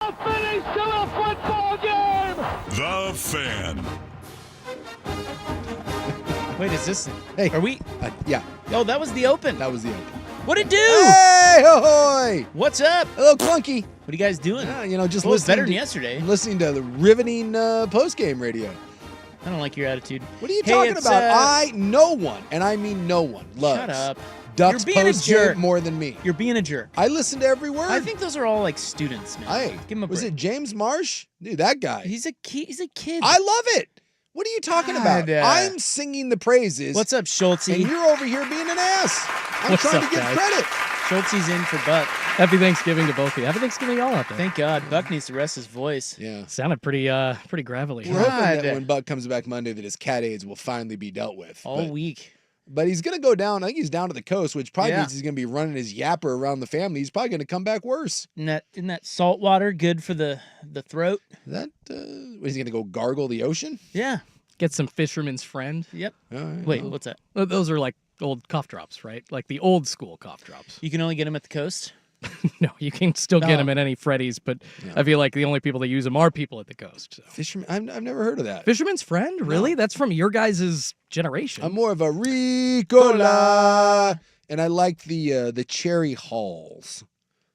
Finish to a football game! The Fan. Wait, is this? Hey. Are we? Yeah. Oh, that was the open. That was the open. What'd it do? Hey, ahoy! What's up? A little clunky. What are you guys doing? Just well, it's listening. better than yesterday. Listening to the riveting post-game radio. I don't like your attitude. What are you talking about? No one, and I mean no one, loves Shut up. Ducks You're being a jerk. post-game more than me. You're being a jerk. I listen to every word. I think those are all like students, man. Hey, give him a break. was it James Marsh? Dude, that guy. He's a kid. I love it. What are you talking about? I'm singing the praises. What's up, Schultzy? And you're over here being an ass. I'm What's trying up, to get guys? credit. Schultzy's in for Buck. Happy Thanksgiving to both of you. Happy Thanksgiving y'all out there. Thank God. Buck needs to rest his voice. Yeah. Sounded pretty gravelly. We're hoping that when Buck comes back Monday that his cat AIDS will finally be dealt with. All week. But he's going to go down. I think he's down to the coast, which probably Yeah. means he's going to be running his yapper around the family. He's probably going to come back worse. Isn't that salt water good for the throat? What, is he going to go gargle the ocean? Yeah. Get some Fisherman's Friend. Yep. All right, Wait, well, what's that? Those are like old cough drops, right? Like the old school cough drops. You can only get them at the coast? No, you can still get No. them at any Freddy's, but Yeah. I feel like the only people that use them are people at the coast. So. Fisherman? I've never heard of that. Fisherman's Friend? Really? That's from your guys' generation. I'm more of a Ricola. And I like the cherry halls.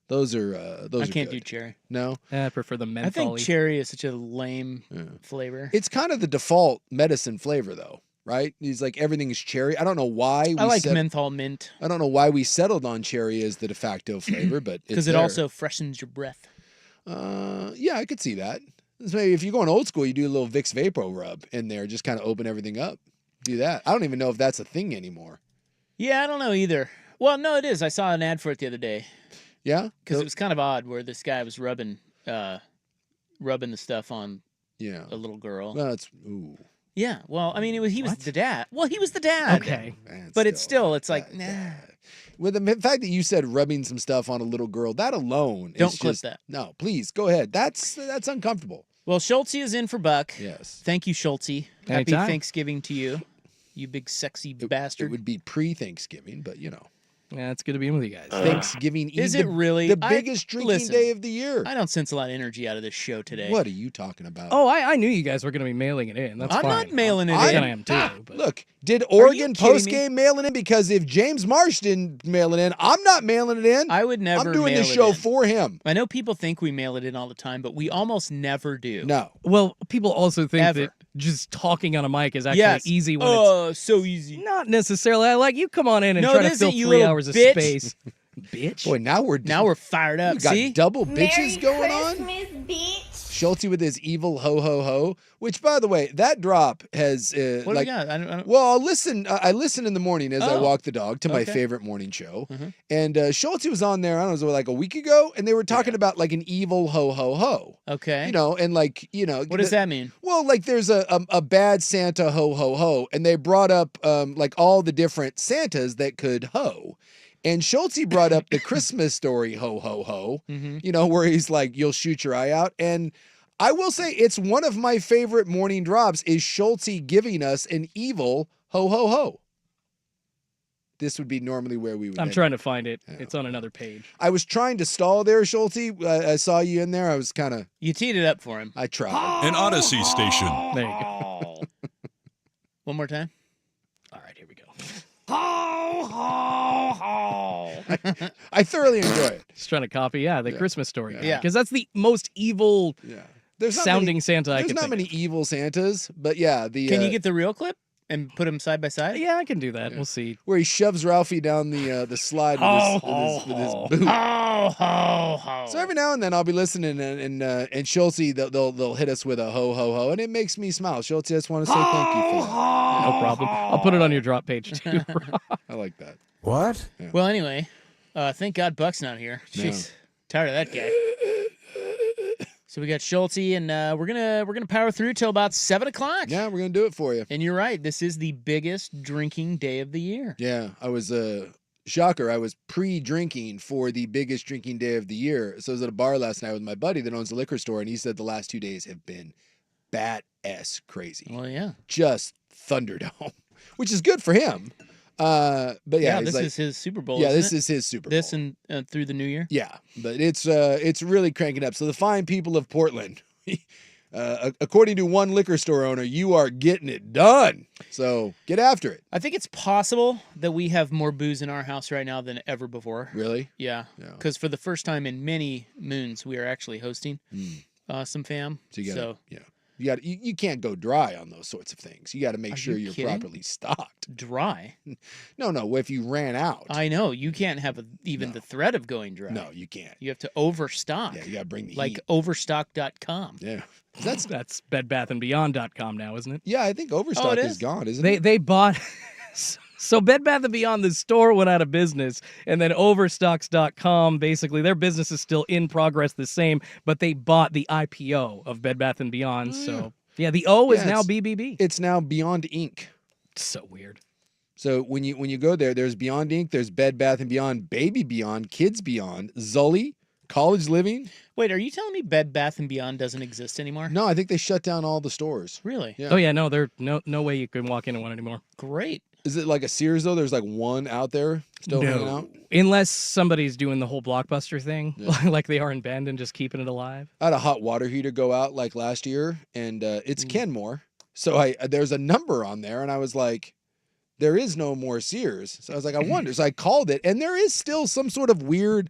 Those are I can't good. do cherry. No? I prefer the menthol. I think cherry is such a lame flavor. It's kind of the default medicine flavor, though, right? He's like, everything is cherry. I don't know why. I like menthol mint. I don't know why we settled on cherry as the de facto flavor, but Because it also freshens your breath. yeah, I could see that. Maybe if you're going old school, you do a little Vicks Vapor rub in there, just kind of open everything up. Do that. I don't even know if that's a thing anymore. Yeah, I don't know either. Well, no, it is. I saw an ad for it the other day. Yeah? Because it was kind of odd where this guy was rubbing the stuff on a little girl. Well, ooh. Yeah, well, I mean, he was the dad. Well, he was the dad. Okay. Man, But it's like, nah. With the fact that you said rubbing some stuff on a little girl, that alone Don't is clip just, that. No, please, go ahead. That's uncomfortable. Well, Schultzy is in for Buck. Yes. Thank you, Schultzy. Happy Anytime. Thanksgiving to you, you big sexy It bastard. would be pre-Thanksgiving, but Yeah, it's good to be in with you guys. Thanksgiving Eve. Is it really? The biggest drinking day of the year. I don't sense a lot of energy out of this show today. What are you talking about? Oh, I knew you guys were going to be mailing it in. That's I'm fine. not mailing it I in. am too. But Look, did you Oregon kidding me? post-game mail it in? Because if James Marsh didn't mail it in, I'm not mailing it in. I would never I'm doing mail the it show in. for him. I know people think we mail it in all the time, but we almost never do. No. well, people also think Ever. that just talking on a mic is actually Yes. easy when Oh, so easy. it's not necessarily. I like you come on in and No, try it to fill isn't, you 3 little hours of bitch. space. Bitch. Boy, now we're Fired up. we got See? double bitches Merry going on. Christmas, bitch. Schultzy with his evil ho ho ho, which by the way, that drop has What do we got? I don't... Well, I'll listen. I listen in the morning as I Oh. walk the dog to my Okay. favorite morning show. Mhm. And Schultzy was on there, I don't know, it was like a week ago, and they were talking about like an evil ho ho ho. Okay. And like, What does that mean? Well, like there's a bad Santa ho ho ho, and they brought up like all the different Santas that could ho. And Schultzy brought up the Christmas story ho ho ho, Mm-hmm. where he's like, you'll shoot your eye out. And I will say it's one of my favorite morning drops is Schultzy giving us an evil ho ho ho. This would be normally where we would I'm end. trying to find it. Yeah. It's on another page. I was trying to stall there, Schultzy. I saw you in there. I was kind of, You teed it up for him. I tried. An Odyssey station. There you go. One more time. All right, here we go. I thoroughly enjoy it. Just trying to copy, the Christmas story. Yeah. Because that's the most evil Yeah. There's not sounding many, Santa I There's can not think many of. evil Santas, but yeah, the Can you get the real clip and put them side by side? Yeah, I can do that. We'll see. where he shoves Ralphie down the slide with his boot. Ho, ho, ho. So every now and then I'll be listening and Schultze they'll hit us with a ho ho ho and it makes me smile. Schultze, I just want to say thank you for that. No problem. I'll put it on your drop page too. I like that. What? Well, anyway, thank God Buck's not here. Jeez, tired of that guy. So we got Schultzy, and we're gonna power through till about 7 o'clock. Yeah, we're gonna do it for you. And you're right. This is the biggest drinking day of the year. Yeah, I was shocker. I was pre-drinking for the biggest drinking day of the year. So I was at a bar last night with my buddy that owns a liquor store, and he said the last 2 days have been bat-ass crazy. Well, yeah. Just Thunderdome, which is good for him. But yeah, this he's is his Super Bowl. yeah, isn't this it? is his Super Bowl. This and through the new year. Yeah, but it's really cranking up. So the fine people of Portland, according to one liquor store owner, you are getting it done. So get after it. I think it's possible that we have more booze in our house right now than ever before. Really? Yeah, Yeah. because for the first time in many moons, we are actually hosting some fam. So you can't go dry on those sorts of things. You got to make Are sure you you're kidding? properly stocked. Dry. No, if you ran out. I know you can't have even No. the threat of going dry. No, you can't. You have to overstock. Yeah, you got to bring the like heat. overstock.com. Yeah. That's bedbathandbeyond.com now, isn't it? Yeah, I think Overstock it is is? gone, isn't it? They bought so Bed Bath & Beyond, the store, went out of business, and then Overstocks.com, basically their business is still in progress the same, but they bought the IPO of Bed Bath & Beyond. So yeah, the O is now BBB. It's now Beyond Inc. So weird. So when you go there's Beyond Inc., there's Bed Bath & Beyond, Baby Beyond, Kids Beyond, Zully, College Living. Wait, are you telling me Bed Bath & Beyond doesn't exist anymore? No, I think they shut down all the stores. Really? Yeah. Oh yeah, no, there's no way you can walk into one anymore. Great. Is it like a Sears, though? There's like one out there still hanging out? Unless somebody's doing the whole Blockbuster thing, Yeah. like they are in Bend, and just keeping it alive. I had a hot water heater go out like last year, and it's Kenmore. So there's a number on there, and I was like, there is no more Sears. So I was like, I wonder. So I called it, and there is still some sort of weird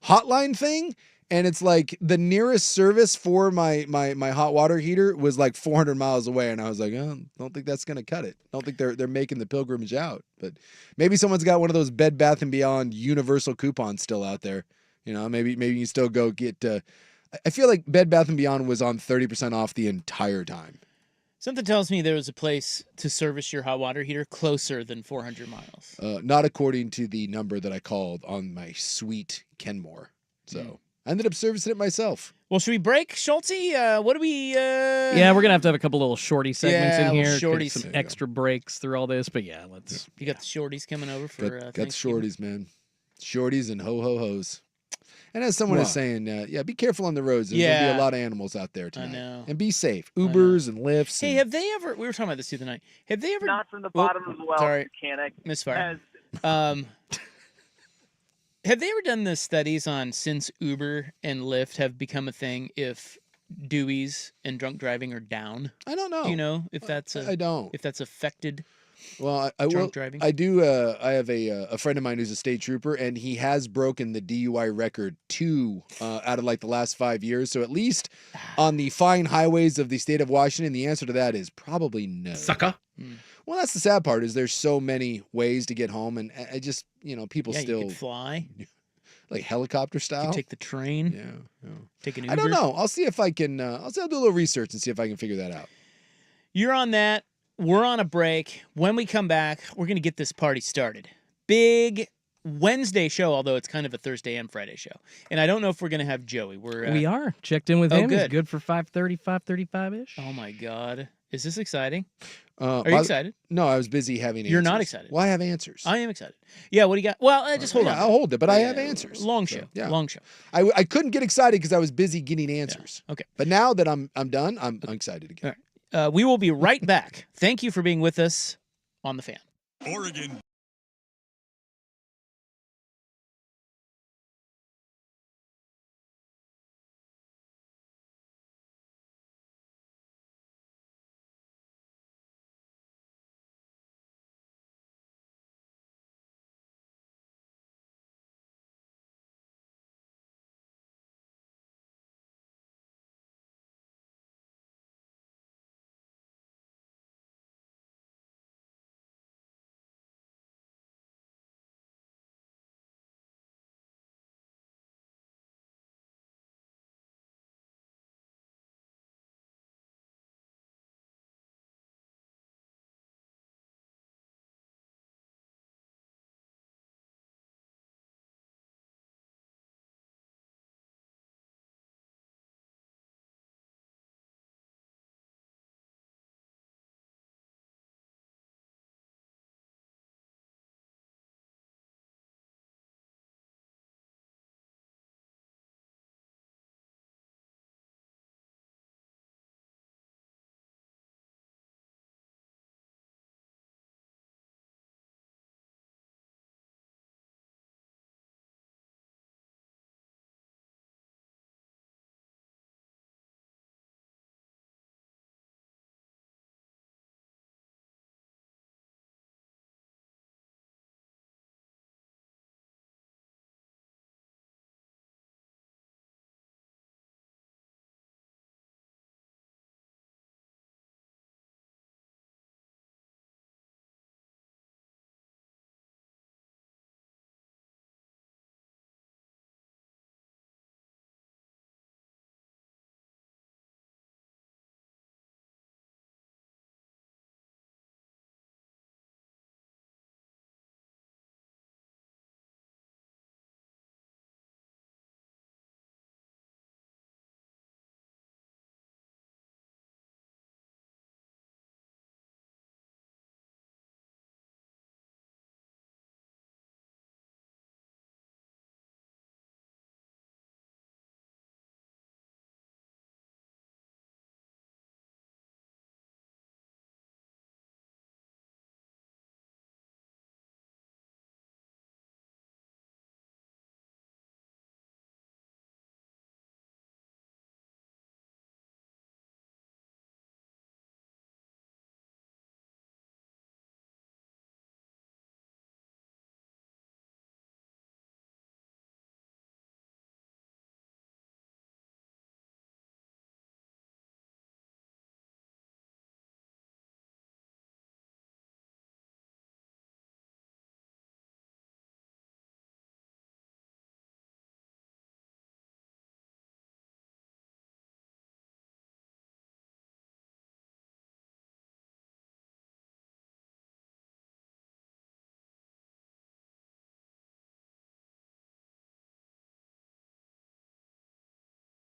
hotline thing. And it's like the nearest service for my hot water heater was like 400 miles away. And I was like, oh, don't think that's going to cut it. Don't think they're making the pilgrimage out. But maybe someone's got one of those Bed Bath & Beyond universal coupons still out there. You know, maybe you can still go get I feel like Bed Bath & Beyond was on 30% off the entire time. Something tells me there was a place to service your hot water heater closer than 400 miles. Not according to the number that I called on my sweet Kenmore. So I ended up servicing it myself. Well, should we break, Schultzy? What do we... Yeah, we're going to have a couple little shorty segments Yeah, in little here. shorties. Some extra breaks through all this. But yeah, let's... You got the shorties coming over for Got the Thanksgiving? shorties, man. Shorties and ho-ho-hos. And as someone is saying, be careful on the roads. There's going to be a lot of animals out there tonight. know. And be safe. Ubers and Lyfts. Hey, and... have they ever... We were talking about this the other night. Have they ever... Not from the bottom of the well, sorry. mechanic. Misfire. Have they ever done the studies on since Uber and Lyft have become a thing if Deweys and drunk driving are down? I don't know. Do you know if that's I don't. if that's affected? Well, I will. drunk driving? I do. I have a friend of mine who's a state trooper, and he has broken the DUI record 2 out of like the last 5 years. So at least on the fine highways of the state of Washington, the answer to that is probably no. Sucker. Well, that's the sad part is there's so many ways to get home, and I just people Yeah, still you could fly. like helicopter You style. could take the train. Yeah. Take an Uber. I don't know. I'll see if I can. I'll do a little research and see if I can figure that out. You're on that. We're on a break. When we come back, we're going to get this party started. Big Wednesday show, although it's kind of a Thursday and Friday show. And I don't know if we're going to have Joey. We are. Checked in with him. He's good for 5:30, 5:35-ish. Oh, my God. Is this exciting? Are you excited? No, I was busy having answers. You're not excited? Well, I have answers. I am excited. Yeah, what do you got? Well, just hold on. I'll hold it, but I have answers. Long So, show. yeah. Long show. I couldn't get excited because I was busy getting answers. Okay. But now that I'm done, I'm excited again. All right. We will be right back. Thank you for being with us on The Fan. Oregon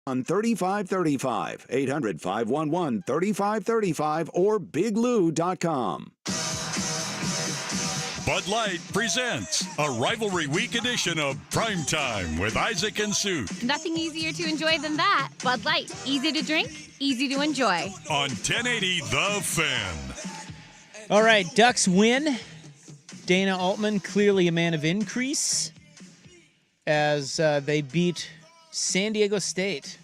on 3535, 800-511-3535, or biglou.com. Bud Light presents a rivalry week edition of Primetime with Isaac and Sue Nothing easier to enjoy than that. Bud Light. Easy to drink, easy to enjoy. on 1080 The Fan. All right, Ducks win. Dana Altman, clearly a man of increase, as they beat San Diego State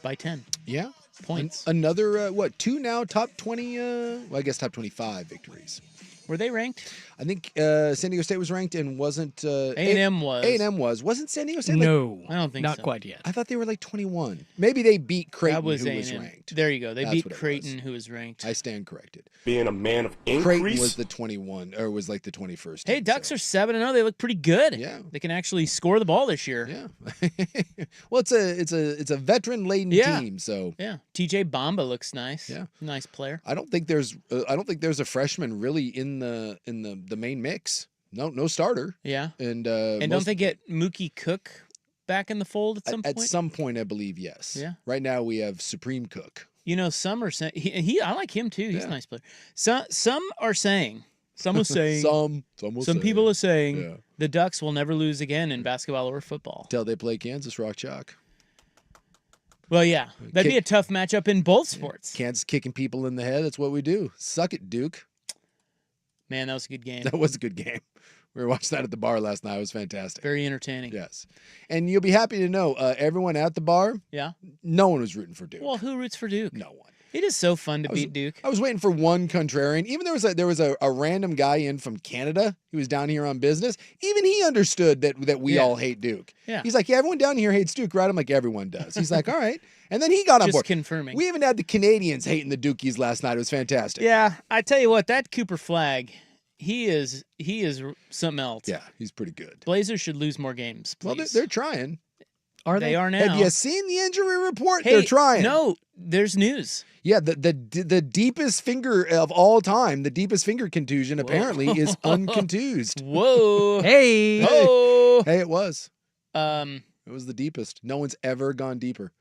by 10 Yeah. points. Another, two now top 20, I guess top 25 victories. Were they ranked? I think San Diego State was ranked and wasn't. A&M was. A&M was. Wasn't San Diego State? No, I don't think not so. quite yet. I thought they were like 21. Maybe they beat Creighton, That was who A&M. was ranked. There you go. They That's beat what it Creighton, was. who was ranked. I stand corrected. Being a man of increase. Creighton was the 21, or was like the 21st. Hey, team, Ducks so. are 7-0. They look pretty good. Yeah. They can actually score the ball this year. Yeah. Well, it's a veteran laden Yeah. team, so Yeah. TJ Bamba looks nice. Yeah. Nice player. I don't think there's a freshman really in the main mix. No starter. Yeah. And And don't most- they get Mookie Cook back in the fold at some at point? some point I believe yes. Yeah. Right now we have Supreme Cook. You know, some are saying I like him too. He's Yeah. a nice player. Some are saying, some was saying, Some people are saying Yeah. the Ducks will never lose again in basketball or football. Till they play Kansas Rock Chalk. Well, yeah, that'd be a tough matchup in both sports. Kansas kicking people in the head. That's what we do. Suck it, Duke. Man, that was a good game. That was a good game. We were watching that at the bar last night. It was fantastic. Very entertaining. Yes. And you'll be happy to know everyone at the bar, Yeah. no one was rooting for Duke. Well, who roots for Duke? No one. It is so fun to beat Duke. I was waiting for one contrarian. Even there was a random guy in from Canada who was down here on business. Even he understood that we Yeah. all hate Duke. Yeah. He's like, yeah, everyone down here hates Duke, right? I'm like, everyone does. He's like, all right. And then he got on Just board. confirming. We even had the Canadians hating the Dukies last night. It was fantastic. Yeah, I tell you what, that Cooper Flag, he is something else. Yeah, he's pretty good. Blazers should lose more games, please. Well, they're trying. Are They they? are now. Have you seen the injury report? Hey, They're trying. No, there's news. Yeah, the deepest finger of all time, the deepest finger contusion apparently is uncontused. Whoa. Hey. Oh. Hey, it was. Um. It was the deepest. No one's ever gone deeper.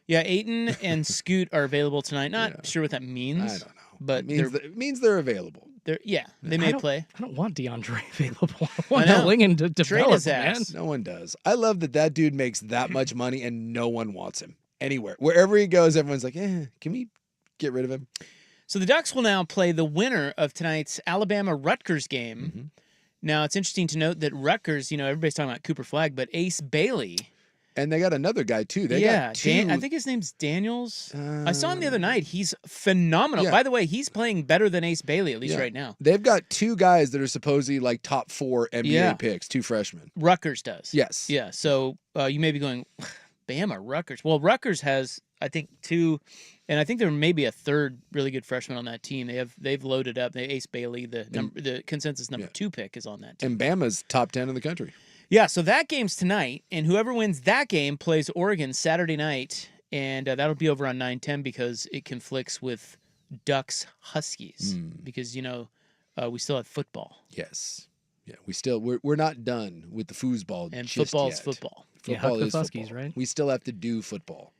Yeah, Ayton and Scoot are available tonight. Not Yeah. sure what that means. I don't know. But It means they're available. they're they may play. I don't want DeAndre available. I want I know. Lingen to Trade develop, his man. ass. No one does. I love that dude makes that much money and no one wants him anywhere. Wherever he goes, everyone's like, can we get rid of him? So the Ducks will now play the winner of tonight's Alabama-Rutgers game. Mm-hmm. Now, it's interesting to note that Rutgers, everybody's talking about Cooper Flag, but Ace Bailey. And they got another guy too. They got two. I think his name's Daniels. I saw him the other night. He's phenomenal. Yeah. By the way, he's playing better than Ace Bailey, at least right now. They've got two guys that are supposedly like top 4 NBA Yeah. picks, 2 freshmen. Rutgers does. Yes. Yeah, so you may be going, Bama, Rutgers. Well, Rutgers has, I think, 2, and I think there may be a third really good freshman on that team. They've loaded up. Ace Bailey, the consensus number 2 pick, is on that team. And Bama's top 10 in the country. Yeah, so that game's tonight, and whoever wins that game plays Oregon Saturday night, and that'll be over on 9/10 because it conflicts with Ducks Huskies because we still have football. Yes. Yeah, we're not done with the foosball And just football's yet. football. Yeah, Football Huskies, is Huskies, football. right? We still have to do football.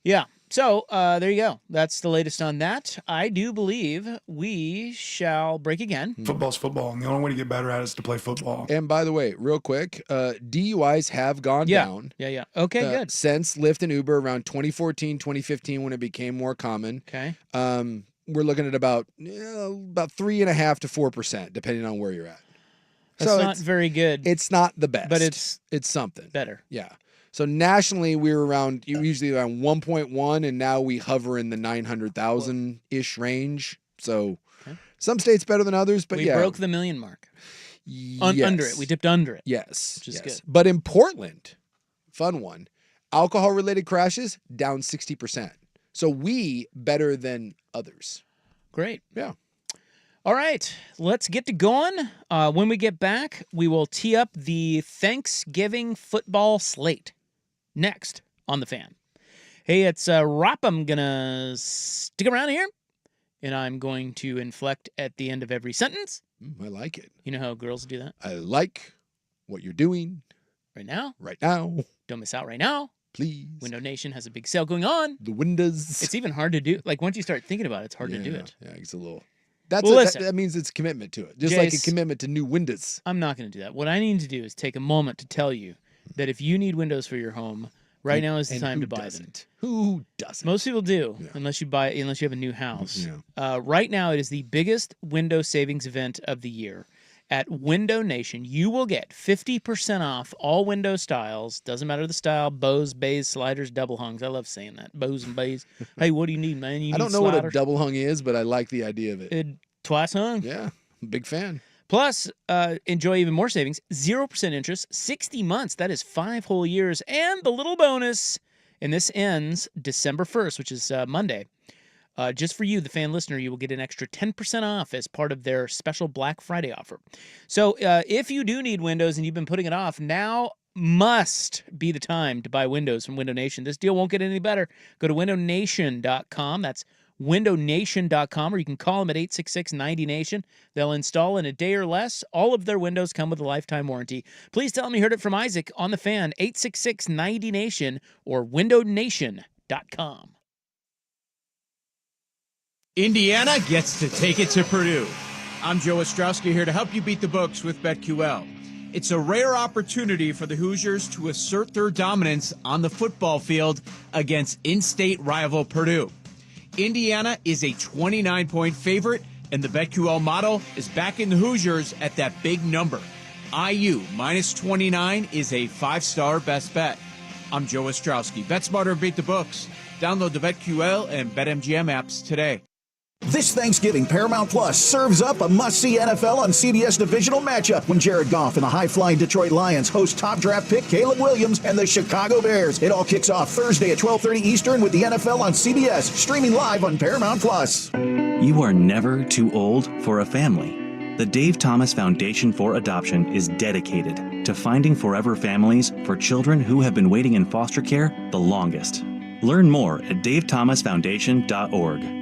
Yeah. So there you go. That's the latest on that. I do believe we shall break again. Football's football, and the only way to get better at it is to play football. And by the way, real quick, DUIs have gone down. Yeah. Okay, good. Since Lyft and Uber around 2014, 2015 when it became more common. Okay. We're looking at about 3.5% to 4%, depending on where you're at. That's so not very good, It's not the best, but it's something. better. Yeah. So nationally, we're usually around 1.1, and now we hover in the 900,000-ish range. So some states better than others, but We broke the million mark. Under it. We dipped under it. Yes. Which is yes. good. But in Portland, fun one, alcohol-related crashes down 60%. So we better than others. Great. Yeah. All right, let's get to going. When we get back, we will tee up the Thanksgiving football slate next on The Fan. Hey, it's Rop. I'm going to stick around here, and I'm going to inflect at the end of every sentence. I like it. You know how girls do that? I like what you're doing Right now. right now. Don't miss out right now. Please. Window Nation has a big sale going on. The windows. It's even hard to do. Like, once you start thinking about it, it's hard to do it. Yeah, it's a little. That's Well, that, listen. that means it's a commitment to it. Just like a Jace, commitment to new windows. I'm not going to do that. What I need to do is take a moment to tell you that if you need windows for your home, right now is the time to buy them. Who doesn't? Most people do, unless you have a new house. Right now, it is the biggest window savings event of the year. At Window Nation, you will get 50% off all window styles. Doesn't matter the style, bows, bays, sliders, double hungs. I love saying that. Bows and bays. Hey, what do you need, man? I don't know what a double hung is, but I like the idea of it. Twice hung. Yeah, big fan. Plus, enjoy even more savings. 0% interest, 60 months. That is 5 whole years. And the little bonus, and this ends December 1st, which is Monday. Just for you, the fan listener, you will get an extra 10% off as part of their special Black Friday offer. So if you do need windows and you've been putting it off, now must be the time to buy windows from Window Nation. This deal won't get any better. Go to windownation.com. That's windownation.com, or you can call them at 866-90-NATION. They'll install in a day or less. All of their windows come with a lifetime warranty. Please tell them you heard it from Isaac on the fan, 866-90-NATION or windownation.com. Indiana gets to take it to Purdue. I'm Joe Ostrowski here to help you beat the books with BetQL. It's a rare opportunity for the Hoosiers to assert their dominance on the football field against in-state rival Purdue. Indiana is a 29-point favorite, and the BetQL model is backing the Hoosiers at that big number. IU minus 29 is a 5-star best bet. I'm Joe Ostrowski. Bet smarter and beat the books. Download the BetQL and BetMGM apps today. This Thanksgiving, Paramount Plus serves up a must-see NFL on CBS divisional matchup when Jared Goff and the high-flying Detroit Lions host top draft pick Caleb Williams and the Chicago Bears. It all kicks off Thursday at 12:30 Eastern with the NFL on CBS, streaming live on Paramount Plus. You are never too old for a family. The Dave Thomas Foundation for Adoption is dedicated to finding forever families for children who have been waiting in foster care the longest. Learn more at davethomasfoundation.org.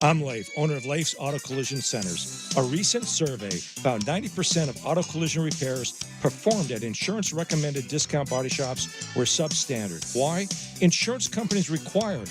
I'm Leif, owner of Leif's Auto Collision Centers. A recent survey found 90% of auto collision repairs performed at insurance-recommended discount body shops were substandard. Why? Insurance companies require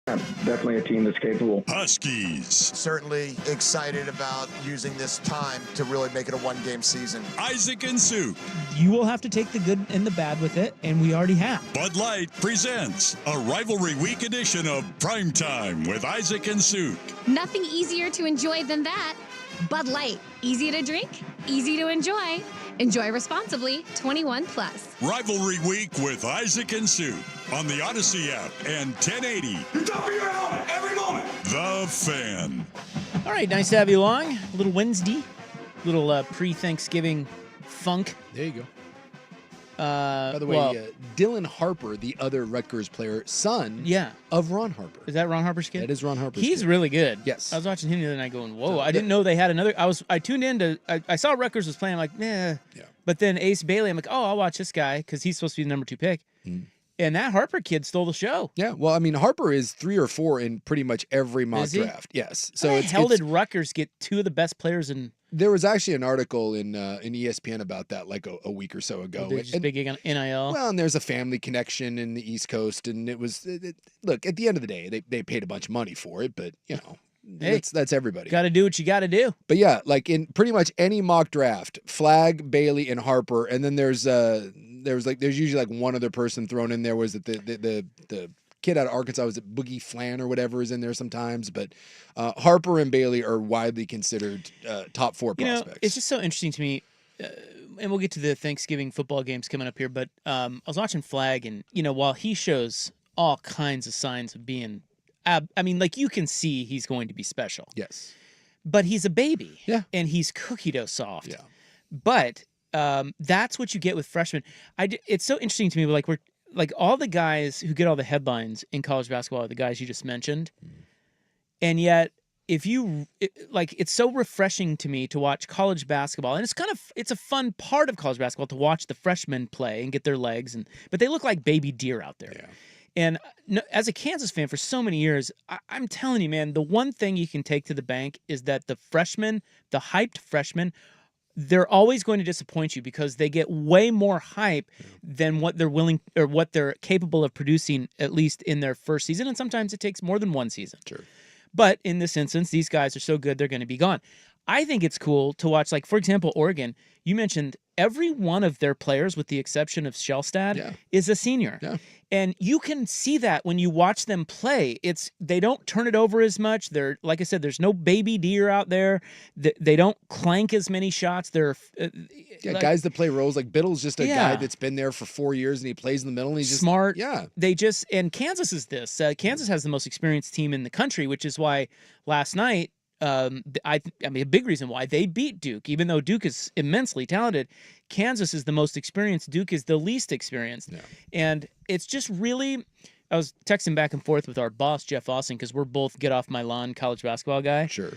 Definitely a team that's capable. Huskies. Certainly excited about using this time to really make it a one-game season. Isaac and Sue. You will have to take the good and the bad with it, and we already have. Bud Light presents a rivalry week edition of Primetime with Isaac and Sue. Nothing easier to enjoy than that. Bud Light. Easy to drink, easy to enjoy. Enjoy responsibly. 21 plus. Rivalry week with Isaac and Sue on the Odyssey app and 1080. You're top of your helmet every moment. The Fan. All right, nice to have you along. A little Wednesday, little pre-Thanksgiving funk. There you go. By the way, Dylan Harper, the other Rutgers player, son of Ron Harper. Is that Ron Harper's kid? That is Ron Harper's He's kid. really good. Yes. I was watching him the other night going, whoa, I didn't know they had another. I tuned in to, I saw Rutgers was playing, I'm like, yeah. But then Ace Bailey, I'm like, oh, I'll watch this guy because he's supposed to be the number 2 pick. And that Harper kid stole the show. Yeah, well, I mean, Harper is 3 or 4 in pretty much every mock draft. Yes. So how the hell did Rutgers get 2 of the best players in? There was actually an article in ESPN about that like a week or so ago. They're just big on NIL. Well, and there's a family connection in the East Coast, and it was look, at the end of the day, they paid a bunch of money for it, but you know, that's everybody. Got to do what you got to do. But yeah, like in pretty much any mock draft, Flagg, Bailey, and Harper, and then there's usually like one other person thrown in there. Was it the kid out of Arkansas, was it Boogie Flan or whatever is in there sometimes, but Harper and Bailey are widely considered top 4 prospects. You know, it's just so interesting to me, and we'll get to the Thanksgiving football games coming up here, but I was watching Flagg, and, you know, while he shows all kinds of signs of being, I mean, like you can see he's going to be special. Yes. But he's a baby. Yeah. And he's cookie dough soft. Yeah. But that's what you get with freshmen. It's so interesting to me, like like all the guys who get all the headlines in college basketball are the guys you just mentioned. And yet it's so refreshing to me to watch college basketball. And it's a fun part of college basketball to watch the freshmen play and get their legs. But they look like baby deer out there. Yeah. And as a Kansas fan for so many years, I'm telling you, man, the one thing you can take to the bank is that the freshmen, the hyped freshmen, they're always going to disappoint you because they get way more hype than what they're willing or what they're capable of producing, at least in their first season. And sometimes it takes more than one season. Sure. But in this instance, these guys are so good, they're going to be gone. I think it's cool to watch, like, for example, Oregon. You mentioned every one of their players, with the exception of Shellstad, is a senior. Yeah. And you can see that when you watch them play. They don't turn it over as much. They're, like I said, there's no baby deer out there. They don't clank as many shots. They're guys that play roles like Biddle's just a guy that's been there for 4 years and he plays in the middle and he's just smart. Yeah. And Kansas is this. Kansas has the most experienced team in the country, which is why last night, I mean, a big reason why they beat Duke, even though Duke is immensely talented. Kansas is the most experienced. Duke is the least experienced. Yeah. And it's just really, I was texting back and forth with our boss, Jeff Austin, because we're both get off my lawn college basketball guy. Sure.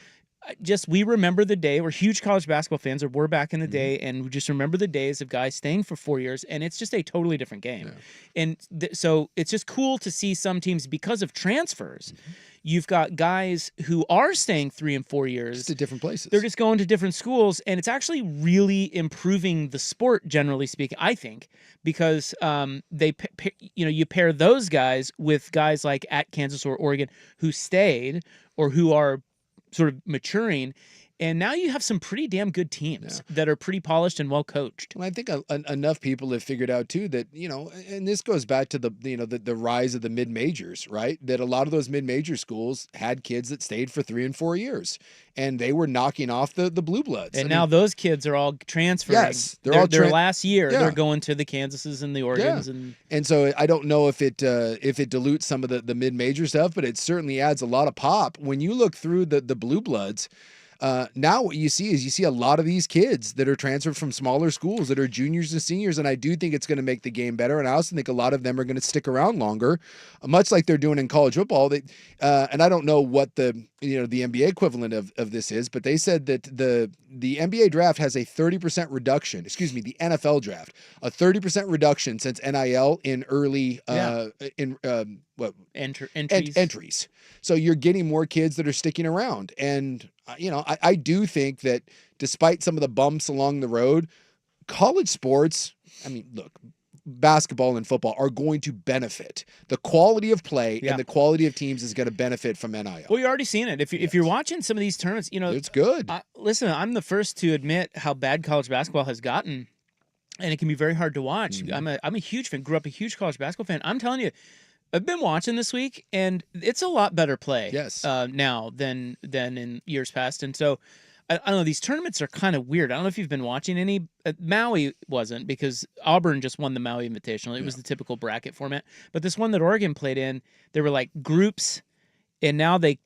We remember the day. We're huge college basketball fans, or were back in the day, and we just remember the days of guys staying for 4 years, and it's just a totally different game. Yeah. And so it's just cool to see some teams, because of transfers, you've got guys who are staying 3 and 4 years. Just at different places. They're just going to different schools, and it's actually really improving the sport, generally speaking, I think, because you pair those guys with guys like at Kansas or Oregon who stayed or who are sort of maturing, and now you have some pretty damn good teams that are pretty polished and well coached. Well, I think enough people have figured out too that, you know, and this goes back to the rise of the mid majors, right? That a lot of those mid major schools had kids that stayed for 3 and 4 years, and they were knocking off the blue bloods. And now those kids are all transferring. Yes, they're all their last year. Yeah. They're going to the Kansases and the Oregons, and so I don't know if it dilutes some of the mid major stuff, but it certainly adds a lot of pop when you look through the blue bloods. Now what you see a lot of these kids that are transferred from smaller schools that are juniors and seniors, and I do think it's going to make the game better. And I also think a lot of them are going to stick around longer, much like they're doing in college football. And I don't know what the NBA equivalent of this is, but they said that the NBA draft has a 30% reduction. Excuse me, the NFL draft, a 30% reduction since NIL in early entries. So you're getting more kids that are sticking around. And, I do think that despite some of the bumps along the road, college sports, I mean, look, basketball and football are going to benefit. The quality of play and the quality of teams is going to benefit from NIL. Well, you're already seeing it. If you're watching some of these tournaments, it's good. Listen, I'm the first to admit how bad college basketball has gotten, and it can be very hard to watch. I'm a huge fan. Grew up a huge college basketball fan. I'm telling you, I've been watching this week, and it's a lot better play. Now than in years past, and so. I don't know, these tournaments are kind of weird. I don't know if you've been watching any. Maui wasn't, because Auburn just won the Maui Invitational. It was the typical bracket format. But this one that Oregon played in, there were like groups, and now they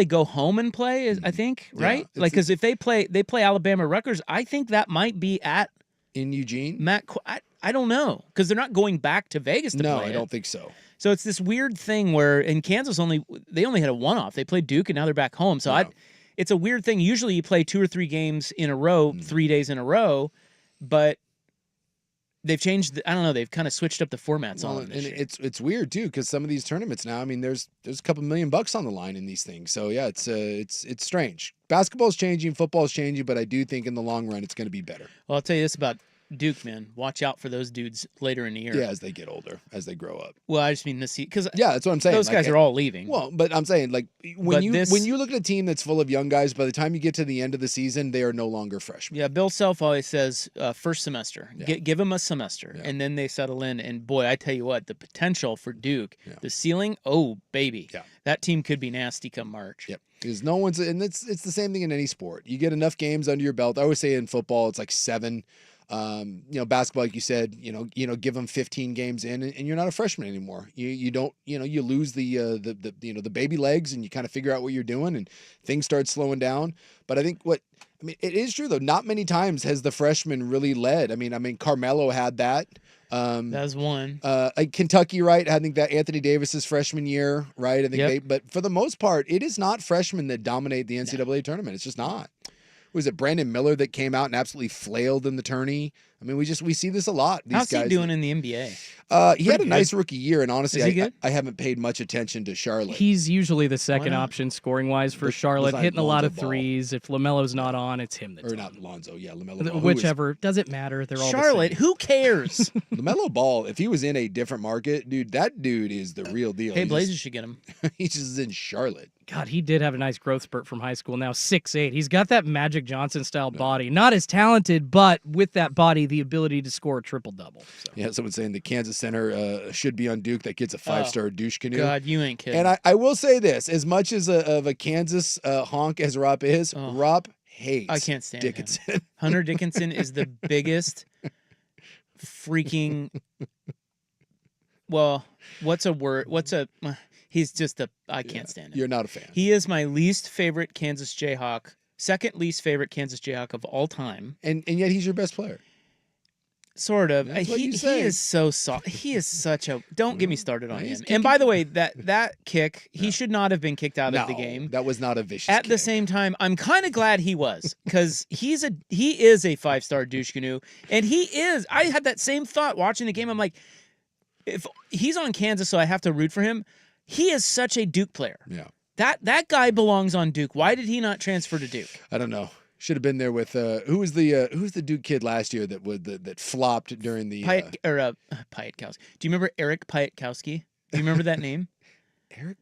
go home and play, I think, right? Like, because if they play Alabama Rutgers, I think that might be in Eugene. I don't know, because they're not going back to Vegas to play. No, I don't think so. So it's this weird thing where in Kansas they only had a one-off. They played Duke, and now they're back home. So it's a weird thing. Usually you play 2 or 3 games in a row, 3 days in a row, but they've changed. I don't know. They've kind of switched up the formats on them. And it's weird too, because some of these tournaments now, I mean, there's a couple $1 million on the line in these things. So yeah, it's strange. Basketball's changing, football's changing, but I do think in the long run it's going to be better. Well, I'll tell you this about Duke, man. Watch out for those dudes later in the year. Yeah, as they get older, as they grow up. Well, I just mean this, because that's what I'm saying. Those guys are all leaving. Well, but I'm saying, like, when you look at a team that's full of young guys, by the time you get to the end of the season, they are no longer freshmen. Yeah, Bill Self always says first semester. Give them a semester, and then they settle in. And boy, I tell you what, the potential for Duke, the ceiling, oh baby, that team could be nasty come March. Yep. Because no one's, and it's the same thing in any sport. You get enough games under your belt. I always say in football, it's like 7. Basketball, like you said, give them 15 games in, and you're not a freshman anymore. You don't, you lose the baby legs, and you kind of figure out what you're doing, and things start slowing down. But I think it is true though. Not many times has the freshman really led. I mean, Carmelo had that. That was one. Kentucky, right? I think that Anthony Davis's freshman year, right? I think but for the most part, it is not freshmen that dominate the NCAA tournament. It's just not. Was it Brandon Miller that came out and absolutely flailed in the tourney? I mean, we see this a lot. How's he doing in the NBA? He had a nice rookie year, and honestly, I haven't paid much attention to Charlotte. He's usually the second option scoring-wise for Charlotte, hitting a lot of threes. If LaMelo's not on, it's him that's not Lonzo, LaMelo. Whichever. Doesn't matter. They're all Charlotte, the same. who cares? LaMelo Ball, if he was in a different market, dude, that dude is the real deal. Hey, Blazers should get him. He's just in Charlotte. God, he did have a nice growth spurt from high school. Now 6'8". He's got that Magic Johnson-style body. Not as talented, but with that body, the ability to score a triple-double. So. Yeah, someone's saying the Kansas center should be on Duke. That kid's a 5-star douche canoe. God, you ain't kidding. And I will say this, as much as of a Kansas honk as Rob is, Rob hates I can't stand Dickinson. Him. Hunter Dickinson is the biggest freaking... Well, what's a word? He's just I can't stand him. You're not a fan. He is my least favorite Kansas Jayhawk, second least favorite Kansas Jayhawk of all time. And yet he's your best player. Sort of. He is so soft. He is such a. Don't get me started on him. And by the way, that kick, he should not have been kicked out of the game. That was not a vicious At kick. the same time, I'm kind of glad he was, because he is a 5-star douche canoe, and he is. I had that same thought watching the game. I'm like, if he's on Kansas, so I have to root for him. He is such a Duke player. Yeah. That guy belongs on Duke. Why did he not transfer to Duke? I don't know. Should have been there with who was the Duke kid last year that flopped during the Pietkowski. Do you remember Eric Pietkowski? Do you remember that name? Eric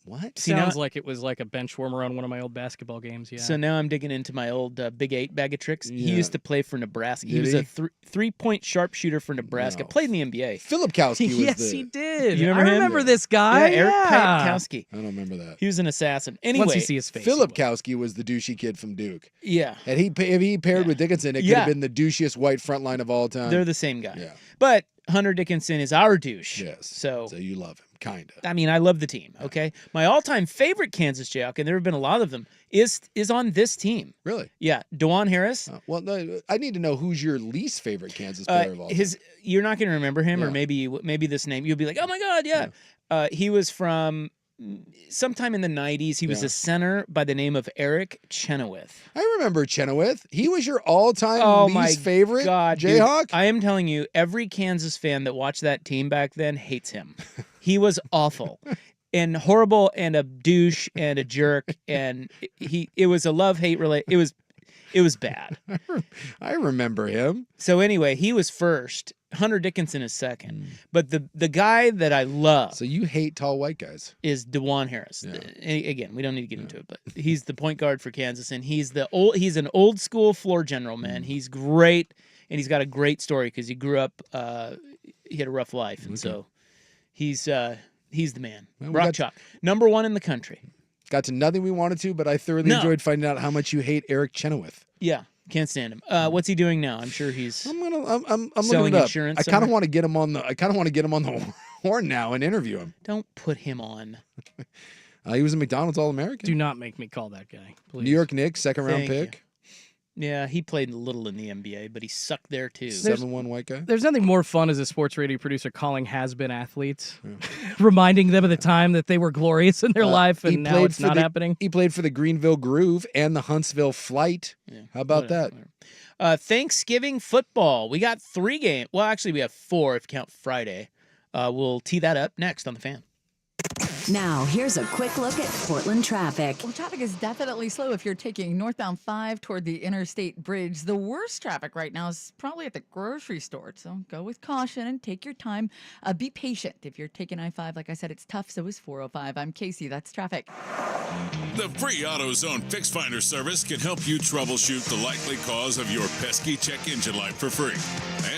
what? Sounds like it was like a bench warmer on one of my old basketball games. Yeah. So now I'm digging into my old Big 8 bag of tricks. Yeah. He used to play for Nebraska. He was a 3-point sharpshooter for Nebraska. No. Played in the NBA. Philipkowski was yes, he did. You remember I him? remember this guy. Yeah, Eric Pietkowski. I don't remember that. He was an assassin. Anyway, once you see his face. Philipkowski was the douchey kid from Duke. Yeah. And if he paired with Dickinson, it could have been the douchiest white front line of all time. They're the same guy. Yeah. But Hunter Dickinson is our douche. Yes. So you love him, kind of. I mean, I love the team, okay? My all-time favorite Kansas Jayhawk, and there have been a lot of them, is on this team. Really? Yeah. DeJuan Harris. Well, no, I need to know who's your least favorite Kansas player of all time. You're not going to remember him, or maybe this name. You'll be like, oh, my God, yeah. He was from sometime in the 90s. He was a center by the name of Eric Chenoweth. I remember Chenoweth. He was your all-time least favorite Jayhawk? Dude, I am telling you, every Kansas fan that watched that team back then hates him. He was awful and horrible and a douche and a jerk, and it was a love-hate it was bad. I remember him. So anyway, he was first. Hunter Dickinson is second. But the guy that I love. So you hate tall white guys. Is DeJuan Harris. Yeah. Again, we don't need to get into it, but he's the point guard for Kansas, and he's an old school floor general, man. He's great, and he's got a great story because he grew up. He had a rough life, and so he's the man. Well, Rock Chalk, number 1 in the country. Got to nothing we wanted to, but I thoroughly enjoyed finding out how much you hate Eric Chenoweth. Yeah, can't stand him. What's he doing now? I'm sure he's. I'm selling looking it up. insurance. I kind of want to get him on the horn now and interview him. Don't put him on. He was a McDonald's All-American. Do not make me call that guy, please. New York Knicks, second-round Thank pick. you. Yeah, he played a little in the NBA, but he sucked there too. 7'1" white guy. There's nothing more fun as a sports radio producer calling has-been athletes, reminding them of the time that they were glorious in their life, and now it's not happening. He played for the Greenville Groove and the Huntsville Flight. Yeah, how about that? Thanksgiving football. We got 3 games. Well, actually, we have 4 if you count Friday. We'll tee that up next on the Fan. Now, here's a quick look at Portland traffic. Well, traffic is definitely slow if you're taking northbound 5 toward the Interstate Bridge. The worst traffic right now is probably at the grocery store, so go with caution and take your time. Be patient. If you're taking I-5, like I said, it's tough, so is 405. I'm Casey. That's traffic. The free AutoZone Fix Finder service can help you troubleshoot the likely cause of your pesky check engine light for free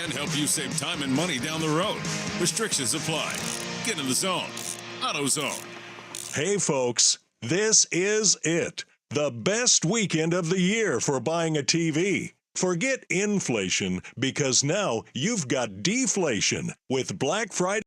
and help you save time and money down the road. Restrictions apply. Get in the zone. AutoZone. Hey folks, this is it. The best weekend of the year for buying a TV. Forget inflation, because now you've got deflation with Black Friday.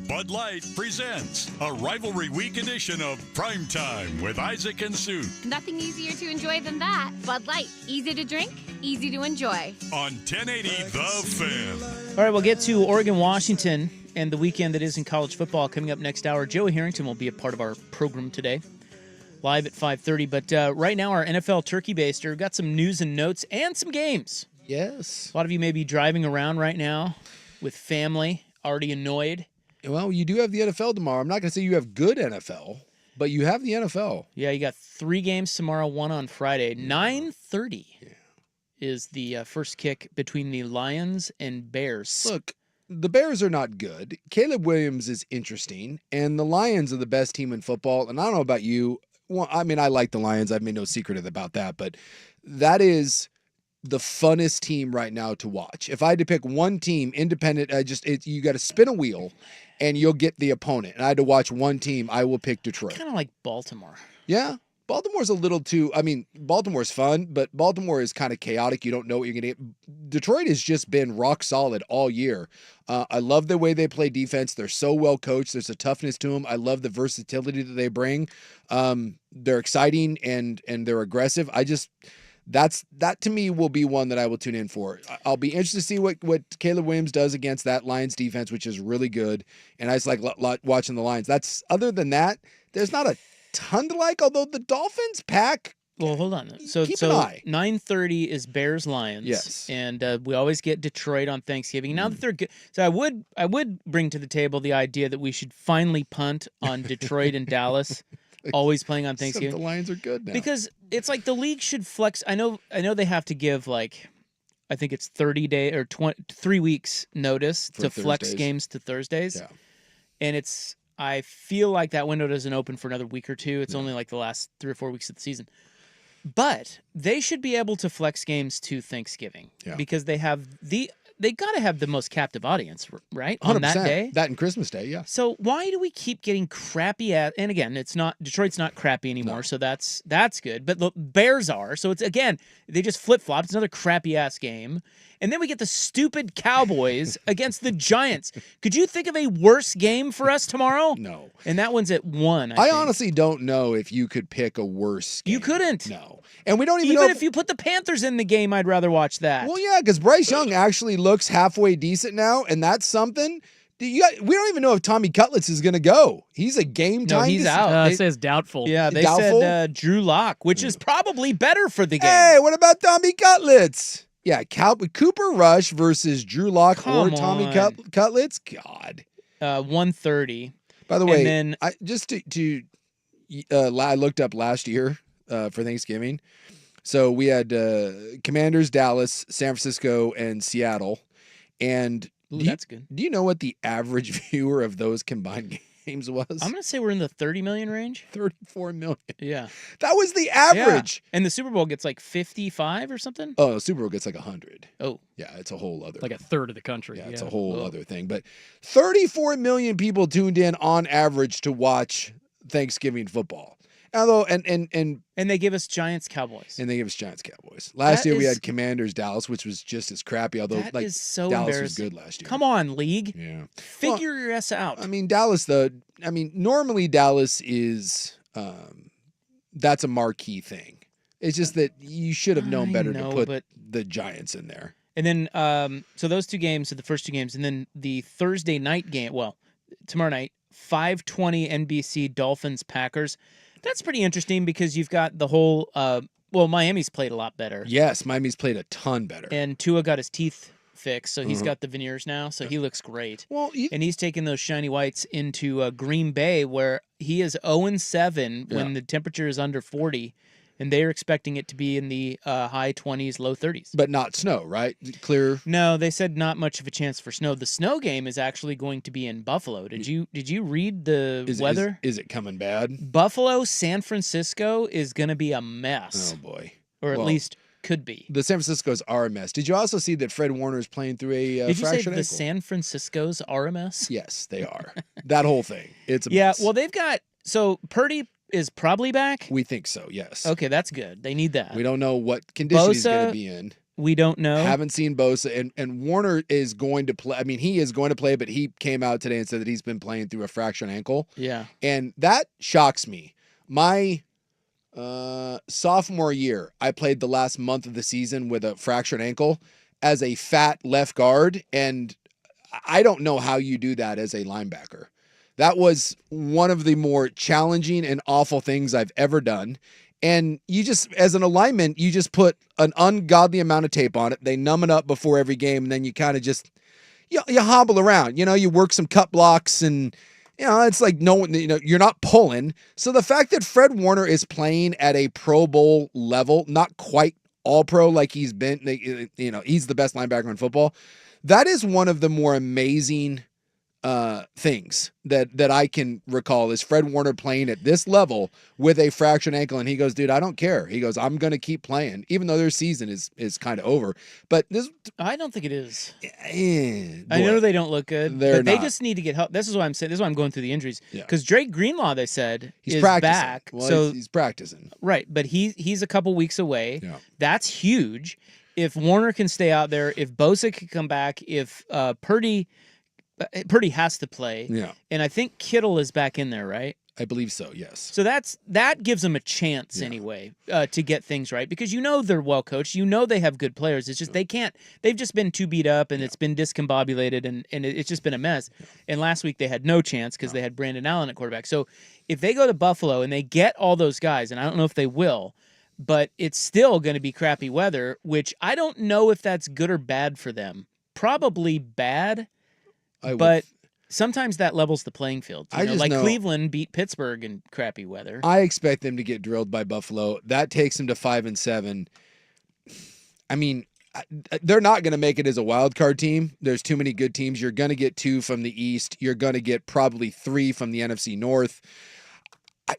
Bud Light presents a rivalry week edition of Primetime with Isaac and Sue. Nothing easier to enjoy than that. Bud Light, easy to drink, easy to enjoy. On 1080 The Fan. All right, we'll get to Oregon, Washington, and the weekend that is in college football coming up next hour. Joey Harrington will be a part of our program today, live at 5:30. But right now, our NFL Turkey Baster, we've got some news and notes and some games. Yes. A lot of you may be driving around right now with family, already annoyed. Well, you do have the NFL tomorrow. I'm not going to say you have good NFL, but you have the NFL. Yeah, you got 3 games tomorrow, 1 on Friday. 9:30 is the first kick between the Lions and Bears. Look, the Bears are not good. Caleb Williams is interesting, and the Lions are the best team in football. And I don't know about you. Well, I mean, I like the Lions. I've made no secret about that, but that is the funnest team right now to watch. If I had to pick one team, independent, you got to spin a wheel, and you'll get the opponent. And I had to watch one team, I will pick Detroit. Kind of like Baltimore. Yeah. Baltimore's a little too, I mean, Baltimore's fun, but Baltimore is kind of chaotic. You don't know what you're going to get. Detroit has just been rock solid all year. I love the way they play defense. They're so well coached. There's a toughness to them. I love the versatility that they bring. They're exciting and they're aggressive. That to me will be one that I will tune in for. I'll be interested to see what Caleb Williams does against that Lions defense, which is really good. And I just like watching the Lions. Other than that, there's not a ton to like, although the Dolphins pack. Well, hold on. So keep an eye. 9:30 is Bears Lions. Yes. And we always get Detroit on Thanksgiving. Now that they're good. So I would bring to the table the idea that we should finally punt on Detroit and Dallas. Always playing on Thanksgiving. The Lions are good now. Because it's like the league should flex. I know they have to give I think it's 30 day or 3 weeks notice to flex games to Thursdays. Yeah. And I feel like that window doesn't open for another week or two. It's only like the last 3 or 4 weeks of the season. But they should be able to flex games to Thanksgiving because they got to have the most captive audience, right? 100%. On that day. That and Christmas Day, yeah. So why do we keep getting crappy and again, Detroit's not crappy anymore, so that's good. But the Bears are, so it's again, they just flip-flop. It's another crappy ass game. And then we get the stupid Cowboys against the Giants. Could you think of a worse game for us tomorrow? No. And that one's at 1. I honestly don't know if you could pick a worse game. You couldn't. No. And we don't even know. Even if you put the Panthers in the game, I'd rather watch that. Well, yeah, because Bryce Young actually looks halfway decent now, and that's something. We don't even know if Tommy Cutlets is going to go. He's a game time. No, he's out. It says doubtful. Yeah, they doubtful? said Drew Lock, which is probably better for the game. Hey, what about Tommy Cutlets? Yeah, Cooper Rush versus Drew Lock or Tommy Cutlets. God. 1:30. By the way, and then I looked up last year for Thanksgiving. So we had Commanders, Dallas, San Francisco, and Seattle. And that's good. Do you know what the average viewer of those combined games was? I'm going to say we're in the 30 million range. 34 million. Yeah. That was the average. Yeah. And the Super Bowl gets like 55 or something? Oh, the Super Bowl gets like 100. Oh. Yeah, it's a whole other. Like a third of the country. Yeah, it's a whole other thing. But 34 million people tuned in on average to watch Thanksgiving football. Although, and they give us Giants Cowboys. And they give us Giants Cowboys. Last year we had Commanders Dallas, which was just as crappy. Although that is so Dallas was good last year. Come on, league. Yeah, figure your ass out. I mean, Dallas. Normally Dallas is that's a marquee thing. It's just that you should have known better to put the Giants in there. And then, so those 2 games are the first 2 games, and then the Thursday night game. Well, tomorrow night, 5:20 NBC Dolphins Packers. That's pretty interesting because you've got the whole Miami's played a lot better. Yes, Miami's played a ton better. And Tua got his teeth fixed, so he's got the veneers now, so he looks great. Well, and he's taking those shiny whites into Green Bay, where he is 0-7 when the temperature is under 40, and they're expecting it to be in the high 20s, low 30s. But not snow, right? Clear? No, they said not much of a chance for snow. The snow game is actually going to be in Buffalo. Did you read the weather? Is it coming bad? Buffalo, San Francisco is going to be a mess. Oh, boy. Or at least could be. The San Franciscos are a mess. Did you also see that Fred Warner is playing through a Did you say fractured the ankle? San Franciscos are a mess? Yes, they are. That whole thing. It's a mess. Yeah, well, they've got – so Purdy is probably back? We think so, yes. Okay, that's good. They need that. We don't know what condition he's going to be in. We don't know. Haven't seen Bosa, and Warner is going to play. I mean, he is going to play, but he came out today and said that he's been playing through a fractured ankle. Yeah. And that shocks me. My sophomore year, I played the last month of the season with a fractured ankle as a fat left guard, and I don't know how you do that as a linebacker. That was one of the more challenging and awful things I've ever done. And you just, as an alignment, you just put an ungodly amount of tape on it. They numb it up before every game, and then you kind of just, you hobble around. You work some cut blocks, and it's like no one, you're not pulling. So the fact that Fred Warner is playing at a Pro Bowl level, not quite all pro like he's been, he's the best linebacker in football. That is one of the more amazing things that I can recall is Fred Warner playing at this level with a fractured ankle, and he goes, dude, I don't care. He goes, I'm going to keep playing, even though their season is kind of over. But this, I don't think it is. Boy, I know they don't look good, they're but they not. just need to get help. This is what I'm saying. This is why I'm going through the injuries. Yeah. Because Drake Greenlaw, they said, he's is practicing. back. Well, so he's practicing. Right, but he's a couple weeks away. Yeah. That's huge. If Warner can stay out there, if Bosa can come back, if Purdy has to play. Yeah. And I think Kittle is back in there, right? I believe so, yes. So that gives them a chance anyway to get things right, because they're well coached. They have good players. It's just they've just been too beat up, and it's been discombobulated, and it's just been a mess. And last week they had no chance because they had Brandon Allen at quarterback. So if they go to Buffalo and they get all those guys, and I don't know if they will, but it's still going to be crappy weather, which I don't know if that's good or bad for them. Probably bad, but sometimes that levels the playing field. Like Cleveland beat Pittsburgh in crappy weather. I expect them to get drilled by Buffalo. That takes them to 5-7. I mean, they're not going to make it as a wild card team. There's too many good teams. You're going to get 2 from the East. You're going to get probably 3 from the NFC North.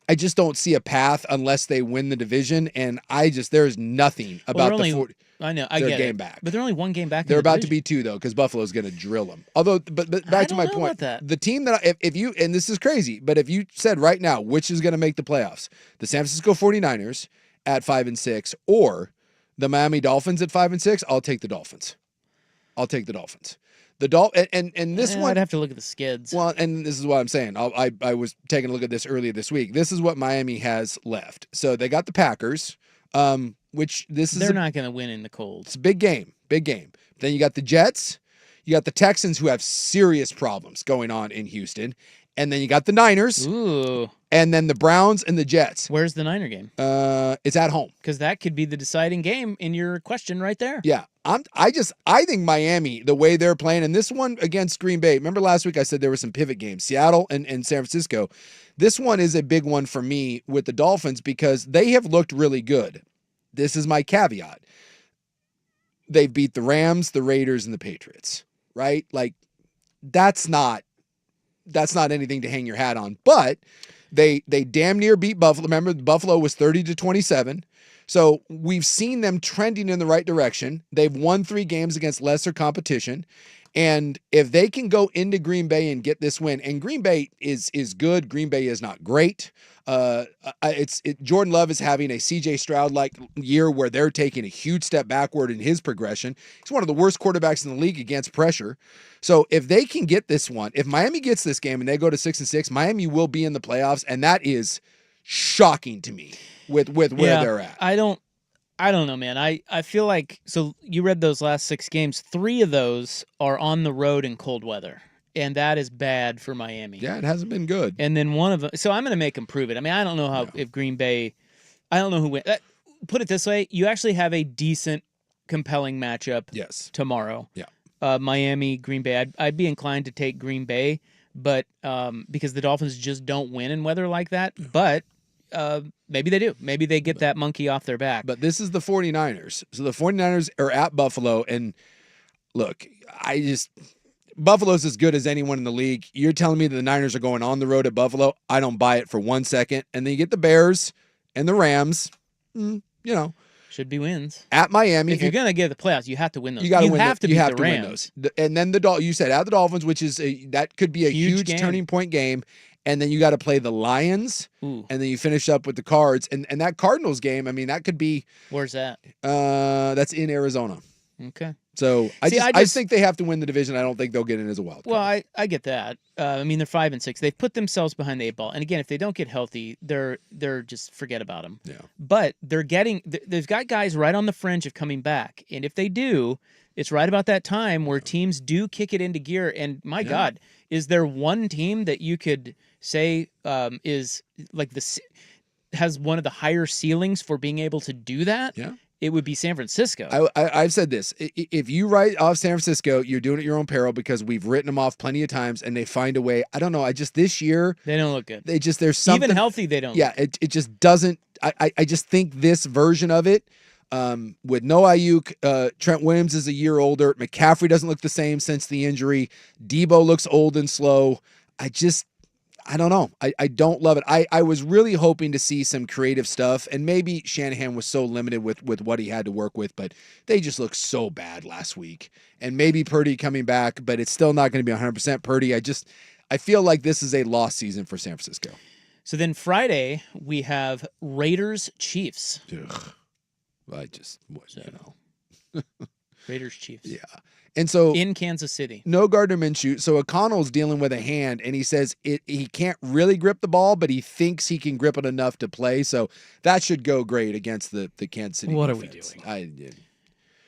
I just don't see a path unless they win the division, and there's nothing about I know, their get game it. back. But they're only one game back. They're in the about to division. be 2 though, because Buffalo's going to drill them. Although, but back to my point, the team that if you, and this is crazy, but if you said right now which is going to make the playoffs, the San Francisco 49ers at 5-6 or the Miami Dolphins at 5-6, I'll take the Dolphins. And this one, I'd have to look at the skids. Well, and this is what I'm saying. I was taking a look at this earlier this week. This is what Miami has left. So they got the Packers, which they're not going to win in the cold. It's a big game. Then you got the Jets, you got the Texans, who have serious problems going on in Houston, and then you got the Niners. Ooh. And then the Browns and the Jets. Where's the Niner game? It's at home. Because that could be the deciding game in your question right there. Yeah. I think Miami, the way they're playing, and this one against Green Bay, remember last week I said there were some pivot games, Seattle and San Francisco. This one is a big one for me with the Dolphins because they have looked really good. This is my caveat. They've beat the Rams, the Raiders, and the Patriots, right? Like, that's not anything to hang your hat on, but they damn near beat Buffalo. Remember, Buffalo was 30-27. So we've seen them trending in the right direction. They've won 3 games against lesser competition. And if they can go into Green Bay and get this win, and Green Bay is good, Green Bay is not great. Jordan Love is having a CJ Stroud-like year where they're taking a huge step backward in his progression. He's one of the worst quarterbacks in the league against pressure. So if they can get this one, if Miami gets this game and they go to 6-6, Miami will be in the playoffs, and that is shocking to me with where they're at. I don't know, man. I feel like, so you read those last 6 games, 3 of those are on the road in cold weather. And that is bad for Miami. Yeah, it hasn't been good. And then one of them, so I'm going to make them prove it. I mean, I don't know if Green Bay, I don't know who wins. Put it this way, you actually have a decent, compelling matchup tomorrow. Yeah. Miami, Green Bay. I'd be inclined to take Green Bay, but because the Dolphins just don't win in weather like that. But maybe they do. Maybe they get that monkey off their back. But this is the 49ers. So the 49ers are at Buffalo. And look, Buffalo's as good as anyone in the league. You're telling me that the Niners are going on the road at Buffalo? I don't buy it for 1 second. And then you get the Bears and the Rams. Should be wins. At Miami. If you're going to get the playoffs, you have to win those. You have to beat the Rams. win those. And then you said at the Dolphins, which is that could be a huge turning point game. And then you got to play the Lions. Ooh. And then you finish up with the Cards. And that Cardinals game, I mean, that could be. Where's that? That's in Arizona. Okay. So I See, just think they have to win the division. I don't think they'll get in as a wild card. Well, I get that. I mean, they're 5-6. They've put themselves behind the 8 ball. And again, if they don't get healthy, they're just forget about them. Yeah. But they've got guys right on the fringe of coming back. And if they do, it's right about that time where teams do kick it into gear. And my God, is there one team that you could say is like has one of the higher ceilings for being able to do that? Yeah. It would be San Francisco. I've said this. If you write off San Francisco, you're doing it at your own peril because we've written them off plenty of times and they find a way. I don't know. This year. They don't look good. There's something. Even healthy, they don't. Yeah, it just doesn't. I just think this version of it, with no Ayuk, Trent Williams is a year older. McCaffrey doesn't look the same since the injury. Debo looks old and slow. I don't know. I don't love it. I was really hoping to see some creative stuff, and maybe Shanahan was so limited with what he had to work with, but they just looked so bad last week. And maybe Purdy coming back, but it's still not going to be 100% Purdy. I feel like this is a lost season for San Francisco. So then Friday, we have Raiders-Chiefs. Raiders-Chiefs. Yeah. And so in Kansas City, no Gardner Minshew. So O'Connell's dealing with a hand, and he says he can't really grip the ball, but he thinks he can grip it enough to play. So that should go great against the Kansas City. What defense. are we doing?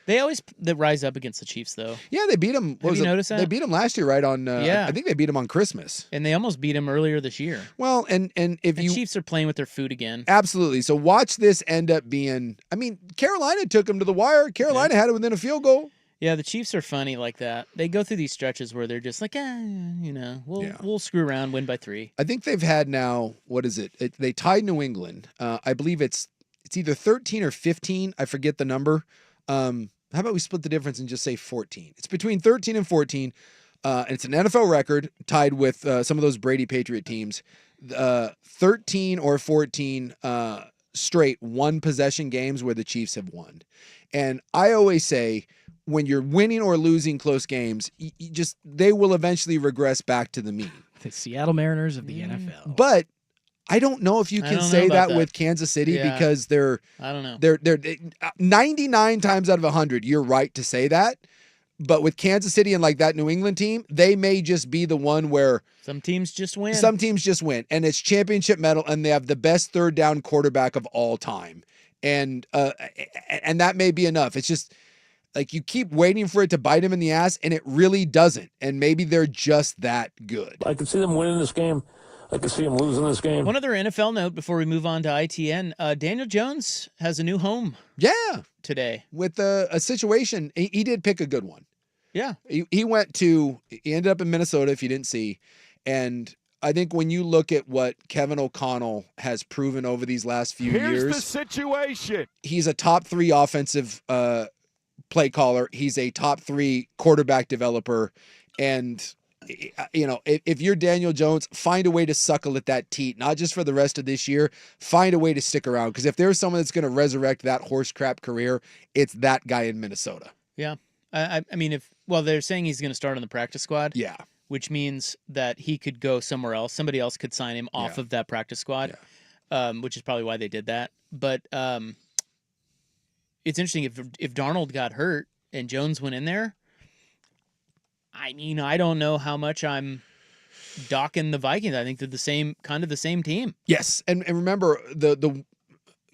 They rise up against the Chiefs, though. Yeah, they beat them. Have you noticed that? They beat them last year, right on? I think they beat them on Christmas, and they almost beat them earlier this year. Well, and if the Chiefs are playing with their food again, absolutely. So watch this end up being. I mean, Carolina took them to the wire. Carolina had it within a field goal. Yeah, the Chiefs are funny like that. They go through these stretches where they're just like, we'll screw around, win by 3. I think they've had now, what is it? They tied New England. I believe it's either 13 or 15. I forget the number. How about we split the difference and just say 14? It's between 13 and 14. And it's an NFL record tied with some of those Brady Patriot teams. 13 or 14 straight one-possession games where the Chiefs have won. And I always say, when you're winning or losing close games, they will eventually regress back to the mean. The Seattle Mariners of the NFL. But I don't know if you can say that with Kansas City because they're 99 times out of 100, you're right to say that. But with Kansas City and like that New England team, they may just be the one where some teams just win. And it's championship medal, and they have the best third down quarterback of all time. And that may be enough. It's just like you keep waiting for it to bite them in the ass, and it really doesn't. And maybe they're just that good. I could see them winning this game. I could see them losing this game. One other NFL note before we move on to ITN. Daniel Jones has a new home. Yeah. Today. With a situation, he did pick a good one. Yeah. He ended up in Minnesota, if you didn't see. And I think when you look at what Kevin O'Connell has proven over these last few years. Here's the situation. He's a top 3 offensive play caller. He's a top 3 quarterback developer. And, if you're Daniel Jones, find a way to suckle at that teat, not just for the rest of this year. Find a way to stick around. Because if there's someone that's going to resurrect that horse crap career, it's that guy in Minnesota. Yeah. I mean, they're saying he's going to start on the practice squad. Yeah. Which means that he could go somewhere else. Somebody else could sign him off of that practice squad, which is probably why they did that. But it's interesting if Darnold got hurt and Jones went in there. I mean, I don't know how much I'm docking the Vikings. I think they're the same team. Yes, and remember the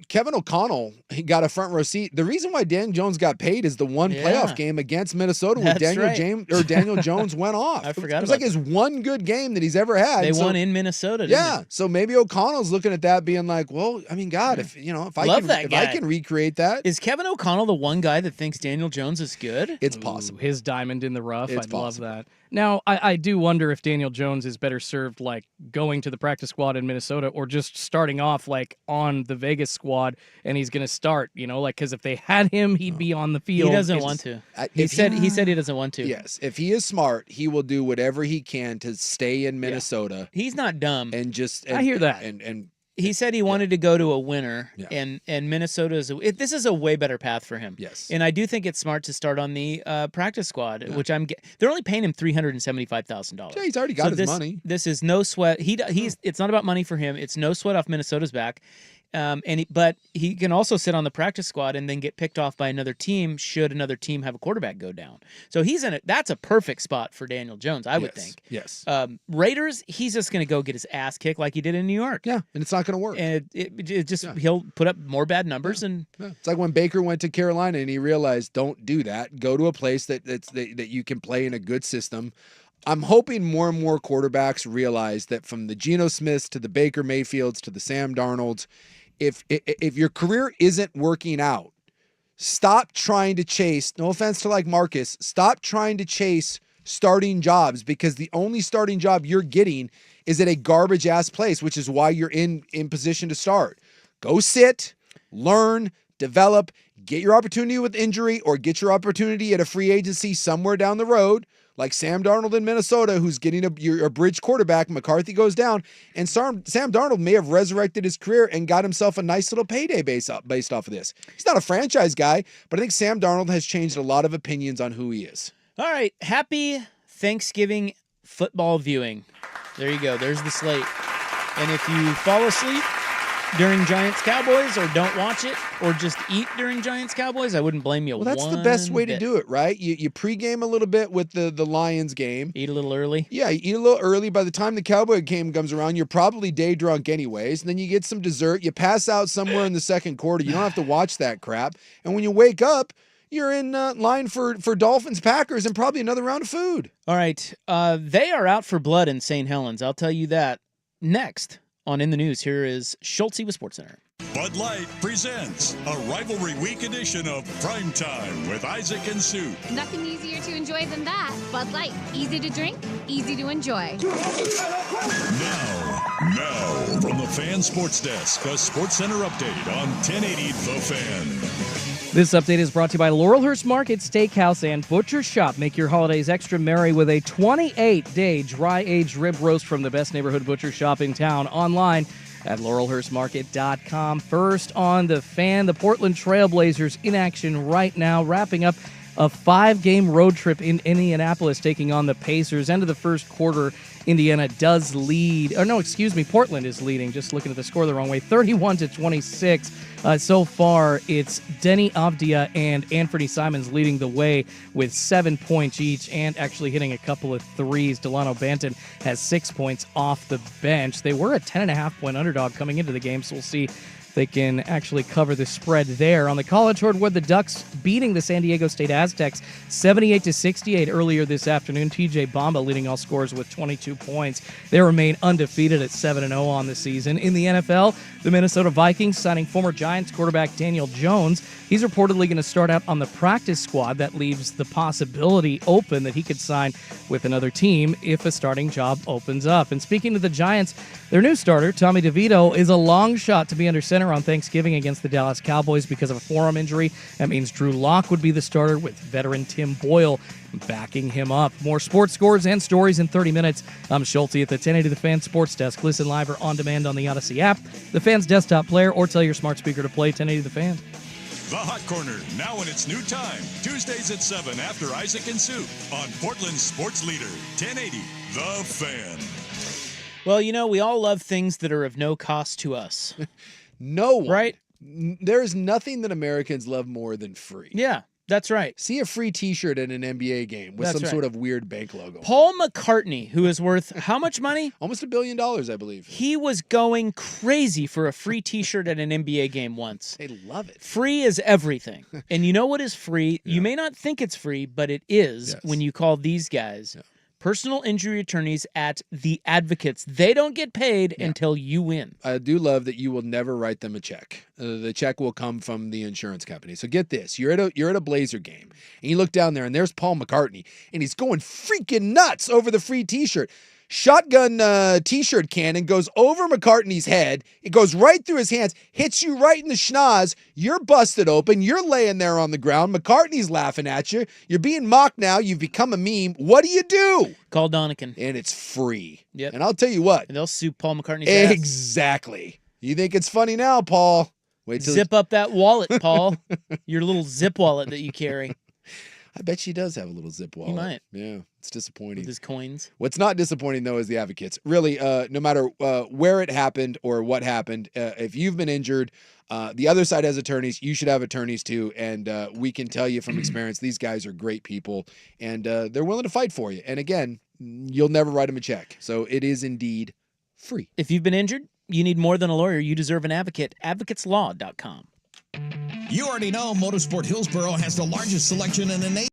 Kevin O'Connell, he got a front row seat. The reason why Dan Jones got paid is the one playoff game against Minnesota where Daniel Jones went off. I forgot. It was like his one good game that he's ever had. They won in Minnesota. Didn't they? So maybe O'Connell's looking at that, being like, "Well, I mean, God, if I can recreate that." Is Kevin O'Connell the one guy that thinks Daniel Jones is good? It's possible. His diamond in the rough. It's I'd possible. love that. Now, I do wonder if Daniel Jones is better served like going to the practice squad in Minnesota or just starting off like on the Vegas squad and he's going to start, because if they had him, he'd be on the field. He doesn't want to. He said he doesn't want to. Yes. If he is smart, he will do whatever he can to stay in Minnesota. He's not dumb. I hear that. And he said he wanted to go to a winner, and Minnesota this is a way better path for him. Yes, and I do think it's smart to start on the practice squad, which they're only paying him $375,000. Yeah, he's already got his money. This is no sweat. It's not about money for him. It's no sweat off Minnesota's back. But he can also sit on the practice squad and then get picked off by another team should another team have a quarterback go down. So he's in it. That's a perfect spot for Daniel Jones, I would think. Yes. Raiders, he's just going to go get his ass kicked like he did in New York. Yeah, and it's not going to work. And it just he'll put up more bad numbers. And it's like when Baker went to Carolina and he realized, don't do that. Go to a place that you can play in a good system. I'm hoping more and more quarterbacks realize that from the Geno Smiths to the Baker Mayfields to the Sam Darnolds, if your career isn't working out, stop trying to chase, no offense to like Marcus, stop trying to chase starting jobs, because the only starting job you're getting is at a garbage ass place, which is why you're in position to start. Go sit, learn, develop, get your opportunity with injury, or get your opportunity at a free agency somewhere down the road, like Sam Darnold in Minnesota, who's getting a bridge quarterback. McCarthy goes down, and Sam Darnold may have resurrected his career and got himself a nice little payday based off of this. He's not a franchise guy, but I think Sam Darnold has changed a lot of opinions on who he is. all right, happy Thanksgiving football viewing. There you go. There's the slate. And if you fall asleep during Giants-Cowboys or don't watch it or just eat during Giants-Cowboys, I wouldn't blame you. Well, that's the best way to do it, right? You pregame a little bit with the Lions game. Eat a little early. Yeah, you eat a little early. By the time the Cowboy game comes around, you're probably day drunk anyways. And then you get some dessert. You pass out somewhere in the second quarter. You don't have to watch that crap. And when you wake up, you're in line for Dolphins-Packers and probably another round of food. All right. They are out for blood in St. Helens. I'll tell you that. Next on In the News, here is Schultzy with SportsCenter. Bud Light presents a rivalry week edition of Primetime with Isaac and Sue. Nothing easier to enjoy than that. Bud Light. Easy to drink, easy to enjoy. Now, from the Fan Sports Desk, a SportsCenter update on 1080 The Fan. This update is brought to you by Laurelhurst Market Steakhouse and Butcher Shop. Make your holidays extra merry with a 28-day dry-aged rib roast from the best neighborhood butcher shop in town. Online at laurelhurstmarket.com. First on the Fan, the Portland Trailblazers in action right now, wrapping up a 5-game road trip in Indianapolis, taking on the Pacers. End of the first quarter, Indiana does lead. Portland is leading. Just looking at the score the wrong way. 31-26. So far, it's Denny Avdia and Anthony Simons leading the way with 7 points each and actually hitting a couple of threes. Delano Banton has 6 points off the bench. They were a 10.5-point underdog coming into the game, so we'll see if they can actually cover the spread there. On the College Hardwood, the Ducks beating the San Diego State Aztecs 78-68 earlier this afternoon. TJ Bamba leading all scorers with 22 points. They remain undefeated at 7-0 on the season. In the NFL, the Minnesota Vikings signing former Giants quarterback Daniel Jones. He's reportedly going to start out on the practice squad. That leaves the possibility open that he could sign with another team if a starting job opens up. And speaking of the Giants, their new starter, Tommy DeVito, is a long shot to be under center on Thanksgiving against the Dallas Cowboys because of a forearm injury. That means Drew Lock would be the starter with veteran Tim Boyle backing him up. More sports scores and stories in 30 minutes. I'm Schultzy at the 1080 The Fan Sports Desk. Listen live or on demand on the Odyssey app, the Fan's desktop player, or tell your smart speaker to play 1080 The Fan. The Hot Corner, now in its new time. Tuesdays at 7 after Isaac and Sue on Portland's sports leader, 1080 The Fan. Well, we all love things that are of no cost to us. No one. Right? There's nothing that Americans love more than free. Yeah, that's right. See a free T-shirt at an NBA game with some sort of weird bank logo. Paul McCartney, who is worth how much money? Almost $1 billion, I believe. He was going crazy for a free T-shirt at an NBA game once. They love it. Free is everything. And you know what is free? Yeah. You may not think it's free, but it is when you call these guys personal injury attorneys at The Advocates. They don't get paid until you win. I do love that you will never write them a check. The check will come from the insurance company. So get this. You're at a Blazer game, and you look down there, and there's Paul McCartney, and he's going freaking nuts over the free T-shirt. Shotgun T-shirt cannon goes over McCartney's head. It goes right through his hands, hits you right in the schnoz. You're busted open. You're laying there on the ground. McCartney's laughing at you. You're being mocked now. You've become a meme. What do? Call Donican. And it's free. Yep. And I'll tell you what. And they'll sue Paul McCartney's ass. Exactly. You think it's funny now, Paul? Wait till zip up that wallet, Paul. Your little zip wallet that you carry. I bet she does have a little zip wallet. He might. Yeah, it's disappointing. With his coins. What's not disappointing, though, is the Advocates. Really, no matter where it happened or what happened, if you've been injured, the other side has attorneys. You should have attorneys, too. And we can tell you from experience, these guys are great people, and they're willing to fight for you. And again, you'll never write them a check. So it is indeed free. If you've been injured, you need more than a lawyer. You deserve an advocate. Advocateslaw.com. You already know Motorsport Hillsboro has the largest selection in the nation.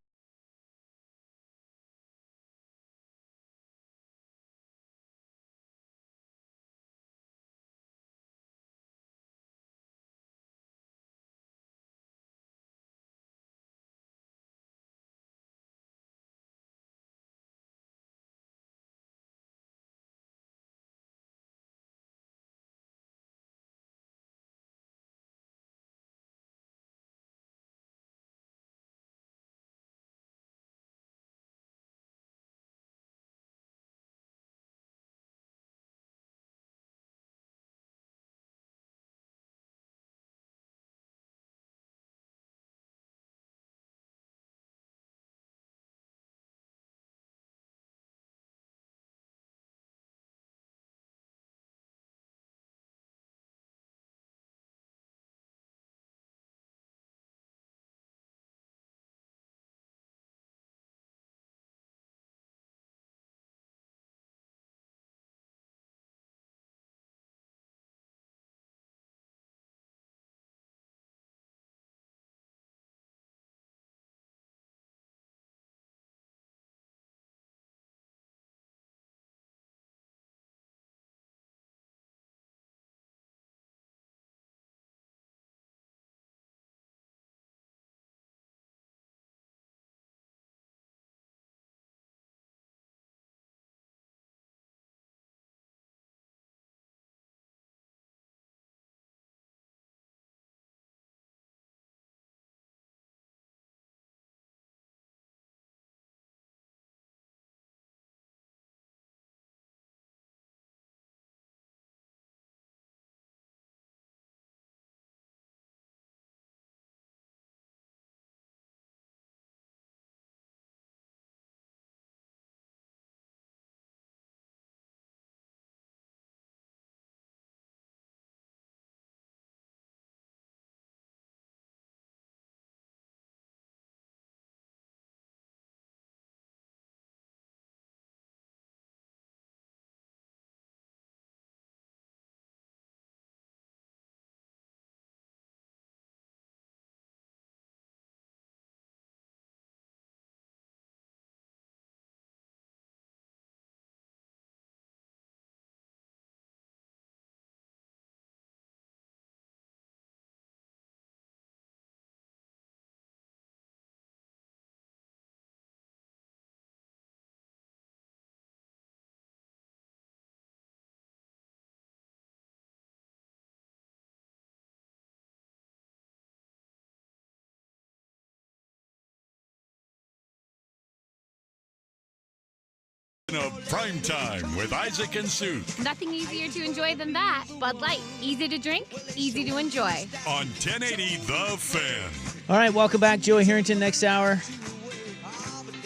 Of Primetime with Isaac and Sue Nothing easier to enjoy than that. Bud Light. Easy to drink, easy to enjoy. on 1080 The Fan. All right, welcome back. Joey Harrington next hour.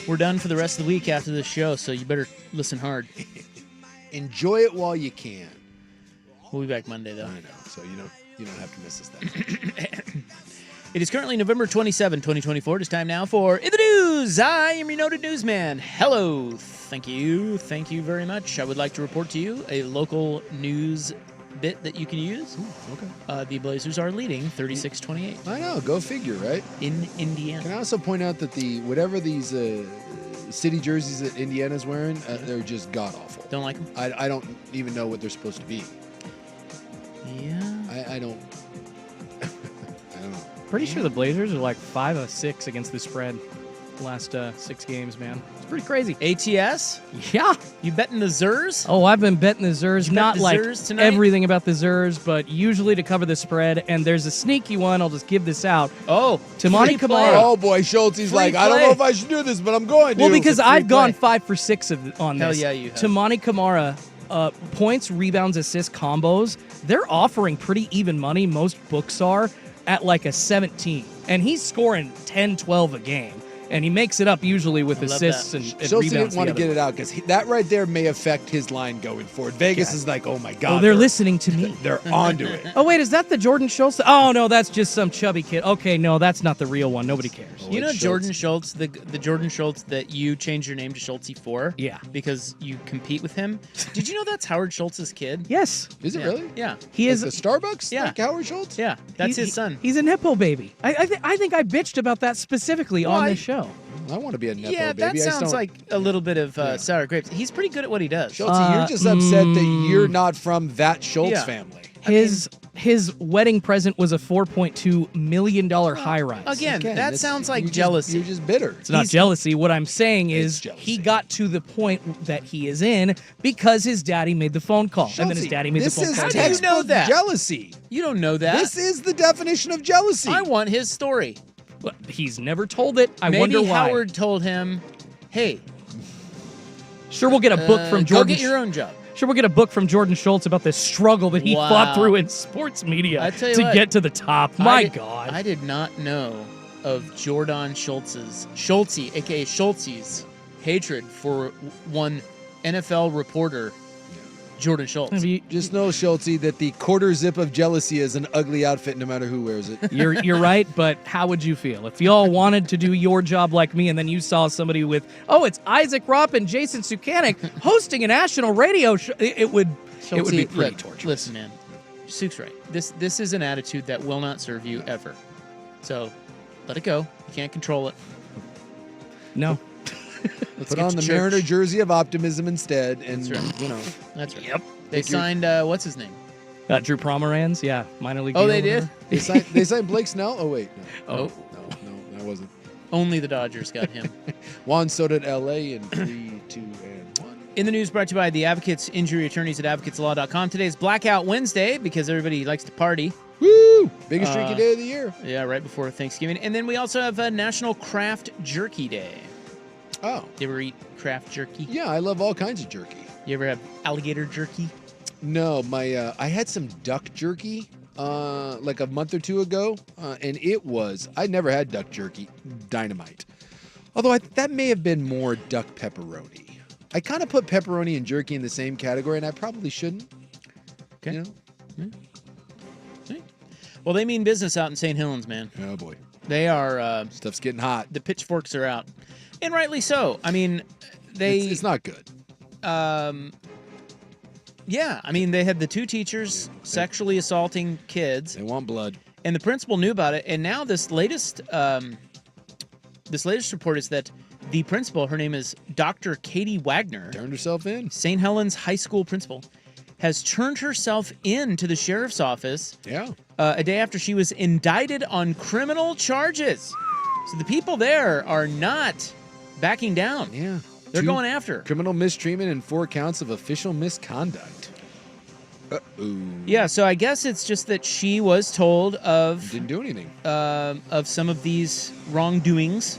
We're done for the rest of the week after this show, so you better listen hard. Enjoy it while you can. We'll be back Monday, though. I know, so you don't have to miss us then. It is currently November 27, 2024. It is time now for In the News. I am your noted newsman. Hello. Thank you. Thank you very much. I would like to report to you a local news bit that you can use. Ooh, okay. The Blazers are leading 36-28. I know. Go figure, right? In Indiana. Can I also point out that whatever these city jerseys that Indiana's wearing, they're just god-awful. Don't like them? I don't even know what they're supposed to be. Yeah. I don't... I don't know. Pretty sure the Blazers are like 5 of 6 against the spread the last 6 games, man. It's pretty crazy. ATS? Yeah. You betting the Zers? Oh, I've been betting the Zers. You Not bet the like Zers tonight? everything about the Zers, but usually to cover the spread. And there's a sneaky one. I'll just give this out. Oh, Tamani free play. Kamara. Oh, boy. Schultzy's like, I don't know if I should do this, but I'm going to. Well, because I've gone play. 5 for 6 on Hell this. yeah, you have. Tamani Kamara, points, rebounds, assists, combos, they're offering pretty even money. Most books are at like a 17. And he's scoring 10, 12 a game. And he makes it up usually with assists and Schultzy rebounds. didn't want to get it out because that right there may affect his line going forward. Vegas is like, oh my God. Oh, they're listening to me. They're onto it. Oh, wait, is that the Jordan Schultz? Oh, no, that's just some chubby kid. Okay, no, that's not the real one. Nobody cares. You know Jordan Schultz, the Jordan Schultz that you changed your name to Schultzy for? Yeah. Because you compete with him? Did you know that's Howard Schultz's kid? Yes. Is it really? Yeah. He Like is the Starbucks? Yeah. Like Howard Schultz? Yeah, that's his son. He's a Nepo baby. I think I bitched about that specifically on this show. I want to be a Nepo Yeah, baby. that I just sounds don't- like a little bit of sour grapes. He's pretty good at what he does. Schultzy, you're just upset that you're not from that Schultz family. His wedding present was a $4.2 million high rise. Again, that sounds like jealousy. You're just bitter. It's not jealousy. What I'm saying is he got to the point that he is in because his daddy made the phone call. And then his daddy made the phone call. How do you know that? Jealousy. You don't know that. This is the definition of jealousy. I want his story. But he's never told it. I Maybe wonder why. Howard told him, hey. Sure, we'll get a book from Jordan. Go get your own job. Sure, we'll get a book from Jordan Schultz about the struggle that he fought through in sports media I tell you to what, get to the top. My God. I did not know of Jordan Schultzy, a.k.a. Schultzy's, hatred for one NFL reporter, Jordan Schultz. Just know, Schultzy, that the quarter zip of jealousy is an ugly outfit no matter who wears it. You're right, but how would you feel if y'all wanted to do your job like me and then you saw somebody with, it's Isaac Rupp and Jason Sukanik hosting a national radio show? It would be pretty torturous. Listen, man, Suk's right. This is an attitude that will not serve you ever. So let it go. You can't control it. No. Put on the Mariner jersey of optimism instead, and That's right. Yep. They signed what's his name? Drew Pomeranz, minor league. Oh, deal they or did? whatever. They signed Blake Snell? Oh, wait. No. Oh. No, that wasn't. Only the Dodgers got him. Juan Soto at L.A. in 3, 2, and 1. In the news brought to you by the Advocates Injury Attorneys at advocateslaw.com. Today is Blackout Wednesday because everybody likes to party. Woo! Biggest streaky day of the year. Yeah, right before Thanksgiving. And then we also have a National Craft Jerky Day. Oh. You ever eat craft jerky? Yeah, I love all kinds of jerky. You ever have alligator jerky? No, I had some duck jerky like a month or two ago, and I never had duck jerky, dynamite. Although that may have been more duck pepperoni. I kind of put pepperoni and jerky in the same category, and I probably shouldn't. Okay. You know? Well, they mean business out in St. Helens, man. Oh, boy. They are... Stuff's getting hot. The pitchforks are out. And rightly so. I mean, It's not good. Yeah, I mean, they had the two teachers sexually assaulting kids. They want blood. And the principal knew about it. And now this latest report is that the principal, her name is Dr. Katie Wagner. Turned herself in. St. Helens High School principal. Has turned herself in to the sheriff's office. Yeah. A day after she was indicted on criminal charges. So the people there are not backing down. Yeah. They're going after her. Criminal mistreatment and 4 counts of official misconduct. Uh-oh. Yeah, so I guess it's just that she was told of... Didn't do anything. Of some of these wrongdoings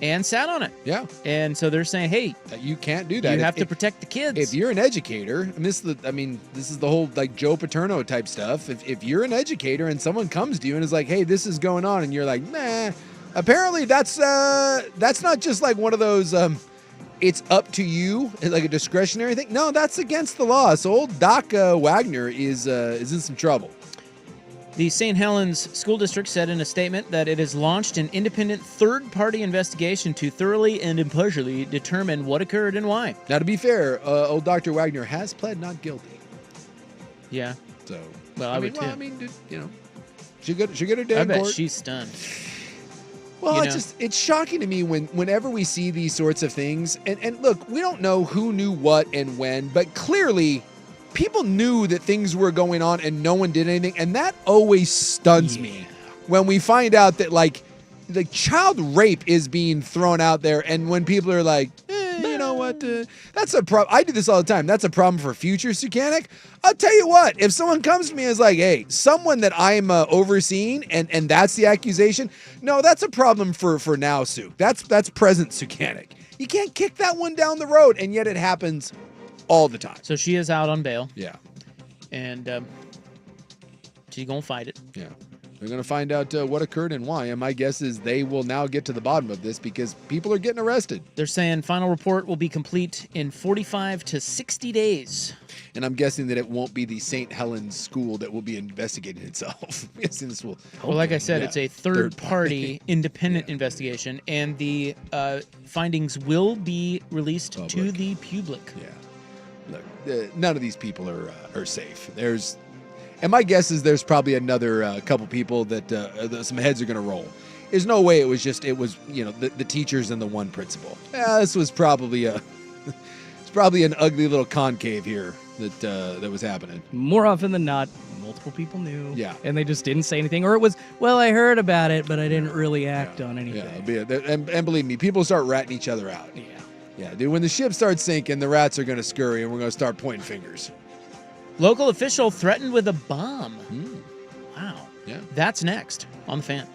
and sat on it. Yeah. And so they're saying, hey... You can't do that. You have to protect the kids. If you're an educator, and this is the whole like Joe Paterno type stuff. If you're an educator and someone comes to you and is like, hey, this is going on, and you're like, nah... Apparently, that's not just like one of those. It's up to you, like a discretionary thing. No, that's against the law. So old Doc Wagner is in some trouble. The St. Helens School District said in a statement that it has launched an independent third-party investigation to thoroughly and impartially determine what occurred and why. Now, to be fair, old Dr. Wagner has pled not guilty. Yeah. So, well, I would too. I mean, she got her day in I bet court. she's stunned. Well, it's shocking to me whenever we see these sorts of things. And look, we don't know who knew what and when, but clearly people knew that things were going on and no one did anything. And that always stuns me when we find out that like child rape is being thrown out there. And when people are like, you know what? That's a problem. I do this all the time. That's a problem for future Sukanik. I'll tell you what, if someone comes to me and is like, hey, someone that I'm overseeing and that's the accusation. No, that's a problem for now, Suk. That's present Sukanik. You can't kick that one down the road. And yet it happens all the time. So she is out on bail. Yeah. And she's going to fight it. Yeah. They're going to find out what occurred and why. And my guess is they will now get to the bottom of this because people are getting arrested. They're saying final report will be complete in 45 to 60 days. And I'm guessing that it won't be the St. Helens school that will be investigating itself. I'm guessing this will. Well, like I said, it's a third-party independent investigation, and the findings will be released to the public. Yeah. Look, none of these people are safe. And my guess is there's probably another couple people that some heads are going to roll. There's no way it was the teachers and the one principal. This was probably an ugly little concave here that was happening. More often than not, multiple people knew. Yeah. And they just didn't say anything. Or it was, well, I heard about it, but I didn't really act on anything. Yeah. And believe me, people start ratting each other out. Yeah. Yeah, dude, when the ship starts sinking, the rats are going to scurry and we're going to start pointing fingers. Local official threatened with a bomb. Wow. Yeah. That's next on The Fan.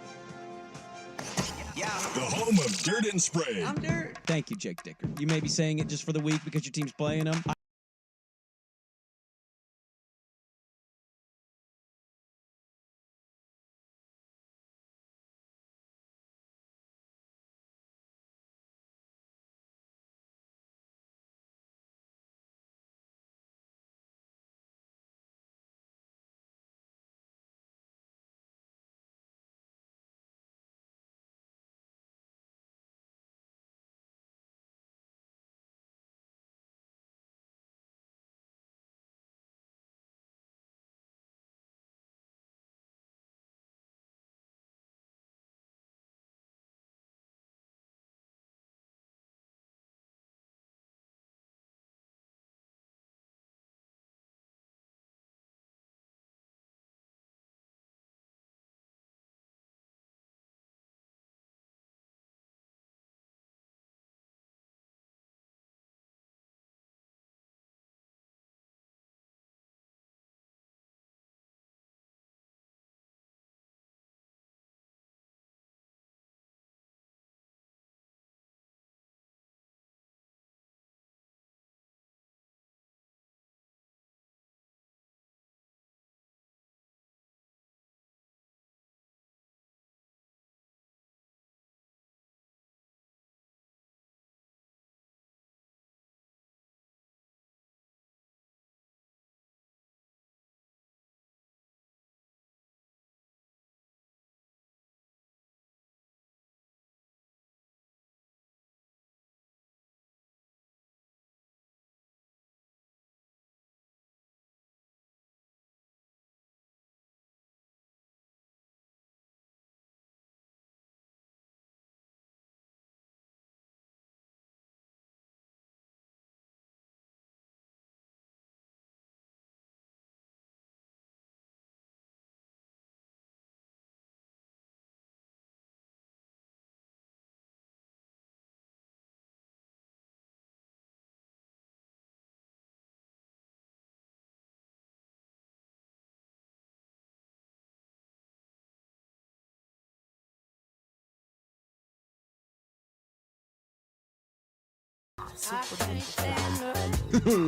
The home of Dirt and Spray. I'm Dirt. Thank you, Jake Dicker. You may be saying it just for the week because your team's playing them.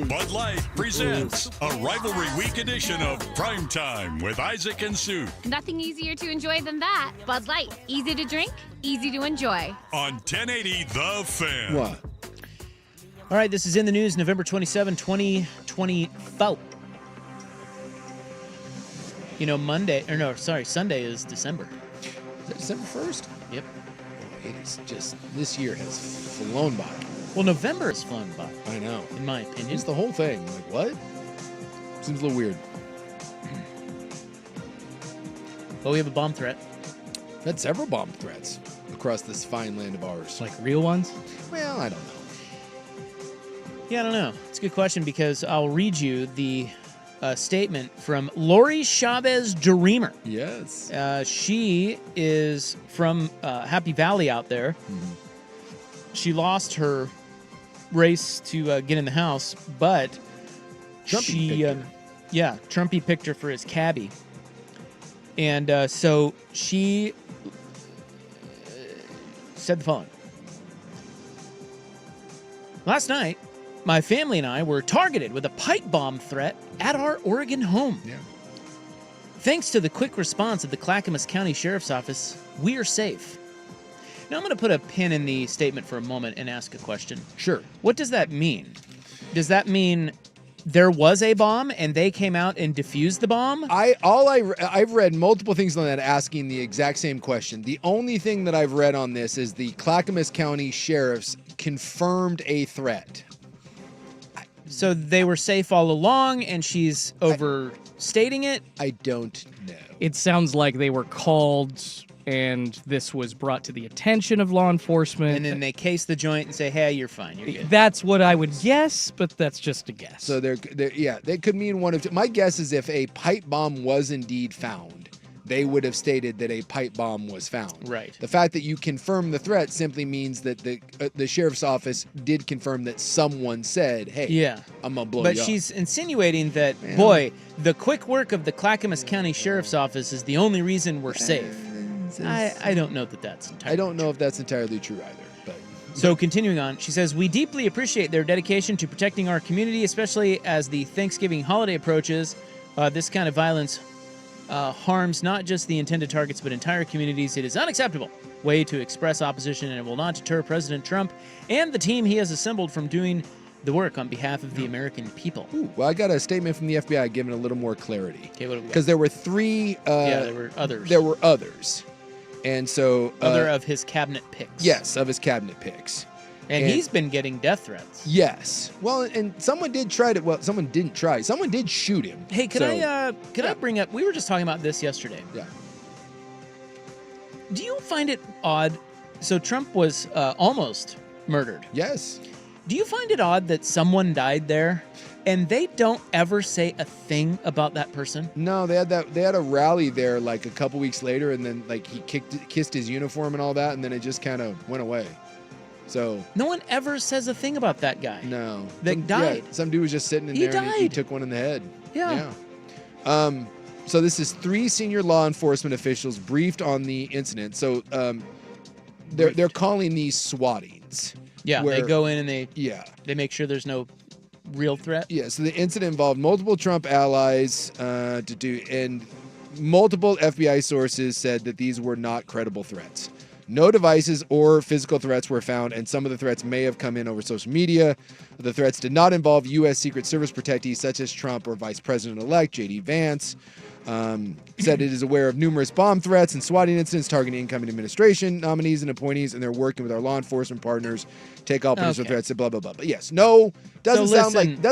Bud Light presents a rivalry week edition of Primetime with Isaac and Sue Nothing easier to enjoy than that. Bud Light. Easy to drink, easy to enjoy. on 1080 The Fan. What? All right, this is in the news, November 27, 2024. Sunday is December. Is that December 1st? Yep. It is just, this year has flown by. Well, November has flown by. I know. In my opinion. It's the whole thing. Like, what? Seems a little weird. Well, we have a bomb threat. We've had several bomb threats across this fine land of ours. Like real ones? Well, I don't know. Yeah, I don't know. It's a good question because I'll read you the statement from Lori Chavez Dreamer. Yes. She is from Happy Valley out there. Mm-hmm. She lost her race to get in the house, but Trumpy picked her for his cabbie. And so she said the following. Last night, my family and I were targeted with a pipe bomb threat at our Oregon home. Yeah. Thanks to the quick response of the Clackamas County Sheriff's Office, we are safe. Now I'm going to put a pin in the statement for a moment and ask a question. Sure. What does that mean? Does that mean there was a bomb and they came out and defused the bomb? I've read multiple things on that asking the exact same question. The only thing that I've read on this is the Clackamas County Sheriffs confirmed a threat. So they were safe all along and she's overstating it? I don't know. It sounds like they were called and this was brought to the attention of law enforcement. And then they case the joint and say, hey, you're fine, you're good. That's what I would guess, but that's just a guess. So they could mean one of two. My guess is if a pipe bomb was indeed found, they would have stated that a pipe bomb was found. Right. The fact that you confirm the threat simply means that the sheriff's office did confirm that someone said, hey, yeah, I'm going to blow but you up. But she's insinuating that, boy, the quick work of the Clackamas County Sheriff's Office is the only reason we're safe. I don't know that that's entirely I don't know if that's entirely true either. But So continuing on, she says, we deeply appreciate their dedication to protecting our community, especially as the Thanksgiving holiday approaches. This kind of violence harms not just the intended targets, but entire communities. It is unacceptable way to express opposition, and it will not deter President Trump and the team he has assembled from doing the work on behalf of the American people. Ooh, well, I got a statement from the FBI giving a little more clarity. Okay, what do we got? Because there were three. There were others. There were others. And so... Other of his cabinet picks. Yes, of his cabinet picks. And he's been getting death threats. Yes. Well, and someone did try to... Well, someone didn't try. Someone did shoot him. Hey, could I bring up... We were just talking about this yesterday. Yeah. Do you find it odd... So Trump was almost murdered. Yes. Do you find it odd that someone died there and they don't ever say a thing about that person? No, they had a rally there like a couple weeks later, and then like he kissed his uniform and all that, and then it just kind of went away. So no one ever says a thing about that guy. No, that died. Yeah, some dude was just sitting in there and he took one in the head. Yeah. So this is 3 senior law enforcement officials briefed on the incident. So they're calling these swattings. Yeah, they go in and they make sure there's no real threat. Yeah, so the incident involved multiple Trump allies and multiple FBI sources said that these were not credible threats. No devices or physical threats were found, and some of the threats may have come in over social media. The threats did not involve U.S. Secret Service protectees such as Trump or Vice President-elect J.D. Vance. Said it is aware of numerous bomb threats and swatting incidents targeting incoming administration nominees and appointees, and they're working with our law enforcement partners to take all potential threats and blah blah blah. But yes, no, doesn't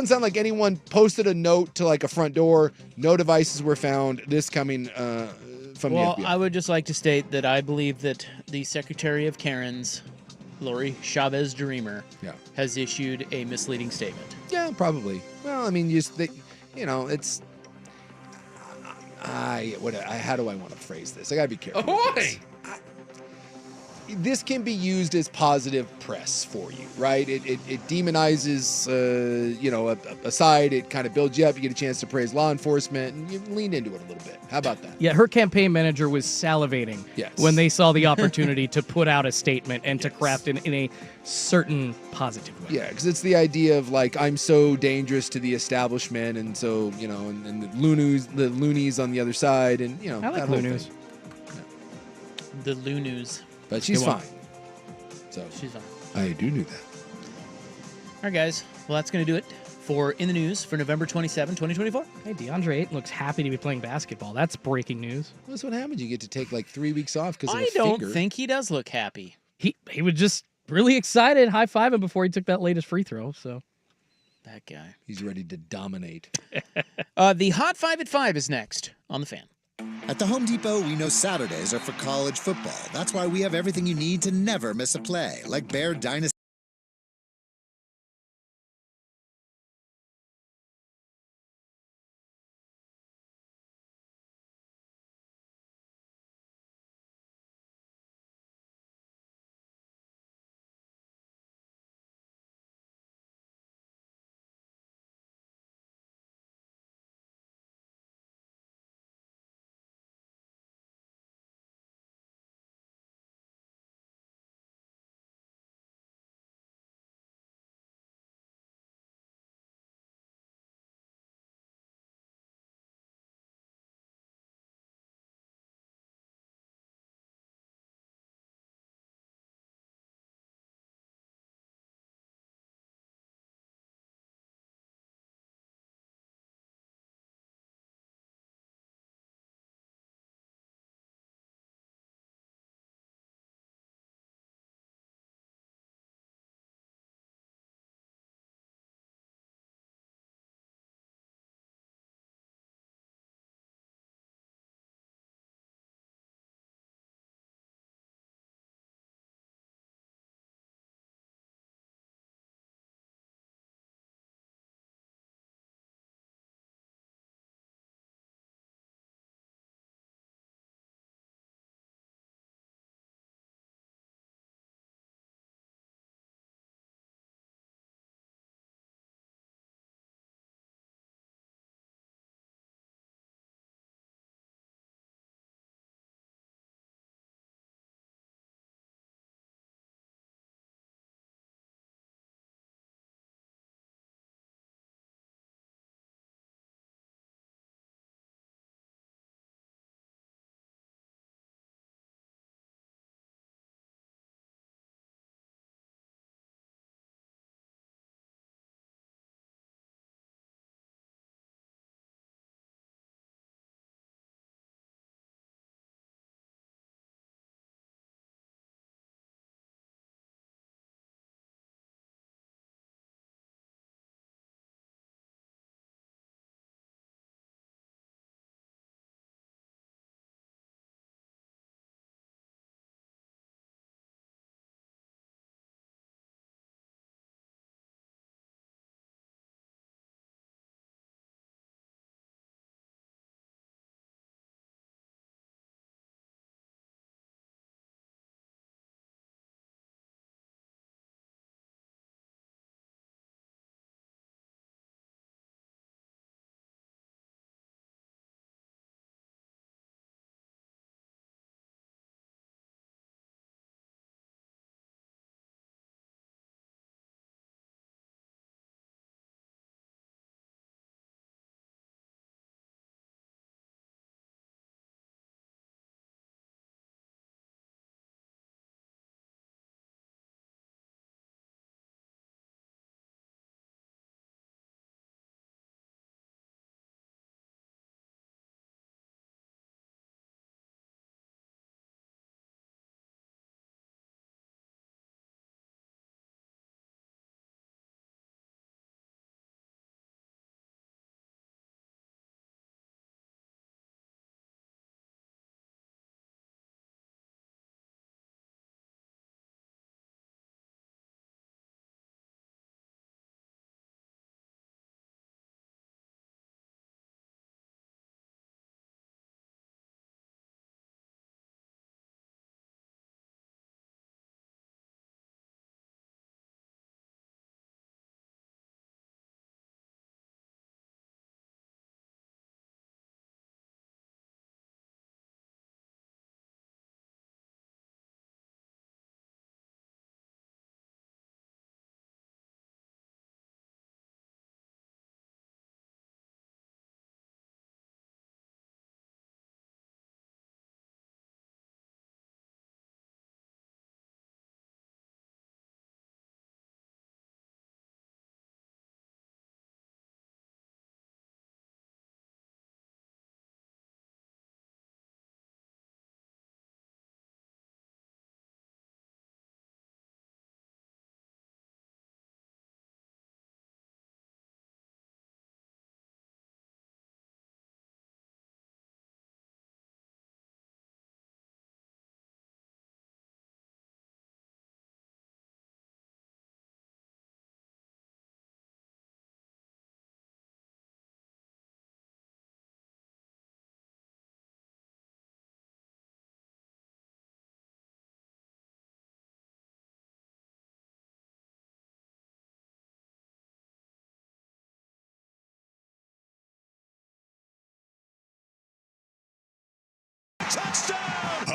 sound like anyone posted a note to like a front door. No devices were found. This coming from the FBI. I would just like to state that I believe that the Secretary of Karen's, Lori Chavez DeRemer, has issued a misleading statement. Yeah, probably. Well, I mean, it's. How do I want to phrase this? I gotta be careful. Ahoy! This can be used as positive press for you, right? It demonizes, a side. It kind of builds you up. You get a chance to praise law enforcement, and you lean into it a little bit. How about that? Yeah, her campaign manager was salivating when they saw the opportunity to put out a statement and to craft it in a certain positive way. Yeah, because it's the idea of like, I'm so dangerous to the establishment, and so, and the loonies on the other side, and, I like loonies. The loonies. But she's fine. So she's fine. I do know that. All right, guys. Well, that's going to do it for In the News for November 27, 2024. Hey, DeAndre Ayton looks happy to be playing basketball. That's breaking news. Well, that's what happens. You get to take like 3 weeks off because of I don't think he does look happy. He was just really excited, high-fiving before he took that latest free throw. So that guy. He's ready to dominate. The Hot 5 at 5 is next on The Fan. At the Home Depot, we know Saturdays are for college football. That's why we have everything you need to never miss a play, like Bear Dynasty.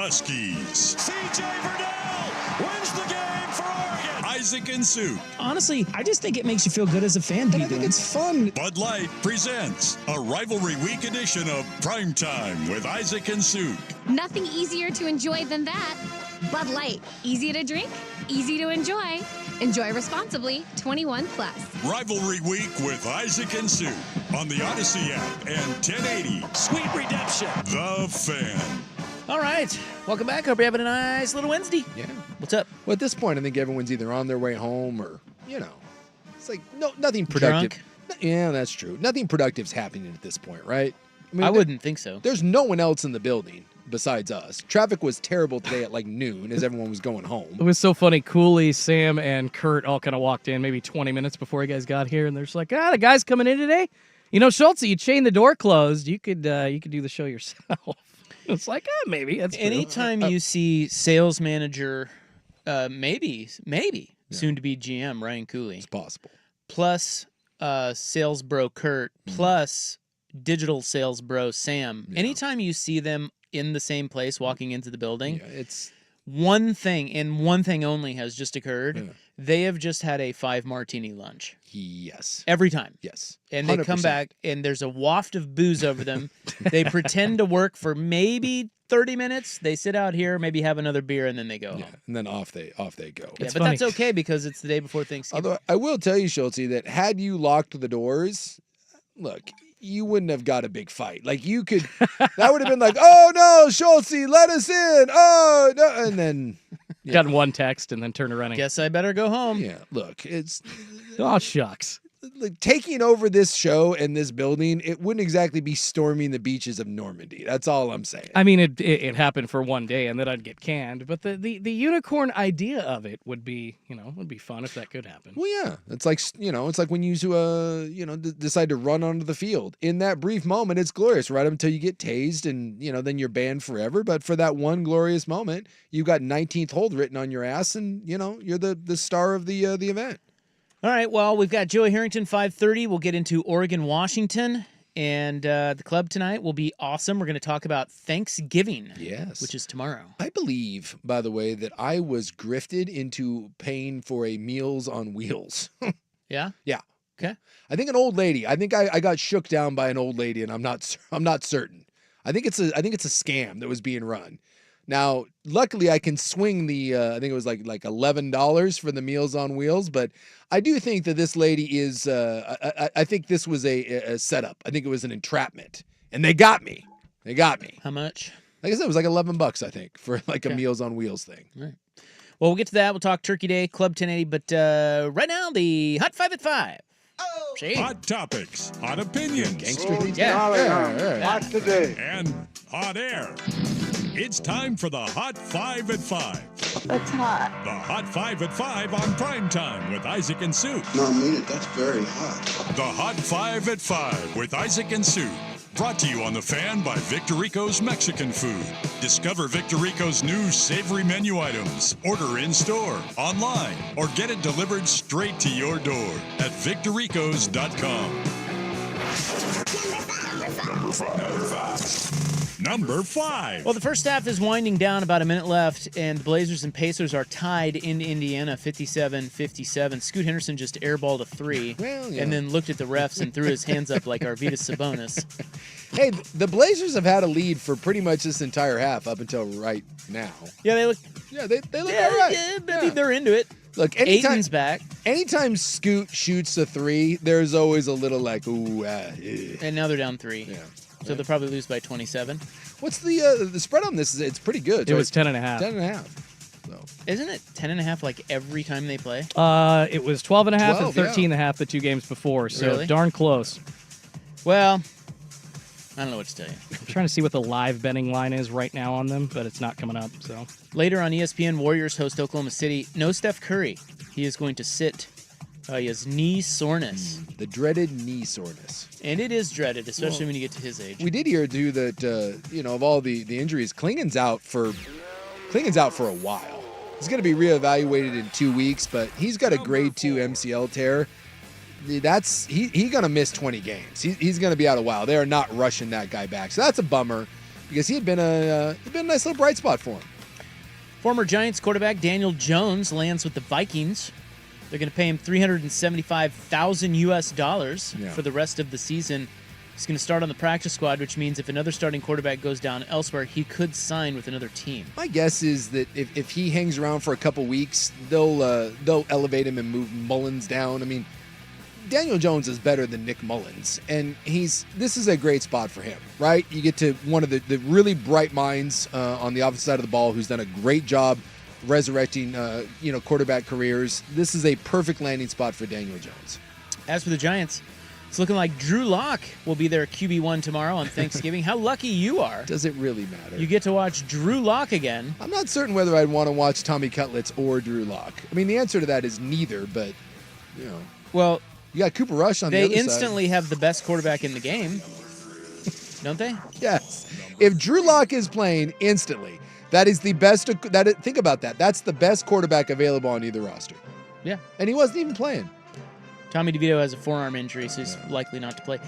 Huskies. C.J. Verdell wins the game for Oregon. Isaac and Sue. Honestly, I just think it makes you feel good as a fan to be doing. It's fun. Bud Light presents a rivalry week edition of Primetime with Isaac and Sue. Nothing easier to enjoy than that. Bud Light, easy to drink, easy to enjoy. Enjoy responsibly, 21 plus. Rivalry week with Isaac and Sue on the Odyssey app and 1080. Sweet redemption. The Fan. All right. Welcome back. Hope you're having a nice little Wednesday. Yeah. What's up? Well, at this point, I think everyone's either on their way home or, it's like nothing productive. Yeah, that's true. Nothing productive's happening at this point, right? I wouldn't think so. There's no one else in the building besides us. Traffic was terrible today at like noon as everyone was going home. It was so funny. Cooley, Sam, and Kurt all kind of walked in maybe 20 minutes before you guys got here, and they're just like, the guy's coming in today. Schultzy, you chained the door closed. You could do the show yourself. It's like, maybe. That's anytime you see sales manager, maybe soon to be GM Ryan Cooley. It's possible. Plus sales bro Kurt, plus digital sales bro Sam. Yeah. Anytime you see them in the same place walking into the building, it's one thing and one thing only has just occurred. Yeah. They have just had a 5-martini lunch. Yes. Every time. Yes. And they 100%. Come back and there's a waft of booze over them. They pretend to work for maybe 30 minutes. They sit out here, maybe have another beer, and then they go home. And then off they go. Yeah, but that's okay because it's the day before Thanksgiving. Although I will tell you, Schultzy, that had you locked the doors, look, you wouldn't have got a big fight. Like you could, that would have been like, oh no, Schultzy, let us in. Oh no, and then gotten one text and then turned around. And guess I better go home. Yeah, look, it's shucks. Like taking over this show and this building, it wouldn't exactly be storming the beaches of Normandy. That's all I'm saying. I mean, it happened for one day and then I'd get canned, but the unicorn idea of it would be fun if that could happen. Well, yeah, it's like when you decide to run onto the field. In that brief moment, it's glorious, right up until you get tased and then you're banned forever. But for that one glorious moment, you've got 19th hold written on your ass, and you're the star of the event. All right, well, we've got Joey Harrington, 5:30. We'll get into Oregon, Washington, and the club tonight will be awesome. We're going to talk about Thanksgiving, which is tomorrow. I believe, by the way, that I was grifted into paying for a Meals on Wheels. Yeah? Yeah. Okay. I think an old lady. I think I got shook down by an old lady, and I'm not certain. I think it's a scam that was being run. Now, luckily, I can swing the, I think it was like $11 for the Meals on Wheels, but I do think that this lady is, I think this was a setup. I think it was an entrapment, and they got me. How much? Like I said, it was like $11, I think, for like a Meals on Wheels thing. All right. Well, we'll get to that. We'll talk Turkey Day, Club 1080, but right now, the Hot 5 at 5. Oh. Hot topics, hot opinions. Gangster. Hot today. And hot air. It's time for the Hot 5 at 5. That's hot. The Hot 5 at 5 on Primetime with Isaac and Sue. No, I mean it. That's very hot. The Hot 5 at 5 with Isaac and Sue. Brought to you on The Fan by Victorico's Mexican Food. Discover Victorico's new savory menu items. Order in-store, online, or get it delivered straight to your door at victoricos.com. Number 5. Well, the first half is winding down, about a minute left, and the Blazers and Pacers are tied in Indiana, 57-57. Scoot Henderson just airballed a 3, and then looked at the refs and threw his hands up like Arvydas Sabonis. Hey, the Blazers have had a lead for pretty much this entire half up until right now. Yeah, they look. Yeah, they look all right. Yeah, I mean, they're into it. Look, Aiton's back. Anytime Scoot shoots a 3, there's always a little like, ooh, And now they're down 3. Yeah. So they'll probably lose by 27. What's the spread on this? It's pretty good. It was 10.5. 10.5. So. Isn't it 10.5 like every time they play? It was 12.5 and 13.5 the 2 games before. So really? Darn close. Well, I don't know what to tell you. I'm trying to see what the live betting line is right now on them, but it's not coming up. So later on ESPN, Warriors host Oklahoma City. No Steph Curry. He is going to sit. He has knee soreness. The dreaded knee soreness. And it is dreaded, especially when you get to his age. We did hear, too, that, of all the injuries, Klingen's out for a while. He's going to be reevaluated in 2 weeks, but he's got a grade 2 MCL tear. He's going to miss 20 games. He's going to be out a while. They are not rushing that guy back. So that's a bummer. because he had been a nice little bright spot for him. Former Giants quarterback Daniel Jones lands with the Vikings. They're going to pay him $375,000 for the rest of the season. He's going to start on the practice squad, which means if another starting quarterback goes down elsewhere, he could sign with another team. My guess is that if he hangs around for a couple weeks, they'll elevate him and move Mullins down. I mean, Daniel Jones is better than Nick Mullins, and this is a great spot for him, right? You get to one of the really bright minds on the offensive side of the ball who's done a great job resurrecting quarterback careers. This is a perfect landing spot for Daniel Jones. As for the Giants, it's looking like Drew Lock will be their QB1 tomorrow on Thanksgiving. How lucky you are. Does it really matter? You get to watch Drew Lock again. I'm not certain whether I'd want to watch Tommy Cutlets or Drew Lock. I mean, the answer to that is neither, but, Well, you got Cooper Rush on the other side. They instantly have the best quarterback in the game, don't they? Yes. If Drew Lock is playing instantly, that is the best. Think about that. That's the best quarterback available on either roster. Yeah. And he wasn't even playing. Tommy DeVito has a forearm injury, so he's likely not to play.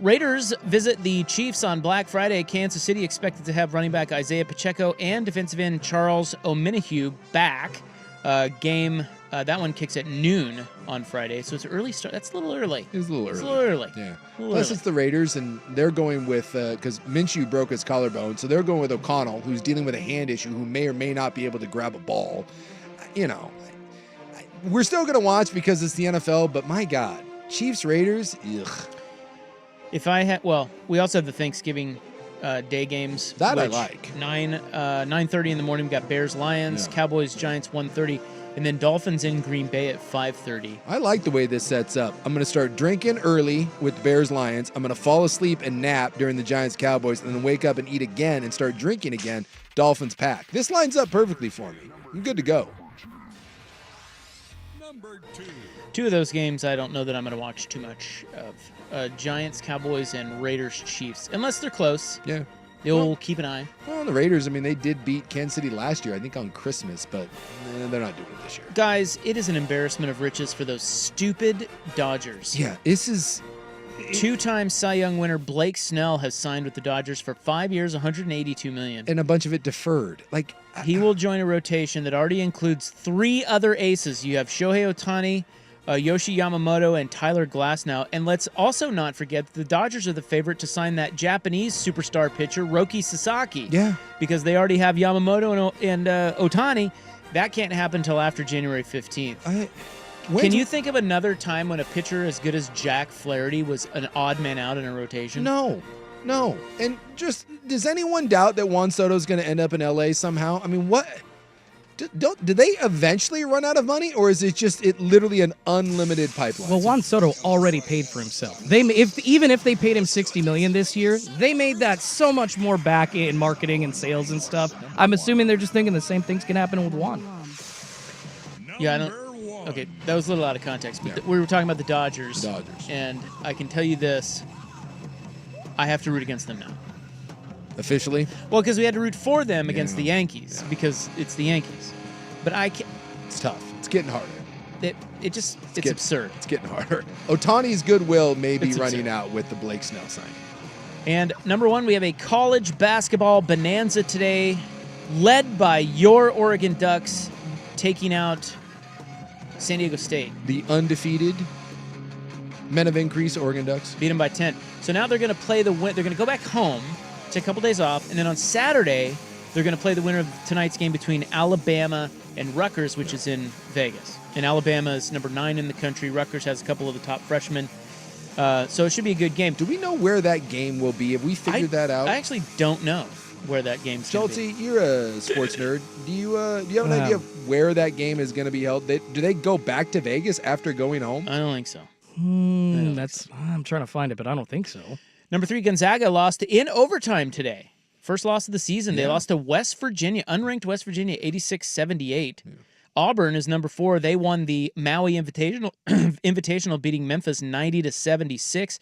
Raiders visit the Chiefs on Black Friday. Kansas City expected to have running back Isaiah Pacheco and defensive end Charles Omenihu back. That one kicks at noon on Friday, so it's an early start. That's a little early. It was a little early. It's a little early. Yeah. Plus, it's the Raiders, and they're going with, because Minshew broke his collarbone, so they're going with O'Connell, who's dealing with a hand issue, who may or may not be able to grab a ball. We're still going to watch because it's the NFL, but my God, Chiefs, Raiders, ugh. We also have the Thanksgiving day games. That I like. 9:30 in the morning, we got Bears, Lions, Cowboys, Giants, 1:30. And then Dolphins in Green Bay at 5:30. I like the way this sets up. I'm going to start drinking early with Bears Lions. I'm going to fall asleep and nap during the Giants Cowboys, and then wake up and eat again and start drinking again. Dolphins Pack. This lines up perfectly for me. I'm good to go. Two of those games I don't know that I'm going to watch too much of. Giants, Cowboys, and Raiders, Chiefs. Unless they're close. Yeah. You'll keep an eye. Well, the Raiders, they did beat Kansas City last year, I think on Christmas, but they're not doing it this year. Guys, it is an embarrassment of riches for those stupid Dodgers. Yeah, this is... Two-time Cy Young winner Blake Snell has signed with the Dodgers for 5 years, $182 million. And a bunch of it deferred. He will join a rotation that already includes 3 other aces. You have Shohei Ohtani, Yoshi Yamamoto, and Tyler Glasnow. And let's also not forget that the Dodgers are the favorite to sign that Japanese superstar pitcher, Roki Sasaki. Yeah. Because they already have Yamamoto and Ohtani. That can't happen until after January 15th. Can you think of another time when a pitcher as good as Jack Flaherty was an odd man out in a rotation? No. And just, does anyone doubt that Juan Soto's going to end up in L.A. somehow? I mean, what... Do they eventually run out of money, or is it literally an unlimited pipeline? Well, Juan Soto already paid for himself. Even if they paid him $60 million this year, they made that so much more back in marketing and sales and stuff. I'm assuming they're just thinking the same thing's gonna happen with Juan. Yeah, I don't. Okay, that was a little out of context, but we were talking about the Dodgers. And I can tell you this: I have to root against them now. Officially? Well, because we had to root for them against the Yankees because it's the Yankees. But I can't. It's tough. It's getting harder. It's absurd. It's getting harder. Ohtani's goodwill may be running out with the Blake Snell signing. And number 1, we have a college basketball bonanza today, led by your Oregon Ducks, taking out San Diego State. The undefeated men of increase Oregon Ducks. Beat them by 10. So now they're going to play the win. They're going to go back home, take a couple days off, and then on Saturday, they're going to play the winner of tonight's game between Alabama and Rutgers, which is in Vegas. And Alabama is number 9 in the country. Rutgers has a couple of the top freshmen. So it should be a good game. Do we know where that game will be? Have we figured that out? I actually don't know where that game's going to be. Schultzy, you're a sports nerd. Do you have an idea of where that game is going to be held? Do they go back to Vegas after going home? I don't think so. I'm trying to find it, but I don't think so. Number 3, Gonzaga lost in overtime today. First loss of the season. They lost to West Virginia, unranked West Virginia, 86-78. Yeah. Auburn is number 4. They won the Maui Invitational, beating Memphis 90-76.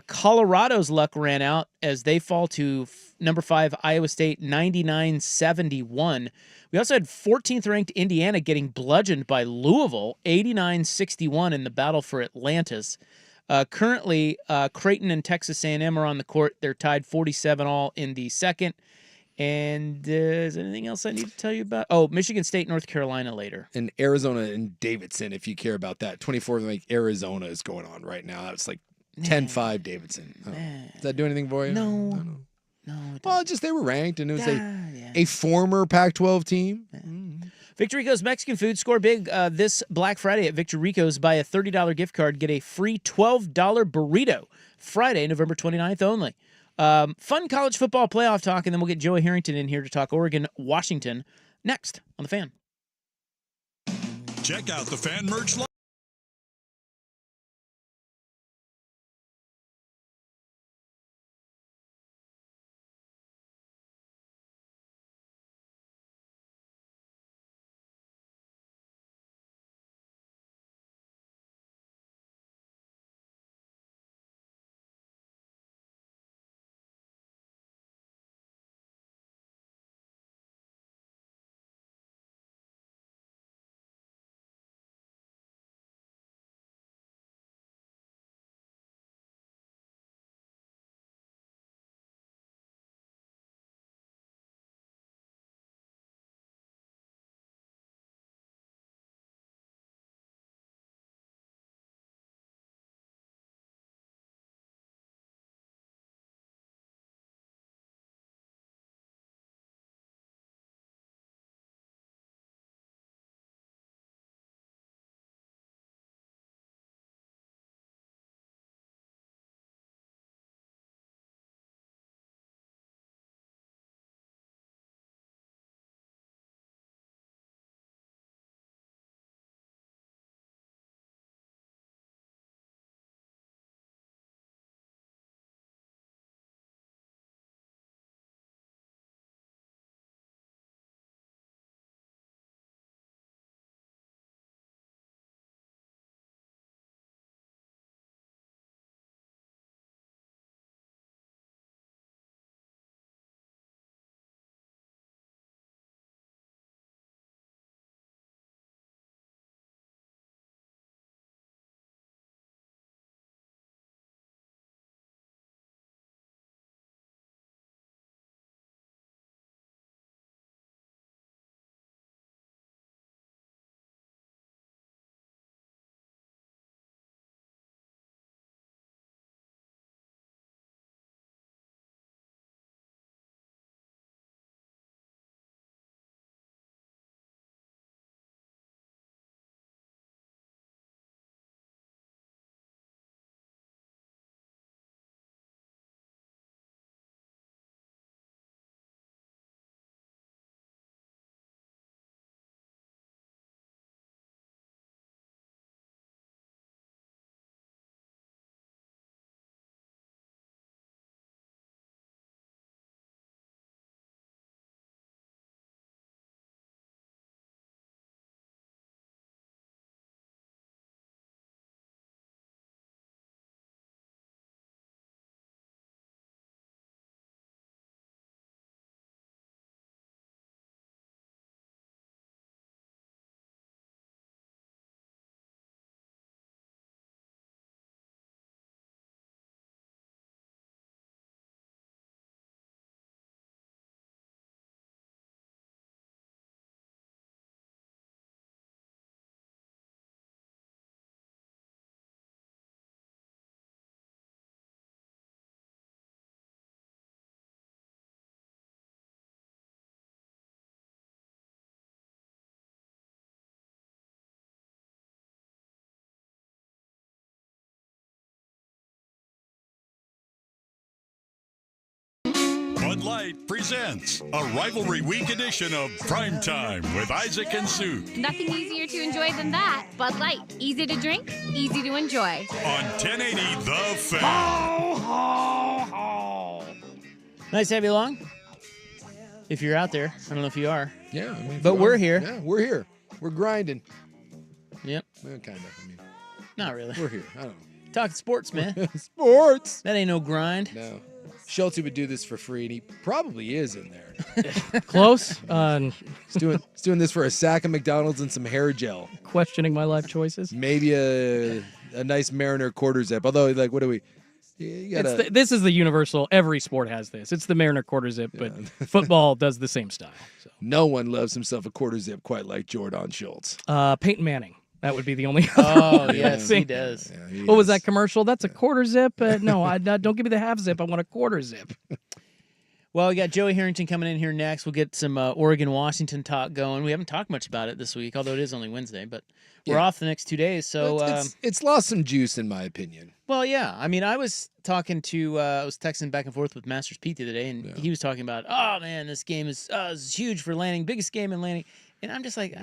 Colorado's luck ran out as they fall to number 5 Iowa State 99-71. We also had 14th ranked Indiana getting bludgeoned by Louisville 89-61 in the battle for Atlantis. Currently, Creighton and Texas A&M are on the court. They're tied 47-all in the second. And is there anything else I need to tell you about? Oh, Michigan State, North Carolina later. And Arizona and Davidson, if you care about that. 24th ranked Arizona is going on right now. It's like 10-5 Davidson. Oh. Does that do anything for you? No. Well, just they were ranked, and it was a former Pac-12 team. Victor Rico's Mexican food. Score big this Black Friday at Victor Rico's. Buy a $30 gift card. Get a free $12 burrito. Friday, November 29th only. Fun college football playoff talk, and then we'll get Joey Harrington in here to talk Oregon, Washington next on The Fan. Check out the Fan merch line. Bud Light presents a rivalry week edition of Primetime with Isaac and Sue. Nothing easier to enjoy than that. Bud Light. Easy to drink, easy to enjoy. On 1080 The Fan. Ho, ho, ho. Nice to have you along. If you're out there. I don't know if you are. Yeah. I mean, but we're here. Yeah, we're here. We're grinding. Yep. Well, kind of. I mean, not really. We're here. I don't know. Talking sports, man. Sports. That ain't no grind. No. Schultzy would do this for free, and he probably is in there. Close. He's doing this for a sack of McDonald's and some hair gel. Questioning my life choices. Maybe a nice Mariner quarter zip. Although, like, what do we? This is the universal. Every sport has this. It's the Mariner quarter zip, but football does the same style. So. No one loves himself a quarter zip quite like Jordan Schultz. Peyton Manning. That would be the only. Oh yes, he does. Yeah, what was that commercial? That's a quarter zip. No, don't give me the half zip. I want a quarter zip. Well, we got Joey Harrington coming in here next. We'll get some Oregon-Washington talk going. We haven't talked much about it this week, although it is only Wednesday, but we're off the next 2 days. So it's lost some juice, in my opinion. Well, yeah. I mean, I was talking to, I was texting back and forth with Masters Pete the other day, and he was talking about, oh, man, this game is huge for Lanning, biggest game in Lanning. And I'm just like,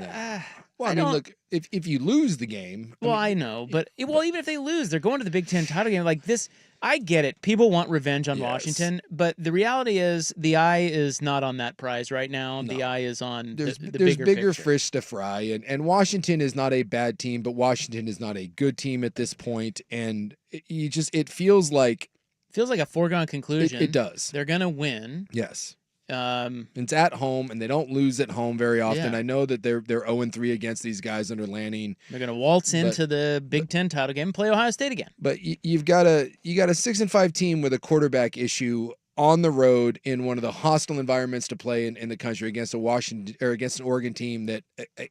Well, I mean, look, if you lose the game. Well, I know, but even if they lose, they're going to the Big Ten title game. Like this, I get it. People want revenge on Washington, but the reality is the eye is not on that prize right now. No. The eye is on there's the bigger picture. fish to fry, and Washington is not a bad team, but Washington is not a good team at this point, and it feels like a foregone conclusion. It does. They're gonna win. Yes. It's at home, and they don't lose at home very often. Yeah. I know that they're 0-3 against these guys under Lanning. They're going to waltz into the Big Ten title game and play Ohio State again. But you got a 6-5 team with a quarterback issue on the road in one of the hostile environments to play in the country against against an Oregon team that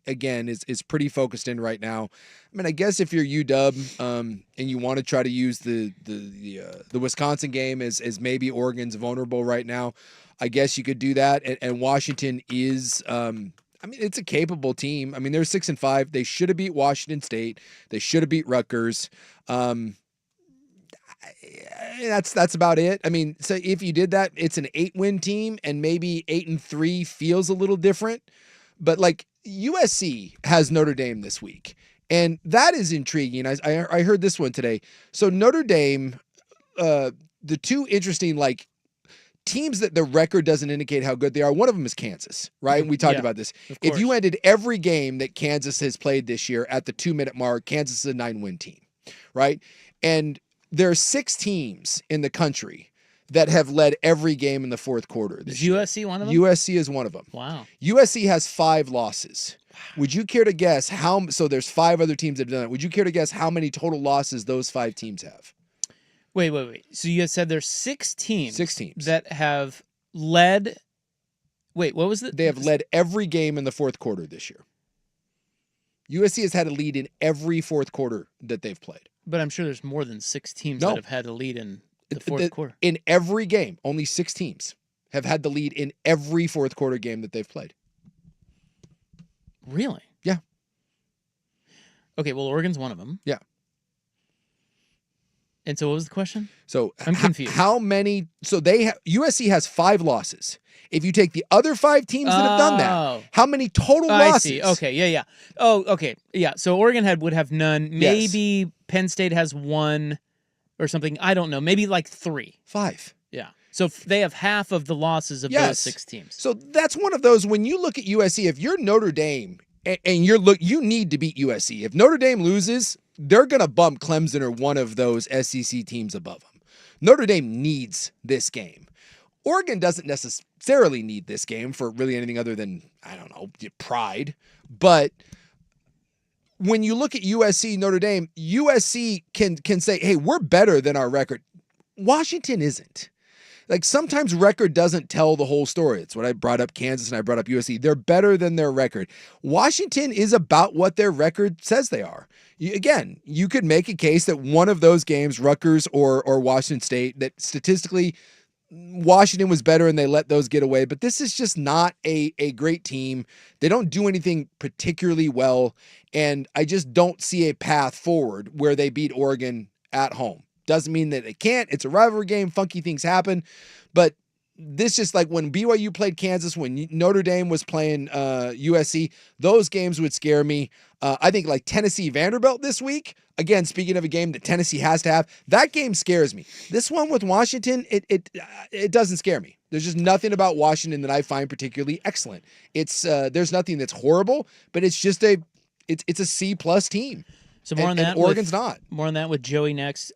again is pretty focused in right now. I mean, I guess if you're UW and you want to try to use the Wisconsin game as maybe Oregon's vulnerable right now, I guess you could do that. And Washington is, I mean, it's a capable team. I mean, they're 6-5. They should have beat Washington State. They should have beat Rutgers. That's about it. I mean, so if you did that, it's an 8-win team, and maybe 8-3 feels a little different. But like USC has Notre Dame this week, and that is intriguing. I heard this one today. So Notre Dame, the two interesting teams that the record doesn't indicate how good they are. One of them is Kansas, right? We talked about this. If you ended every game that Kansas has played this year at the 2-minute mark, Kansas is a 9-win team, right? And there are 6 teams in the country that have led every game in the fourth quarter. Is USC one of them? USC is one of them. Wow. USC has 5 losses. Would you care to guess so there's 5 other teams that have done it. Would you care to guess how many total losses those 5 teams have? Wait. So you said there's 6 teams. 6 teams. That have led. Wait, what was it? They have led every game in the fourth quarter this year. USC has had a lead in every fourth quarter that they've played. But I'm sure there's more than 6 teams that have had a lead in the fourth quarter. In every game, only 6 teams have had the lead in every fourth quarter game that they've played. Really? Yeah. Okay, well, Oregon's one of them. Yeah. And so what was the question? So I'm confused. How many? So USC has 5 losses. If you take the other 5 teams that have done that, how many total losses? I see. Okay, yeah. Oh, okay, yeah. So Oregon would have none. Maybe Penn State has 1 or something. I don't know. Maybe 3. 5. Yeah. So they have half of the losses of those 6 teams. So that's one of those, when you look at USC, if you're Notre Dame and you need to beat USC. If Notre Dame loses, they're going to bump Clemson or one of those SEC teams above them. Notre Dame needs this game. Oregon doesn't necessarily need this game for really anything other than, I don't know, pride. But when you look at USC, Notre Dame, USC can say, hey, we're better than our record. Washington isn't. Sometimes record doesn't tell the whole story. It's what I brought up Kansas and I brought up USC. They're better than their record. Washington is about what their record says they are. You could make a case that one of those games, Rutgers or Washington State, that statistically Washington was better and they let those get away. But this is just not a great team. They don't do anything particularly well. And I just don't see a path forward where they beat Oregon at home. Doesn't mean that they can't. It's a rivalry game. Funky things happen. But this just when BYU played Kansas, when Notre Dame was playing USC, those games would scare me. I think Tennessee Vanderbilt this week, again, speaking of a game that Tennessee has to have, that game scares me. This one with Washington, it doesn't scare me. There's just nothing about Washington that I find particularly excellent. It's there's nothing that's horrible, but it's just it's a C+ team. So more on that. Oregon's not. More on that with Joey next.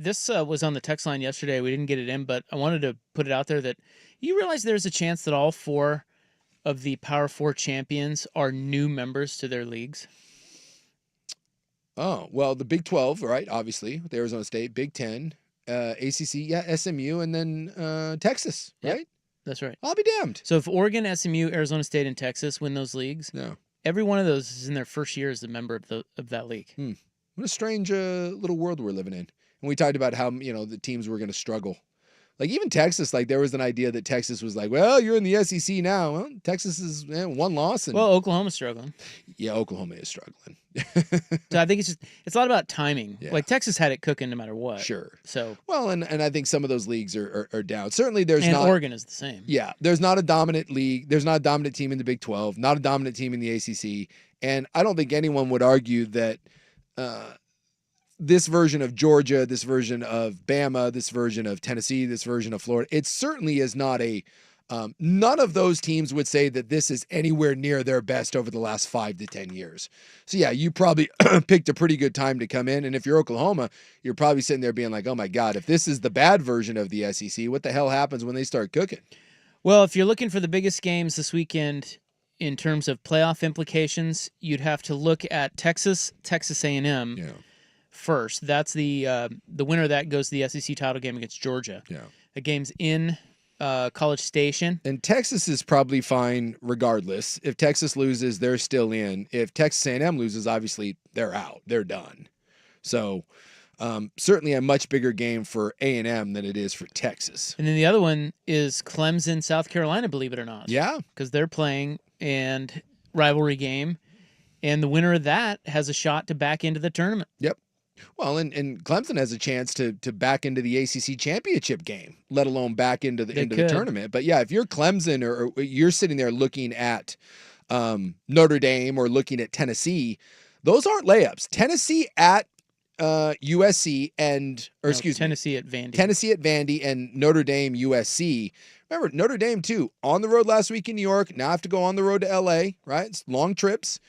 This was on the text line yesterday. We didn't get it in, but I wanted to put it out there that you realize there's a chance that all 4 of the Power 4 champions are new members to their leagues. Oh, well, the Big 12, right? Obviously, with Arizona State, Big 10, ACC, yeah, SMU, and then Texas, right? Yep, that's right. I'll be damned. So if Oregon, SMU, Arizona State, and Texas win those leagues, every one of those is in their first year as a member of that league. What a strange little world we're living in. And we talked about how, the teams were going to struggle. Like even Texas, like there was an idea that Texas was like, well, you're in the SEC now. Well, Texas is 1 loss. And, well, Oklahoma's struggling. Yeah, Oklahoma is struggling. So I think it's a lot about timing. Yeah. Like Texas had it cooking no matter what. Sure. So well, and I think some of those leagues are down. Certainly there's and not. Oregon is the same. Yeah, there's not a dominant league. There's not a dominant team in the Big 12, not a dominant team in the ACC. And I don't think anyone would argue that this version of Georgia, this version of Bama, this version of Tennessee, this version of Florida, it certainly is not a none of those teams would say that this is anywhere near their best over the last 5 to 10 years. So yeah, you probably picked a pretty good time to come in. And if you're Oklahoma, you're probably sitting there being like, oh my God, if this is the bad version of the SEC, what the hell happens when they start cooking? Well, if you're looking for the biggest games this weekend in terms of playoff implications, you'd have to look at Texas A&M first. That's the winner of that goes to the SEC title game against Georgia. Yeah. The game's in College Station. And Texas is probably fine regardless. If Texas loses, they're still in. If Texas A&M loses, obviously they're out. They're done. So certainly a much bigger game for A&M than it is for Texas. And then the other one is Clemson, South Carolina, believe it or not. Yeah. Because they're playing and rivalry game. And the winner of that has a shot to back into the tournament. Yep. Well, and Clemson has a chance to back into the ACC championship game, let alone back into the tournament. But yeah, if you're Clemson or you're sitting there looking at Notre Dame or looking at Tennessee, those aren't layups. Tennessee at USC Tennessee at Vandy. Tennessee at Vandy and Notre Dame USC. Remember, Notre Dame too, on the road last week in New York. Now have to go on the road to LA, right? It's long trips.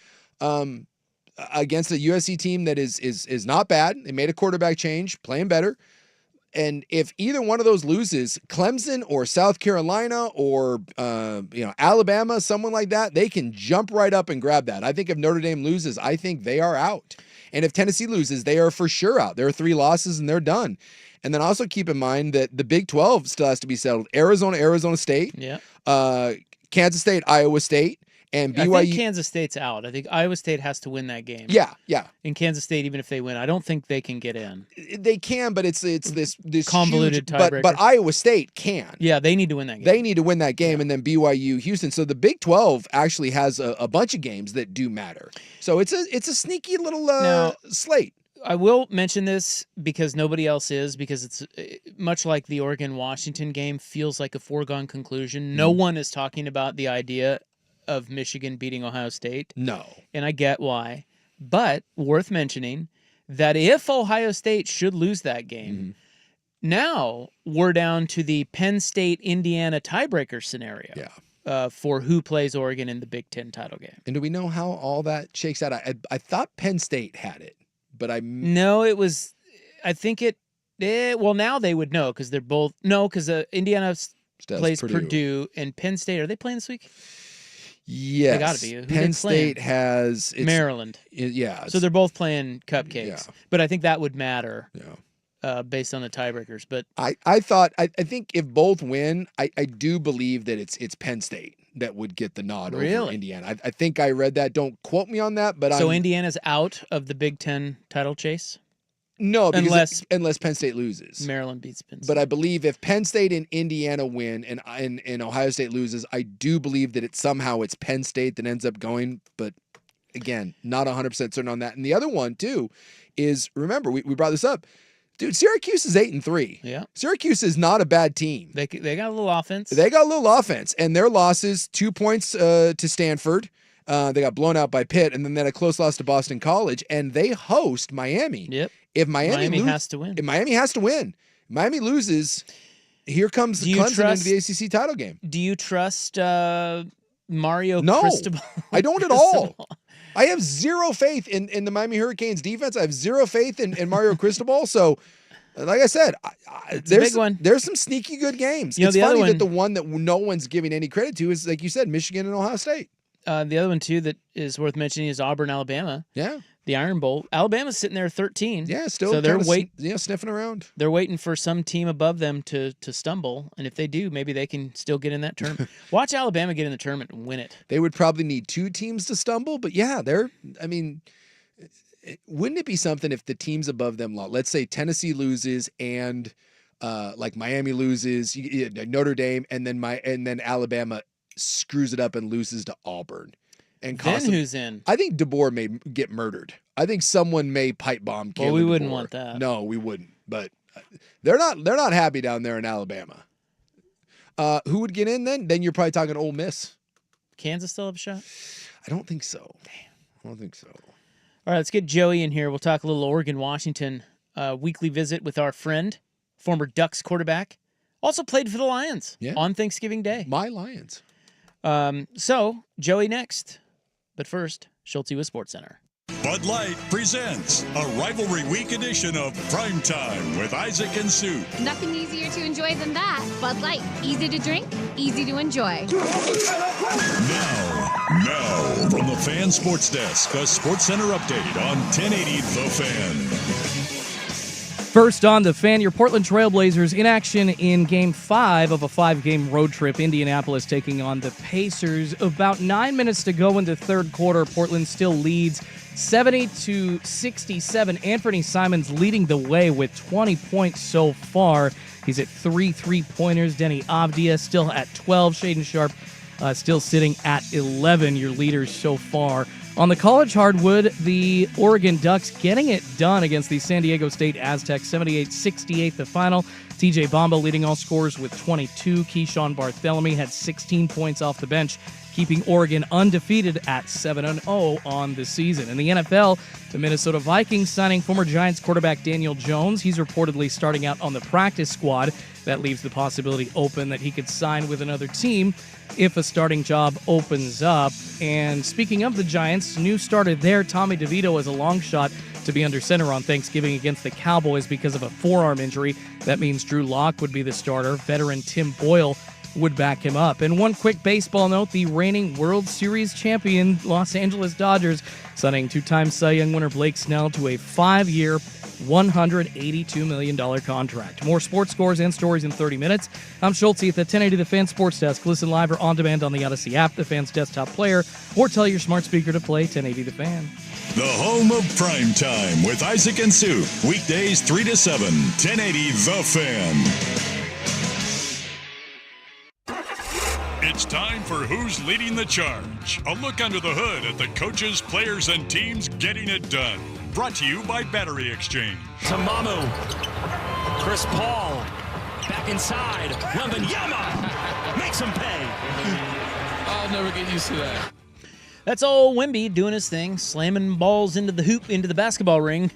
Against a USC team that is not bad. They made a quarterback change, playing better. And if either one of those loses, Clemson or South Carolina or Alabama, someone like that, they can jump right up and grab that. I think if Notre Dame loses, I think they are out. And if Tennessee loses, they are for sure out. There are 3 losses and they're done. And then also keep in mind that the Big 12 still has to be settled. Arizona State, Kansas State, Iowa State. And BYU, I think Kansas State's out. I think Iowa State has to win that game. Yeah. And Kansas State, even if they win, I don't think they can get in. They can, but it's this convoluted tiebreaker. But Iowa State can. Yeah, they need to win that game. They need to win that game, and then BYU, Houston. So the Big 12 actually has a bunch of games that do matter. So it's a sneaky little slate. I will mention this because nobody else is, because it's much like the Oregon-Washington game, feels like a foregone conclusion. No one is talking about the idea of Michigan beating Ohio State. No. And I get why. But worth mentioning that if Ohio State should lose that game, now we're down to the Penn State-Indiana tiebreaker scenario for who plays Oregon in the Big Ten title game. And do we know how all that shakes out? I thought Penn State had it, but No, it was... I think it... well, now they would know because they're both... No, because Indiana plays Purdue and Penn State. Are they playing this week? Yes. They got to be. Who Penn State has Maryland. Yeah. So they're both playing cupcakes. Yeah. But I think that would matter. Based on the tiebreakers. But I think if both win, I do believe that it's Penn State that would get the nod over Indiana. I think I read that. Don't quote me on that, but Indiana's out of the Big Ten title chase? No, because unless Penn State loses. Maryland beats Penn State. But I believe if Penn State and Indiana win and Ohio State loses, I do believe that it's Penn State that ends up going. But again, not 100% certain on that. And the other one, too, is, remember, we brought this up. Dude, Syracuse is 8-3. Yeah. Syracuse is not a bad team. They got a little offense. They got a little offense. And their losses, 2 points to Stanford. They got blown out by Pitt, and then they had a close loss to Boston College, and they host Miami. Yep. If Miami has to win. If Miami has to win. Miami loses, here comes Clemson into the ACC title game. Do you trust Mario No, Cristobal? I don't at all. I have zero faith in the Miami Hurricanes defense. I have zero faith in Mario Cristobal. So Like I said, It's a big one. There's some sneaky good games. You know, It's the other funny one- that the one that no one's giving any credit to is, like you said, Michigan and Ohio State. The other one, too, that is worth mentioning is Auburn, Alabama. Yeah. The Iron Bowl. Alabama's sitting there 13. Yeah, still So they're sniffing around. They're waiting for some team above them to stumble, and if they do, maybe they can still get in that tournament. Watch Alabama get in the tournament and win it. They would probably need 2 teams to stumble, but yeah, wouldn't it be something if the teams above them, let's say Tennessee loses and like Miami loses, Notre Dame, and then Alabama screws it up and loses to Auburn. And Then who's in? I think DeBoer may get murdered. I think someone may pipe bomb. Well, Kalen we wouldn't DeBoer. want that. No, we wouldn't. But they're not happy down there in Alabama. Who would get in then? Then you're probably talking Ole Miss. Kansas still have a shot? I don't think so. I don't think so. All right, let's get Joey in here. We'll talk a little Oregon-Washington weekly visit with our friend, former Ducks quarterback. Also played for the Lions on Thanksgiving Day. My Lions. So, Joey next. But first, Schultzy with SportsCenter. Bud Light presents a rivalry week edition of Primetime with Isaac and Sue. Nothing easier to enjoy than that. Bud Light. Easy to drink, easy to enjoy. Now, from the Fan Sports Desk, a SportsCenter update on 1080 The Fan. First on the Fan, your Portland Trailblazers in action in Game 5 of a 5-game road trip. Indianapolis taking on the Pacers. About 9 minutes to go in the third quarter. Portland still leads 70-67. Anthony Simons leading the way with 20 points so far. He's at 3 3-pointers. Denny Avdia still at 12. Shaden Sharp still sitting at 11, your leaders so far. On the college hardwood, the Oregon Ducks getting it done against the San Diego State Aztecs, 78-68 the final. TJ Bamba leading all scorers with 22. Keyshawn Barthélemy had 16 points off the bench, keeping Oregon undefeated at 7-0 on the season. In the NFL, the Minnesota Vikings signing former Giants quarterback Daniel Jones. He's reportedly starting out on the practice squad. That leaves the possibility open that he could sign with another team if a starting job opens up. And speaking of the Giants, new starter there, Tommy DeVito, is a long shot to be under center on Thanksgiving against the Cowboys because of a forearm injury. That means Drew Lock would be the starter. Veteran Tim Boyle would back him up. And one quick baseball note, the reigning World Series champion Los Angeles Dodgers signing 2-time Cy Young winner Blake Snell to a 5-year, $182 million contract. More sports scores and stories in 30 minutes. I'm Schultzy at the 1080 The Fan Sports Desk. Listen live or on demand on the Odyssey app, the Fan's desktop player, or tell your smart speaker to play 1080 The Fan. The home of Primetime with Isaac and Sue. Weekdays 3 to 7, 1080 The Fan. It's time for Who's Leading the Charge. A look under the hood at the coaches, players, and teams getting it done. Brought to you by Battery Exchange. To Mamu. Chris Paul. Back inside. Wembanyama makes him pay. I'll never get used to that. That's old Wemby doing his thing, slamming balls into the hoop, into the basketball ring.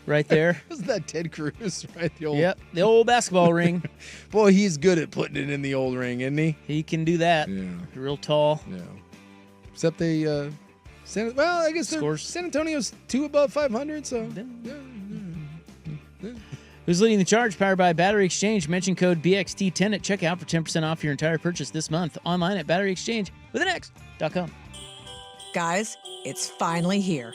Right there. Isn't that Ted Cruz, right? The old basketball ring. Boy, he's good at putting it in the old ring, isn't he? He can do that. Yeah. Real tall. Yeah. Except they, I guess San Antonio's 2 above 500, so. Who's Leading the Charge? Powered by Battery Exchange. Mention code BXT10 at checkout for 10% off your entire purchase this month. Online at batteryexchange.com. Guys, it's finally here.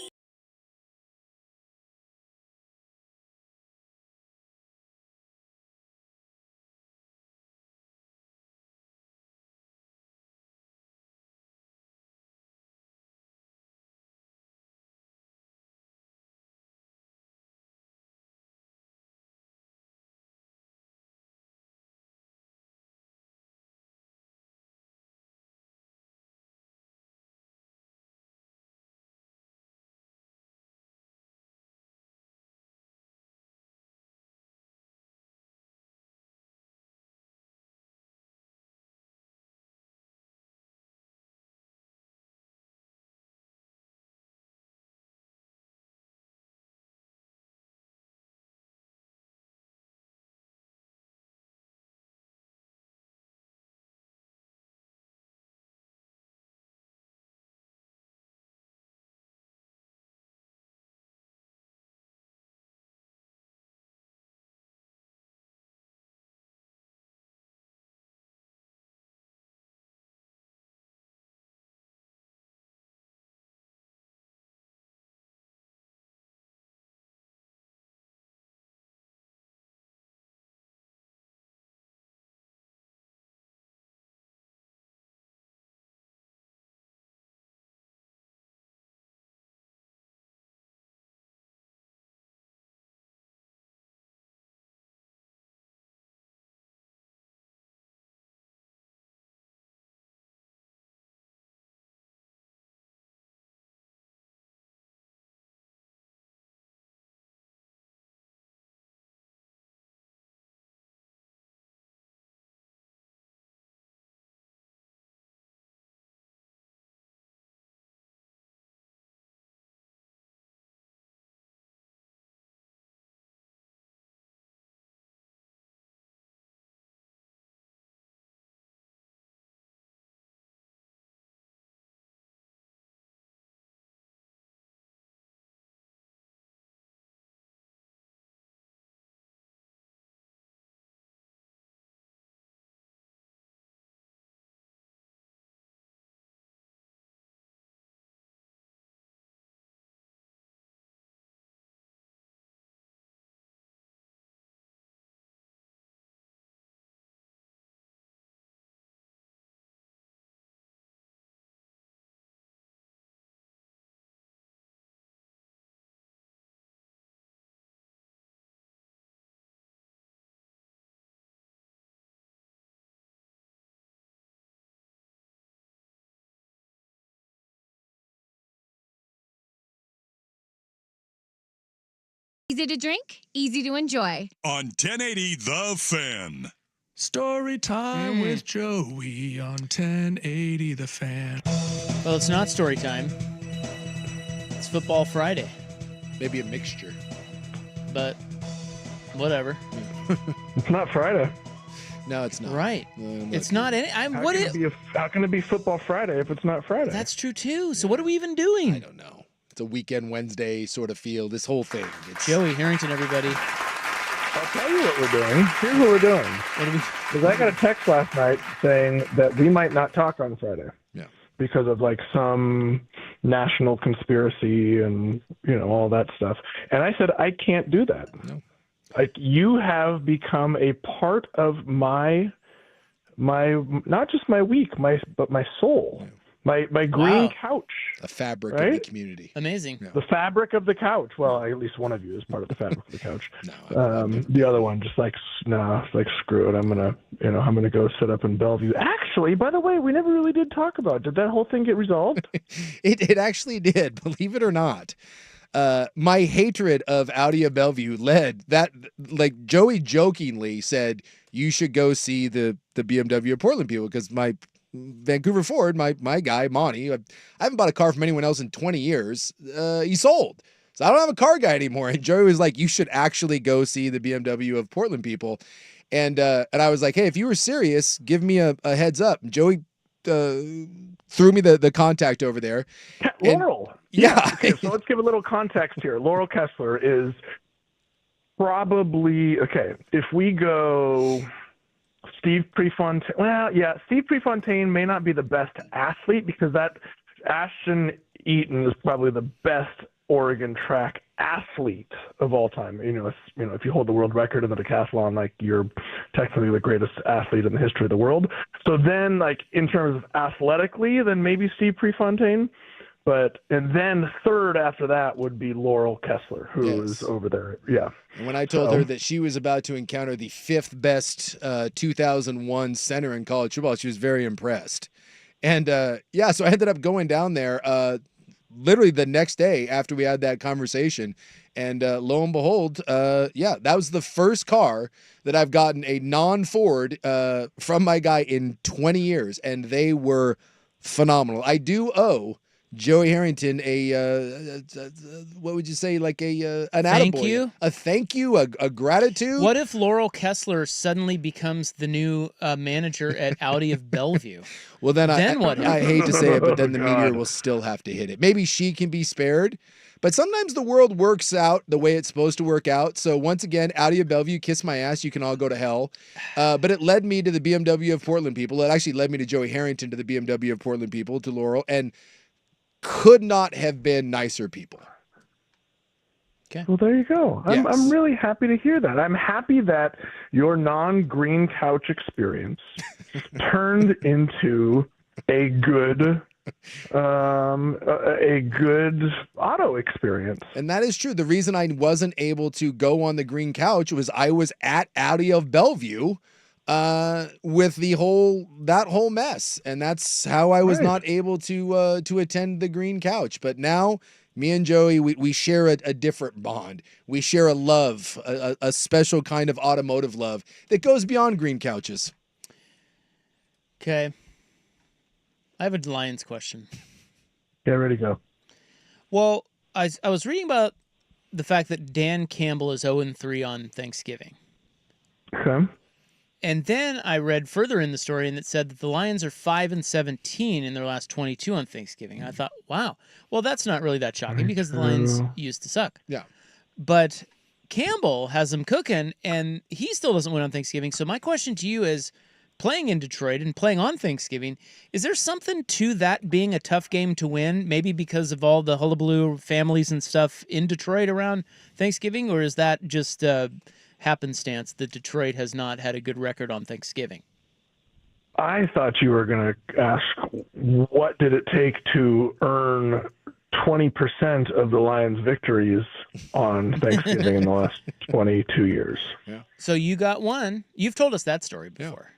Easy to drink, easy to enjoy. On 1080 The Fan. Story time with Joey on 1080 The Fan. Well, it's not story time. It's Football Friday. Maybe a mixture. But whatever. It's not Friday. No, it's not. Right. It's not any. How can it be Football Friday if it's not Friday? That's true too. So what are we even doing? I don't know. It's a weekend Wednesday sort of feel. This whole thing. It's Joey Harrington, everybody. I'll tell you what we're doing. Here's what we're doing. What do we? Because I got a text last night saying that we might not talk on Friday. Yeah. Because of like some national conspiracy and all that stuff. And I said I can't do that. No. Like you have become a part of my not just my week, but my soul. My green couch. A fabric right? of the community. Amazing. Yeah. The fabric of the couch. Well, at least one of you is part of the fabric of the couch. The other one just like screw it. I'm gonna go sit up in Bellevue. Actually, by the way, we never really did talk about it. Did that whole thing get resolved? It actually did, believe it or not. My hatred of Audi of Bellevue led that, like Joey jokingly said, you should go see the BMW of Portland people because my Vancouver Ford, my guy, Monty, I haven't bought a car from anyone else in 20 years. He sold. So I don't have a car guy anymore. And Joey was like, you should actually go see the BMW of Portland people. And I was like, hey, if you were serious, give me a heads up. And Joey threw me the contact over there. Laurel. Yeah. Okay, so let's give a little context here. Laurel Kessler is probably, okay, if we go Steve Prefontaine, Steve Prefontaine may not be the best athlete because that Ashton Eaton is probably the best Oregon track athlete of all time. If you hold the world record in the decathlon, like you're technically the greatest athlete in the history of the world. So then, like in terms of athletically, then maybe Steve Prefontaine. And then third after that would be Laurel Kessler, who is over there. Yeah. And when I told her that she was about to encounter the fifth best 2001 center in college football, she was very impressed. And so I ended up going down there literally the next day after we had that conversation. And lo and behold, that was the first car that I've gotten a non-Ford from my guy in 20 years. And they were phenomenal. I do owe Joey Harrington what would you say, like an thank attaboy, you, a thank you, a gratitude. What if Laurel Kessler suddenly becomes the new manager at Audi of Bellevue? Well, then what? I hate to say it, but then the meteor will still have to hit it. Maybe she can be spared, but sometimes the world works out the way it's supposed to work out. So once again, Audi of Bellevue, kiss my ass. You can all go to hell. But it led me to the BMW of Portland people. It actually led me to Joey Harrington, to the BMW of Portland people, to Laurel, and could not have been nicer people. Okay. Well, there you go. Yes. I'm really happy to hear that. I'm happy that your non-green couch experience turned into a good auto experience. And that is true. The reason I wasn't able to go on the green couch was I was at Audi of Bellevue with that whole mess, and that's how I was not able to attend the green couch. But now, me and Joey, we share a different bond. We share a love, a special kind of automotive love that goes beyond green couches. Okay, I have a Lions question. Get ready to go. Well, I was reading about the fact that Dan Campbell is 0-3 on Thanksgiving. Okay. And then I read further in the story, and it said that the Lions are 5-17 in their last 22 on Thanksgiving. And I thought, wow, well, that's not really that shocking because the Lions used to suck. Yeah. But Campbell has them cooking, and he still doesn't win on Thanksgiving. So my question to you is, playing in Detroit and playing on Thanksgiving, is there something to that being a tough game to win? Maybe because of all the hullabaloo families and stuff in Detroit around Thanksgiving, or is that just happenstance that Detroit has not had a good record on Thanksgiving? I thought you were going to ask, what did it take to earn 20% of the Lions' victories on Thanksgiving in the last 22 years? Yeah. So you got one. You've told us that story before.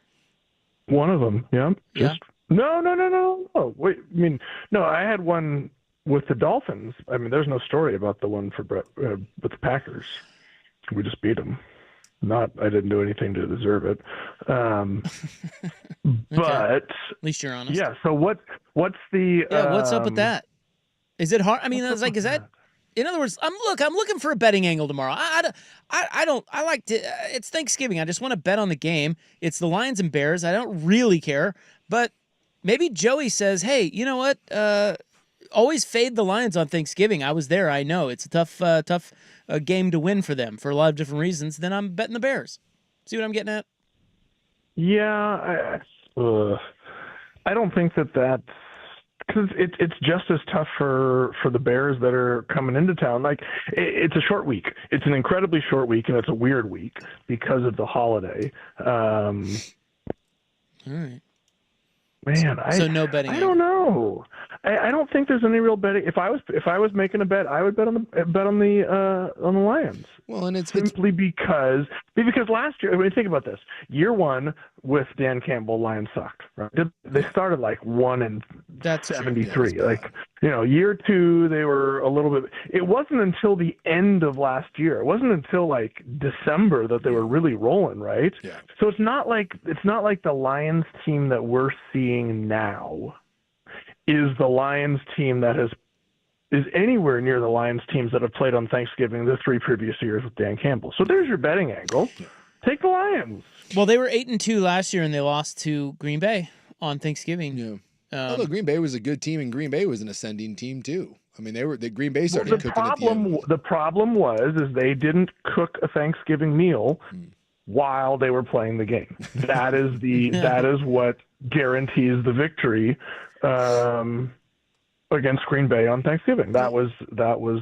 One of them, yeah. Yeah. No. Wait, I had one with the Dolphins, I mean, there's no story about the one for with the Packers. We just beat them. I didn't do anything to deserve it. But at least you're honest. Yeah. So what's the what's up with that? Is it hard? I mean, it's like, is that? In other words, I'm looking for a betting angle tomorrow. I like to. It's Thanksgiving. I just want to bet on the game. It's the Lions and Bears. I don't really care, but maybe Joey says, "Hey, you know what? Always fade the Lions on Thanksgiving." I was there. I know it's a tough game to win for them for a lot of different reasons. Then I'm betting the Bears. See what I'm getting at? Yeah, I don't think that's because it's just as tough for the Bears that are coming into town. Like it's a short week. It's an incredibly short week, and it's a weird week because of the holiday. All right. Man, so no betting. I don't know. I don't think there's any real betting. If I was making a bet, I would bet on the Lions. Well, and it's simply because last year, when you think about this, year one with Dan Campbell, Lions sucked. Right? They started like 1-73. Like year two they were a little bit. It wasn't until the end of last year. It wasn't until like December that they were really rolling, right? Yeah. So it's not like the Lions team that we're seeing now is the Lions team that is anywhere near the Lions teams that have played on Thanksgiving the 3 previous years with Dan Campbell. So there's your betting angle. Take the Lions. Well, they were 8-2 last year, and they lost to Green Bay on Thanksgiving. Yeah. Although Green Bay was a good team, and Green Bay was an ascending team too. I mean, Green Bay started cooking at the end. The problem was they didn't cook a Thanksgiving meal while they were playing the game. That is what guarantees the victory against Green Bay on Thanksgiving. That was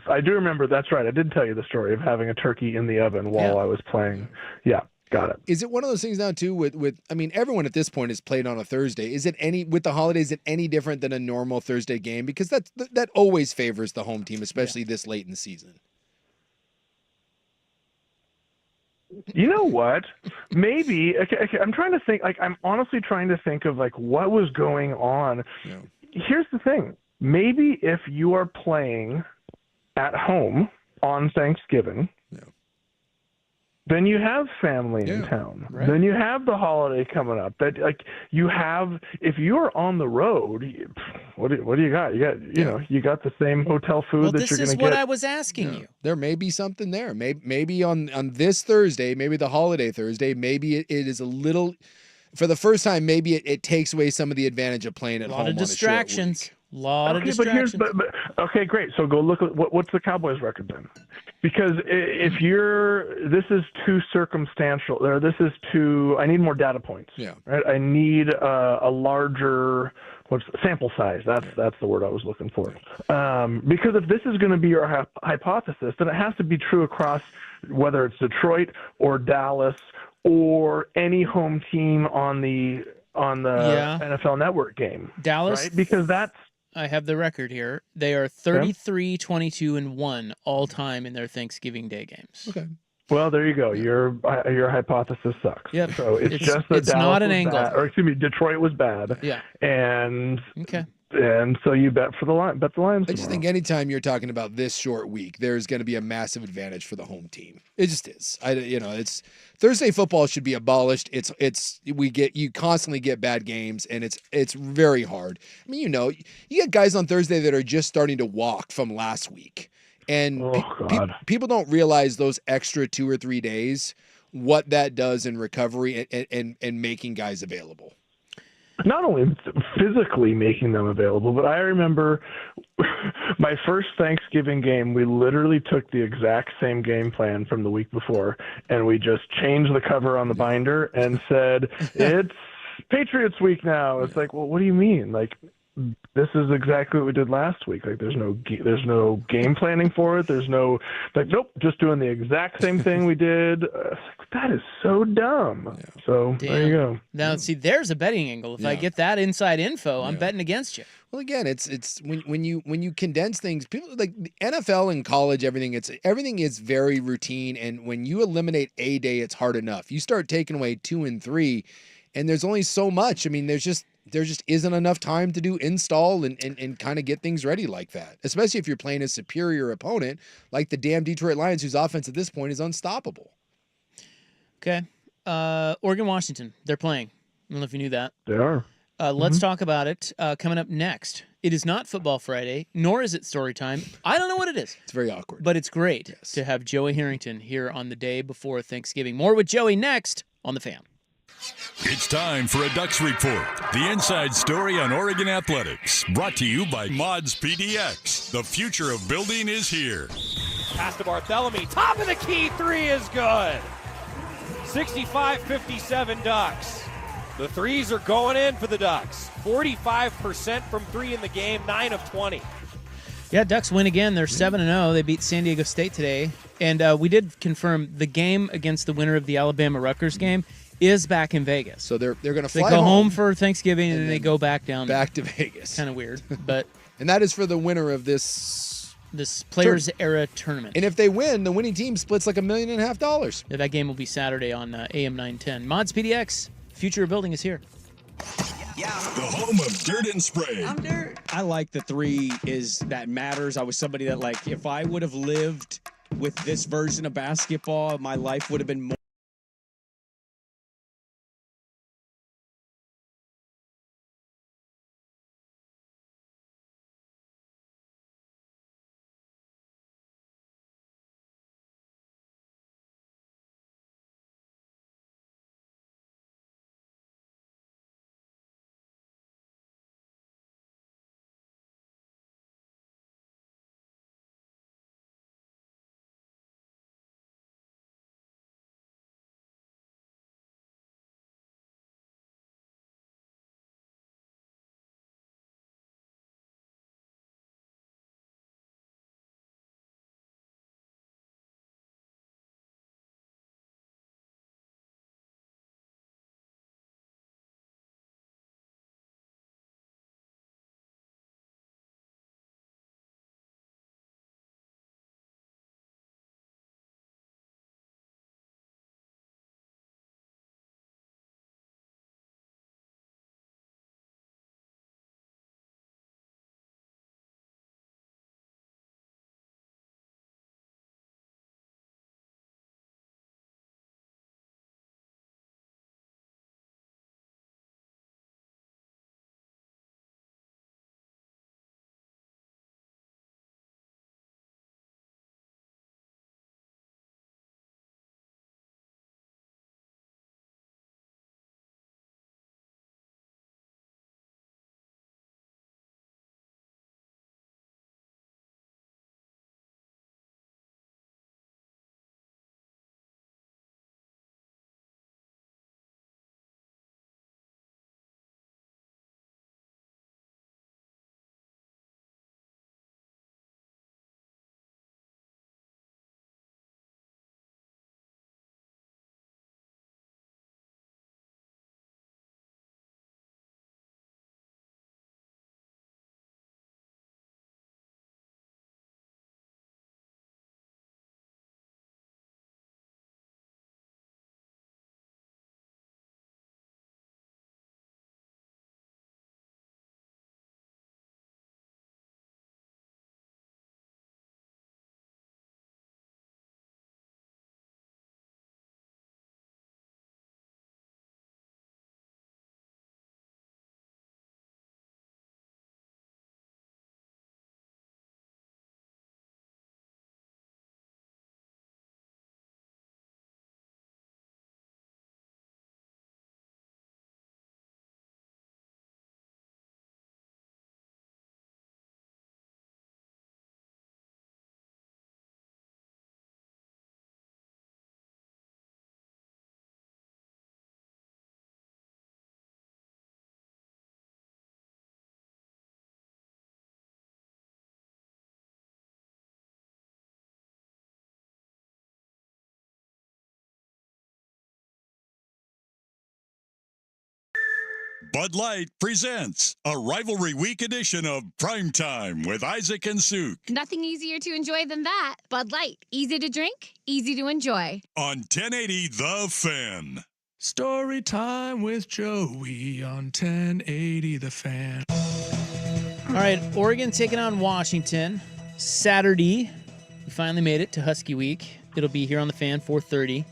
I do remember. That's right. I did tell you the story of having a turkey in the oven while I was playing. Yeah. Got it. Is it one of those things now too with I mean, everyone at this point is played on a Thursday. Is it with the holidays, is it any different than a normal Thursday game? Because that always favors the home team, especially this late in the season. You know what? Maybe okay, I'm trying to think. Like, I'm honestly trying to think of like what was going on. Yeah. Here's the thing. Maybe if you are playing at home on Thanksgiving, then you have family in town. Right. Then you have the holiday coming up. That like you have. If you are on the road, what do you got? You got the same hotel food that you're going to get. This is what I was asking you. There may be something there. Maybe on this Thursday, maybe the holiday Thursday, maybe it is a little. For the first time, maybe it takes away some of the advantage of playing at home. A lot of distractions. Of distractions. But okay, great. So go look at what's the Cowboys' record then? Because if this is too circumstantial, or this is too. I need more data points. Yeah. Right. I need a larger sample size. That's the word I was looking for. Because if this is going to be your hypothesis, then it has to be true across whether it's Detroit or Dallas or any home team on the NFL Network game. Dallas, right? Because that's. I have the record here. They are 33, 22, and 1 all time in their Thanksgiving Day games. Okay. Well, there you go. Your hypothesis sucks. Yep. So it's just that it's Dallas not an was angle. bad, or excuse me, Detroit was bad. Yeah. And okay. And so you bet the Lions. I just think anytime you're talking about this short week, there's going to be a massive advantage for the home team. It just is. It's Thursday football should be abolished. You constantly get bad games, and it's very hard. I mean, you get guys on Thursday that are just starting to walk from last week, and people don't realize those extra 2 or 3 days, what that does in recovery and making guys available. Not only physically making them available, but I remember my first Thanksgiving game, we literally took the exact same game plan from the week before, and we just changed the cover on the binder and said, it's Patriots week now. It's like, well, what do you mean? Like, this is exactly what we did last week. Like, there's no game planning for it. There's no, like, nope, just doing the exact same thing we did. That is so dumb. Yeah. So there you go. Now, see, there's a betting angle. If I get that inside info, I'm betting against you. Well, again, it's when you condense things, people like the NFL and college, everything is very routine. And when you eliminate a day, it's hard enough. You start taking away 2 and 3, and there's only so much. I mean, there's just there just isn't enough time to do install and kind of get things ready like that, especially if you're playing a superior opponent like the damn Detroit Lions, whose offense at this point is unstoppable. Okay. Oregon, Washington, they're playing. I don't know if you knew that. They are. Let's talk about it coming up next. It is not Football Friday, nor is it story time. I don't know what it is. It's very awkward. But it's great to have Joey Harrington here on the day before Thanksgiving. More with Joey next on The Fan. It's time for a Ducks Report, the inside story on Oregon athletics. Brought to you by Mods PDX. The future of building is here. Pass to Barthélemy. Top of the key. 3 is good. 65-57 Ducks. The threes are going in for the Ducks. 45% from 3 in the game, 9 of 20. Yeah, Ducks win again. They're 7-0. They beat San Diego State today. And we did confirm the game against the winner of the Alabama-Rutgers game is back in Vegas. So they're going to fly They go home for Thanksgiving and then they go back down. Back to Vegas. Kind of weird. But and that is for the winner of this Players Era tournament. And if they win, the winning team splits like $1.5 million. Yeah, that game will be Saturday on AM 910. Mods PDX, future of building is here. The home of dirt and spray. I like the 3 is that matters. I was somebody that, like, if I would have lived with this version of basketball, my life would have been more. Bud Light presents a rivalry week edition of Primetime with Isaac and Suk Nothing easier to enjoy than that. Bud Light. Easy to drink, easy to enjoy. on 1080 The Fan. Story time with Joey on 1080 The Fan. All right, Oregon taking on Washington Saturday. We finally made it to Husky Week. It'll be here on the Fan, 4:30.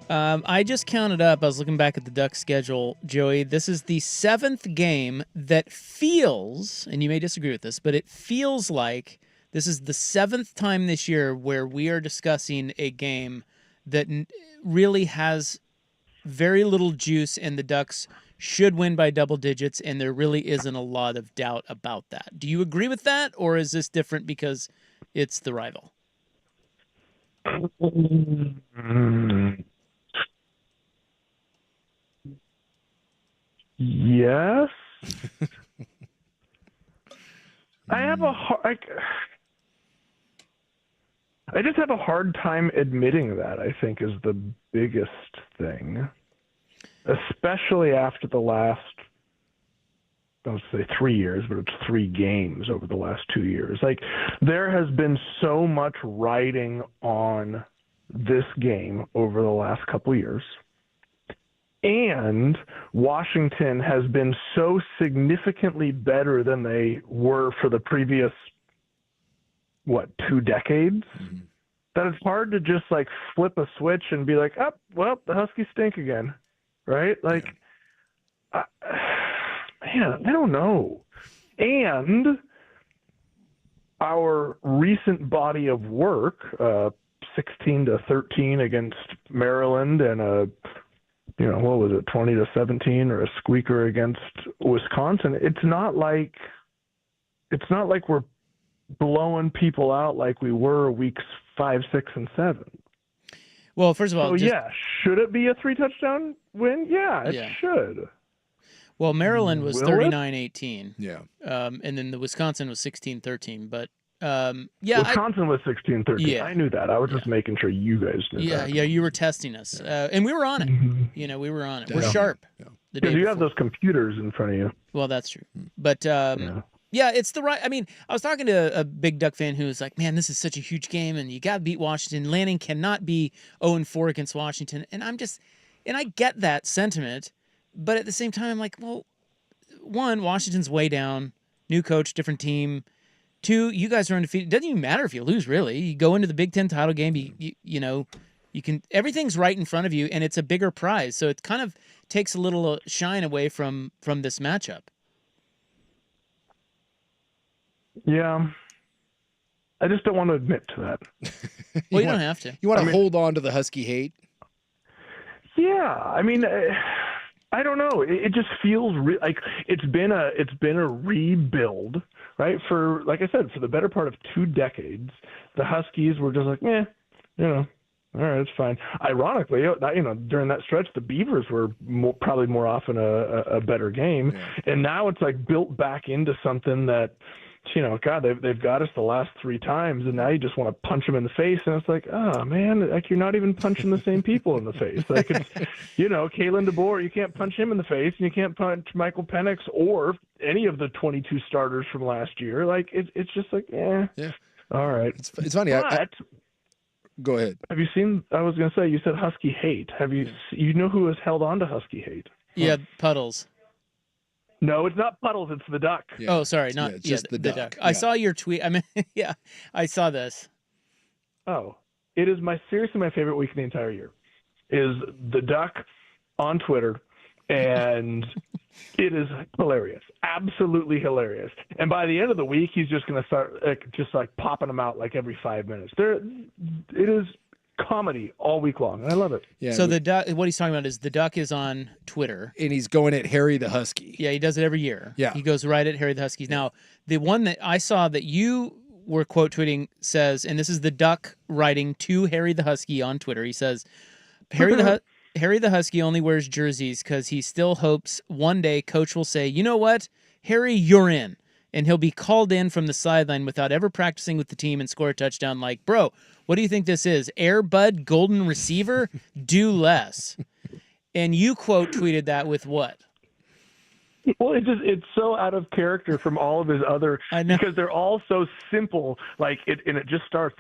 I just counted up. I was looking back at the Ducks schedule, Joey. This is the 7th game that feels, and you may disagree with this, but it feels like this is the 7th time this year where we are discussing a game that really has very little juice, and the Ducks should win by double digits, and there really isn't a lot of doubt about that. Do you agree with that, or is this different because it's the rival? Yes. I just have a hard time admitting that, I think, is the biggest thing. Especially after the last, I would say 3 years, but it's 3 games over the last 2 years. Like, there has been so much riding on this game over the last couple years. And Washington has been so significantly better than they were for the previous, 2 decades? Mm-hmm. That it's hard to just, flip a switch and be like, oh, well, the Huskies stink again. Right? I don't know. And our recent body of work, 16-13 against Maryland, and what was it, 20-17 or a squeaker against Wisconsin. It's not like we're blowing people out like we were weeks 5, 6, and 7. Well, first of all, should it be a 3-touchdown win? Yeah, it should. Well, Maryland was 39-18. Yeah. And then the Wisconsin was 16-13. But Wisconsin was 16-13. Yeah. I knew that. I was just making sure you guys knew that. Yeah, you were testing us, and we were on it. Mm-hmm. We were on it. We're sharp. Because you have those computers in front of you. Well, that's true. But it's the right. I mean, I was talking to a big Duck fan who was like, "Man, this is such a huge game, and you got to beat Washington. Lanning cannot be 0-4 against Washington." And I get that sentiment, but at the same time, I'm like, well, one, Washington's way down, new coach, different team. 2, you guys are undefeated. It doesn't even matter if you lose, really. You go into the Big Ten title game, you can, everything's right in front of you, and it's a bigger prize. So it kind of takes a little shine away from this matchup. Yeah. I just don't want to admit to that. Well, you don't have to. You want to hold on to the Husky hate? Yeah. I mean, I don't know. It just feels like it's been a rebuild, right? For, like I said, for the better part of 2 decades, the Huskies were just like, all right, it's fine. Ironically, during that stretch, the Beavers were probably more often a better game, and now it's built back into something that, God, they've got us the last 3 times, and now you just want to punch them in the face, and it's like, oh man, you're not even punching the same people in the face. It's, Kalen DeBoer, you can't punch him in the face, and you can't punch Michael Penix or any of the 22 starters from last year. It's just all right. It's funny. Go ahead. Have you seen? I was going to say, you said Husky hate. Have you? You know who has held on to Husky hate? Yeah, Puddles. No, it's not Puddles. It's the Duck. Yeah. Oh, sorry, not just the Duck. I saw your tweet. I mean, I saw this. Oh, it is seriously my favorite week in the entire year. Is the Duck on Twitter, and it is hilarious, absolutely hilarious. And by the end of the week, he's just going to start popping them out every 5 minutes. It is comedy all week long, and I love it. Yeah. So the Duck, what he's talking about is the Duck is on Twitter, and he's going at Harry the Husky. Yeah, he does it every year. Yeah, he goes right at Harry the Huskies. Now, the one that I saw that you were quote tweeting says, and this is the Duck writing to Harry the Husky on Twitter. He says, Harry the Husky only wears jerseys because he still hopes one day coach will say, you know what, Harry, you're in. And he'll be called in from the sideline without ever practicing with the team and score a touchdown like, bro, what do you think this is? Air Bud Golden Receiver? Do less. And you quote tweeted that with what? Well, it's so out of character from all of his other, because they're all so simple. And it just starts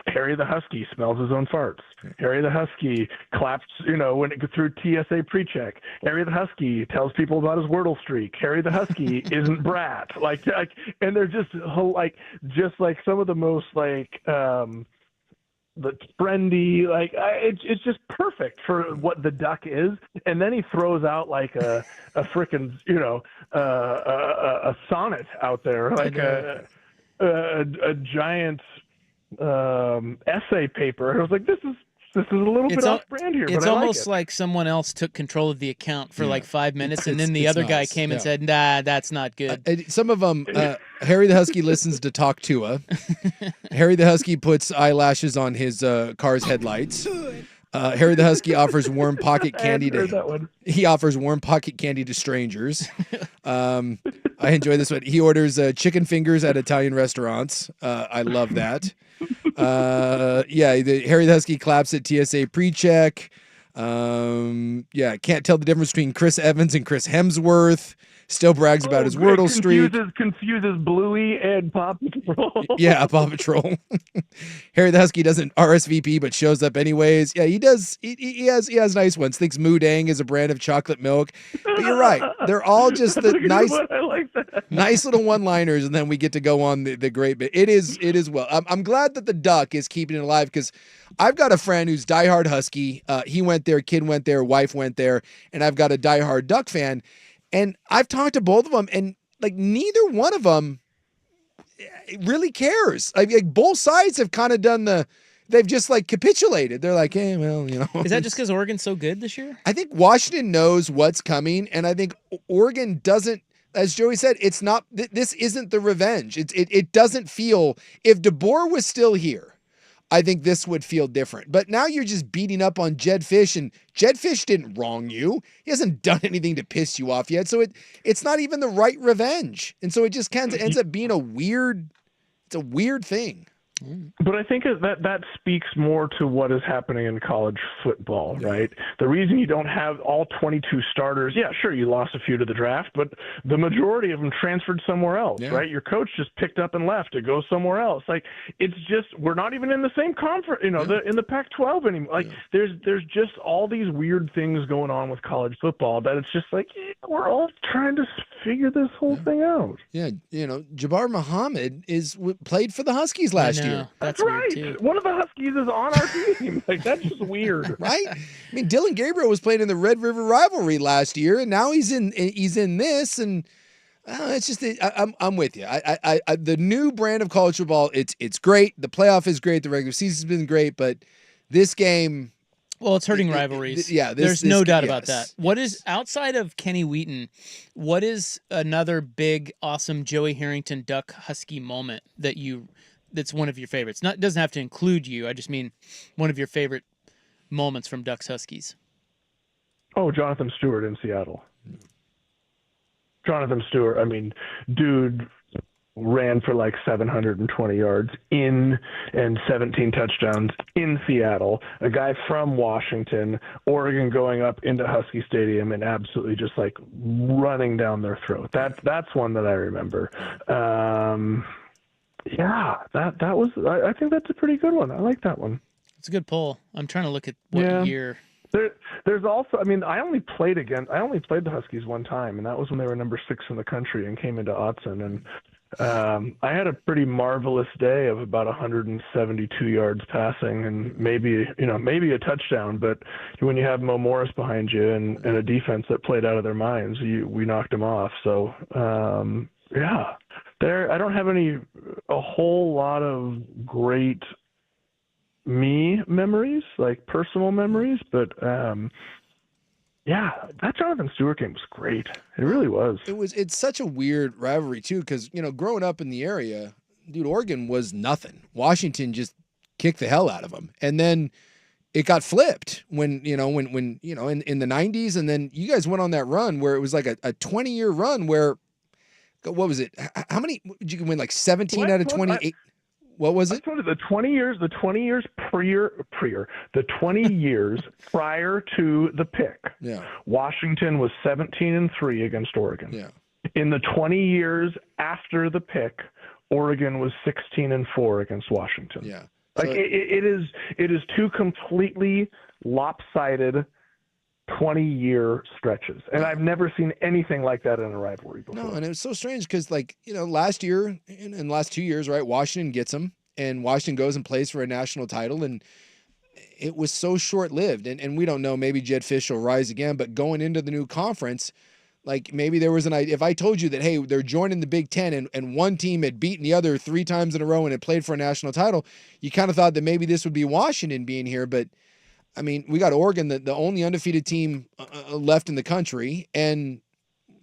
Harry the Husky smells his own farts. Harry the Husky claps, when it goes through TSA pre-check. Harry the Husky tells people about his Wordle streak. Harry the Husky isn't brat. And they're just like some of the most the trendy, it's just perfect for what the Duck is. And then he throws out like a frickin', a sonnet out there, like a giant essay paper. I was like, this is a little bit off brand here. It's but almost I like like someone else took control of the account for like 5 minutes, and then the other guy came and said, "Nah, that's not good." Some of them, Harry the Husky listens to Talk Tua. Harry the Husky puts eyelashes on his car's headlights. Harry the Husky offers warm pocket candy He offers warm pocket candy to strangers. I enjoy this one. He orders chicken fingers at Italian restaurants. I love that. Harry the Husky claps at TSA pre-check. Can't tell the difference between Chris Evans and Chris Hemsworth. Still brags about his Wordle streak. Confuses Bluey and Paw Patrol. Yeah, Paw Patrol. Harry the Husky doesn't RSVP but shows up anyways. Yeah, he does. He has nice ones. Thinks Moodang is a brand of chocolate milk. But you're right. They're all just the I like that. nice little one-liners, and then we get to go on the great bit. It is well. I'm glad that the Duck is keeping it alive, because I've got a friend who's diehard Husky. He went there, kid went there, wife went there, and I've got a diehard Duck fan. And I've talked to both of them, and neither one of them really cares. Both sides have kind of they've just capitulated. They're like, hey, well, Is that just because Oregon's so good this year? I think Washington knows what's coming, and I think Oregon doesn't. As Joey said, it's not. This isn't the revenge. It doesn't feel. If DeBoer was still here, I think this would feel different. But now you're just beating up on Jed Fish, and Jed Fish didn't wrong you. He hasn't done anything to piss you off yet. So it's not even the right revenge. And so it just kind of ends up being a weird thing. But I think that speaks more to what is happening in college football, right? The reason you don't have all 22 starters, sure, you lost a few to the draft, but the majority of them transferred somewhere else, right? Your coach just picked up and left to go somewhere else. It's just, we're not even in the same conference, in the Pac-12 anymore. There's just all these weird things going on with college football that it's just we're all trying to figure this whole thing out. Yeah, Jabbar Muhammad played for the Huskies last year. That's right. One of the Huskies is on our team. That's just weird, right? I mean, Dylan Gabriel was playing in the Red River rivalry last year, and now he's in this, and it's just I'm with you. I the new brand of college football, it's great. The playoff is great. The regular season's been great, but this game. Well, it's hurting rivalries. There's no doubt about that. What is, outside of Kenny Wheaton, what is another big, awesome Joey Harrington Duck Husky moment that's one of your favorites? Doesn't have to include you. I just mean one of your favorite moments from Ducks Huskies. Oh, Jonathan Stewart in Seattle. Jonathan Stewart, dude ran for 720 yards and 17 touchdowns in Seattle. A guy from Washington, Oregon, going up into Husky Stadium and absolutely just running down their throat. That's one that I remember. That was. I think that's a pretty good one. I like that one. It's a good poll. I'm trying to look at what year. There's also. I only played the Huskies one time, and that was when they were number 6 in the country and came into Autzen. And I had a pretty marvelous day of about 172 yards passing, and maybe a touchdown. But when you have Mo Morris behind you and a defense that played out of their minds, we knocked them off. So I don't have a whole lot of great memories, personal memories, but that Jonathan Stewart game was great. It really was. It's such a weird rivalry too, because growing up in the area, dude, Oregon was nothing. Washington just kicked the hell out of them, and then it got flipped when in the 90s, and then you guys went on that run where it was like a 20-year run where. What was it? How many did you win? 17 out of 28. What was it? The 20 years prior to the pick. Yeah. Washington was 17-3 against Oregon. Yeah. In the 20 years after the pick, Oregon was 16-4 against Washington. Yeah. Like it is two completely lopsided 20-year stretches, and I've never seen anything like that in a rivalry before. No, and it was so strange because, like, last year and the last 2 years, right? Washington gets them, and Washington goes and plays for a national title, and it was so short-lived. And we don't know, maybe Jed Fish will rise again, but going into the new conference, like maybe there was an idea. If I told you that, hey, they're joining the Big Ten and one team had beaten the other 3 times in a row and had played for a national title, you kind of thought that maybe this would be Washington being here. But, I mean, we got Oregon, the only undefeated team left in the country. And,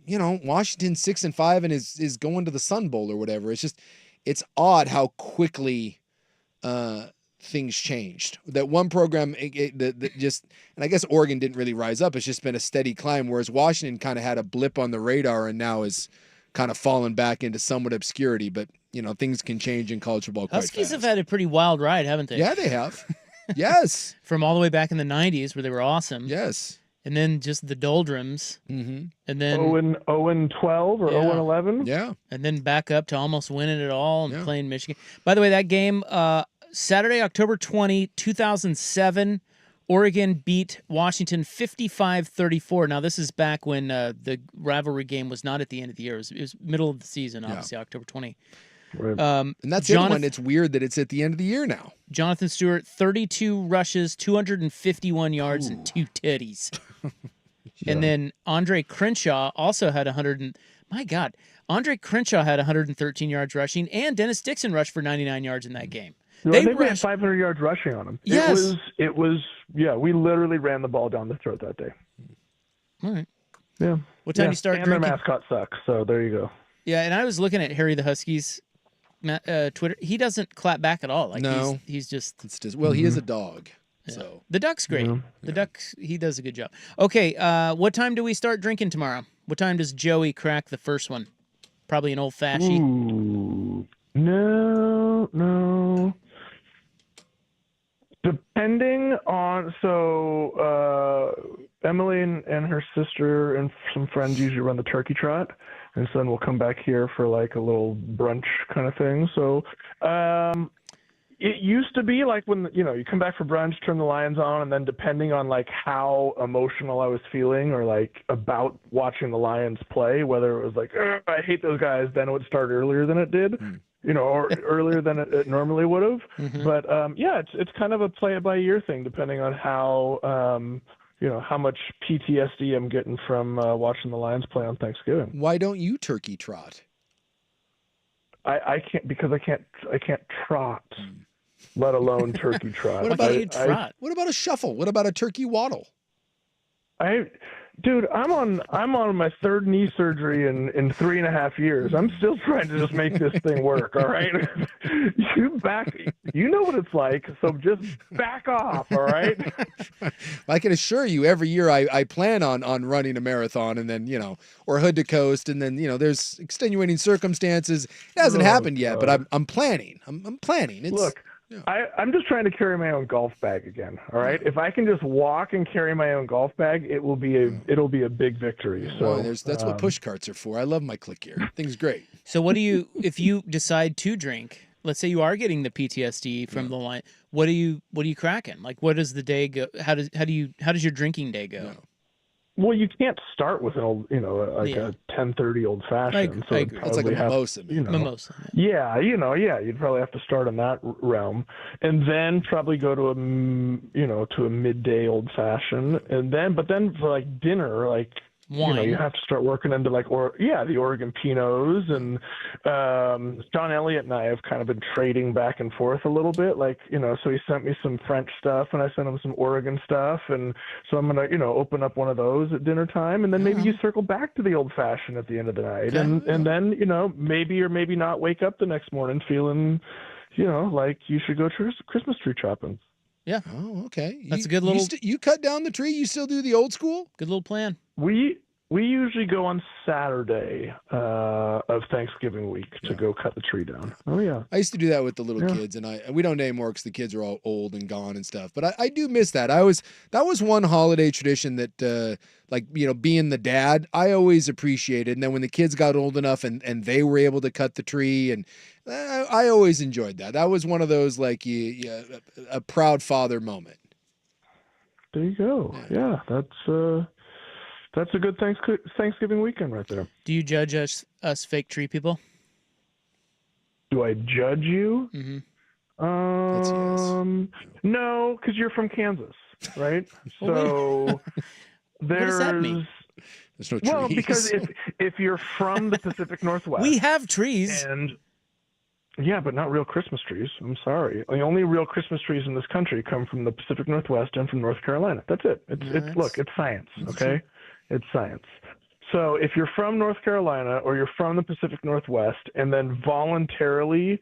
Washington's 6-5 and is going to the Sun Bowl or whatever. It's odd how quickly things changed. That one program and I guess Oregon didn't really rise up. It's just been a steady climb, whereas Washington kind of had a blip on the radar and now is kind of fallen back into somewhat obscurity. But things can change in college football quite Huskies fast. have had a pretty wild ride, haven't they? Yeah, they have. Yes. From all the way back in the 90s where they were awesome. Yes. And then just the doldrums. Mm-hmm. And then 0-12 or 0-11. Yeah. And then back up to almost winning it all and playing Michigan. By the way, that game, Saturday, October 20, 2007, Oregon beat Washington 55-34. Now, this is back when the rivalry game was not at the end of the year. It was middle of the season, obviously, October 20. Right. And that's the other one. It's weird that it's at the end of the year now. Jonathan Stewart, 32 rushes, 251 yards, and 2 titties. And then Andre Crenshaw also had Andre Crenshaw had 113 yards rushing, and Dennis Dixon rushed for 99 yards in that game. I think we had 500 yards rushing on them. Yes. It was, we literally ran the ball down the throat that day. All right. Yeah. What time do you start and drinking? their mascot sucks, so there you go. Yeah, and I was looking at Harry the Husky's Twitter. He doesn't clap back at all. Like no. He's just... he is a dog. Yeah. So the duck's great. The duck, he does a good job. Okay, what time do we start drinking tomorrow? What time does Joey crack the first one? Probably an old-fashioned. No. Depending on, Emily and her sister and some friends usually run the turkey trot, and so then we'll come back here for like a little brunch kind of thing. So it used to be like when you come back for brunch, turn the Lions on, and then depending on like how emotional I was feeling or like about watching the Lions play, whether it was like I hate those guys, then it would start earlier than it did. Or earlier than it normally would have. Mm-hmm. But it's kind of a play it by ear thing, depending on how how much PTSD I'm getting from watching the Lions play on Thanksgiving. Why don't you turkey trot? I can't because I can't trot, let alone turkey trot. What about you trot? What about a shuffle? What about a turkey waddle? Dude, I'm on my third knee surgery in 3.5 years. I'm still trying to just make this thing work, all right? You know what it's like, so just back off, all right? I can assure you every year I plan on running a marathon and then, or hood to coast, and then, there's extenuating circumstances. It hasn't happened yet, but I'm planning. I'm planning. Look, I'm just trying to carry my own golf bag again. All right. If I can just walk and carry my own golf bag, it'll be a big victory. So that's what push carts are for. I love my click gear. Thing's great. So what do you, if you decide to drink, let's say you are getting the PTSD from the line, what are you cracking? Like, what does the day go? How does your drinking day go? Well, you can't start with an old, a 10:30 old fashioned. I agree. It's like a mimosa. Mimosa. Yeah, you'd probably have to start in that realm, and then probably go to a midday old fashioned, but then for like dinner, like wine. You have to start working into like the Oregon Pinots, and Sean Elliott and I have kind of been trading back and forth a little bit, like so he sent me some French stuff and I sent him some Oregon stuff, and so I'm gonna open up one of those at dinner time, and then maybe you circle back to the old fashioned at the end of the night, and then maybe or maybe not wake up the next morning feeling like you should go Christmas tree shopping. Yeah. Oh, okay. That's a good little. You cut down the tree. You still do the old school. Good little plan. We We usually go on Saturday of Thanksgiving week to go cut the tree down. Oh yeah, I used to do that with the little kids, and we don't anymore because the kids are all old and gone and stuff. But I do miss that. That was one holiday tradition that, being the dad, I always appreciated. And then when the kids got old enough and they were able to cut the tree, and I always enjoyed that. That was one of those a proud father moment. There you go. Yeah, that's a good Thanksgiving weekend right there. Do you judge us fake tree people? Do I judge you? Mm-hmm. No, because you're from Kansas, right? So What does that mean? There's no trees. Well, because if you're from the Pacific Northwest, we have trees. Yeah, but not real Christmas trees. I'm sorry. The only real Christmas trees in this country come from the Pacific Northwest and from North Carolina. That's it. It's science, okay? It's science. So if you're from North Carolina or you're from the Pacific Northwest and then voluntarily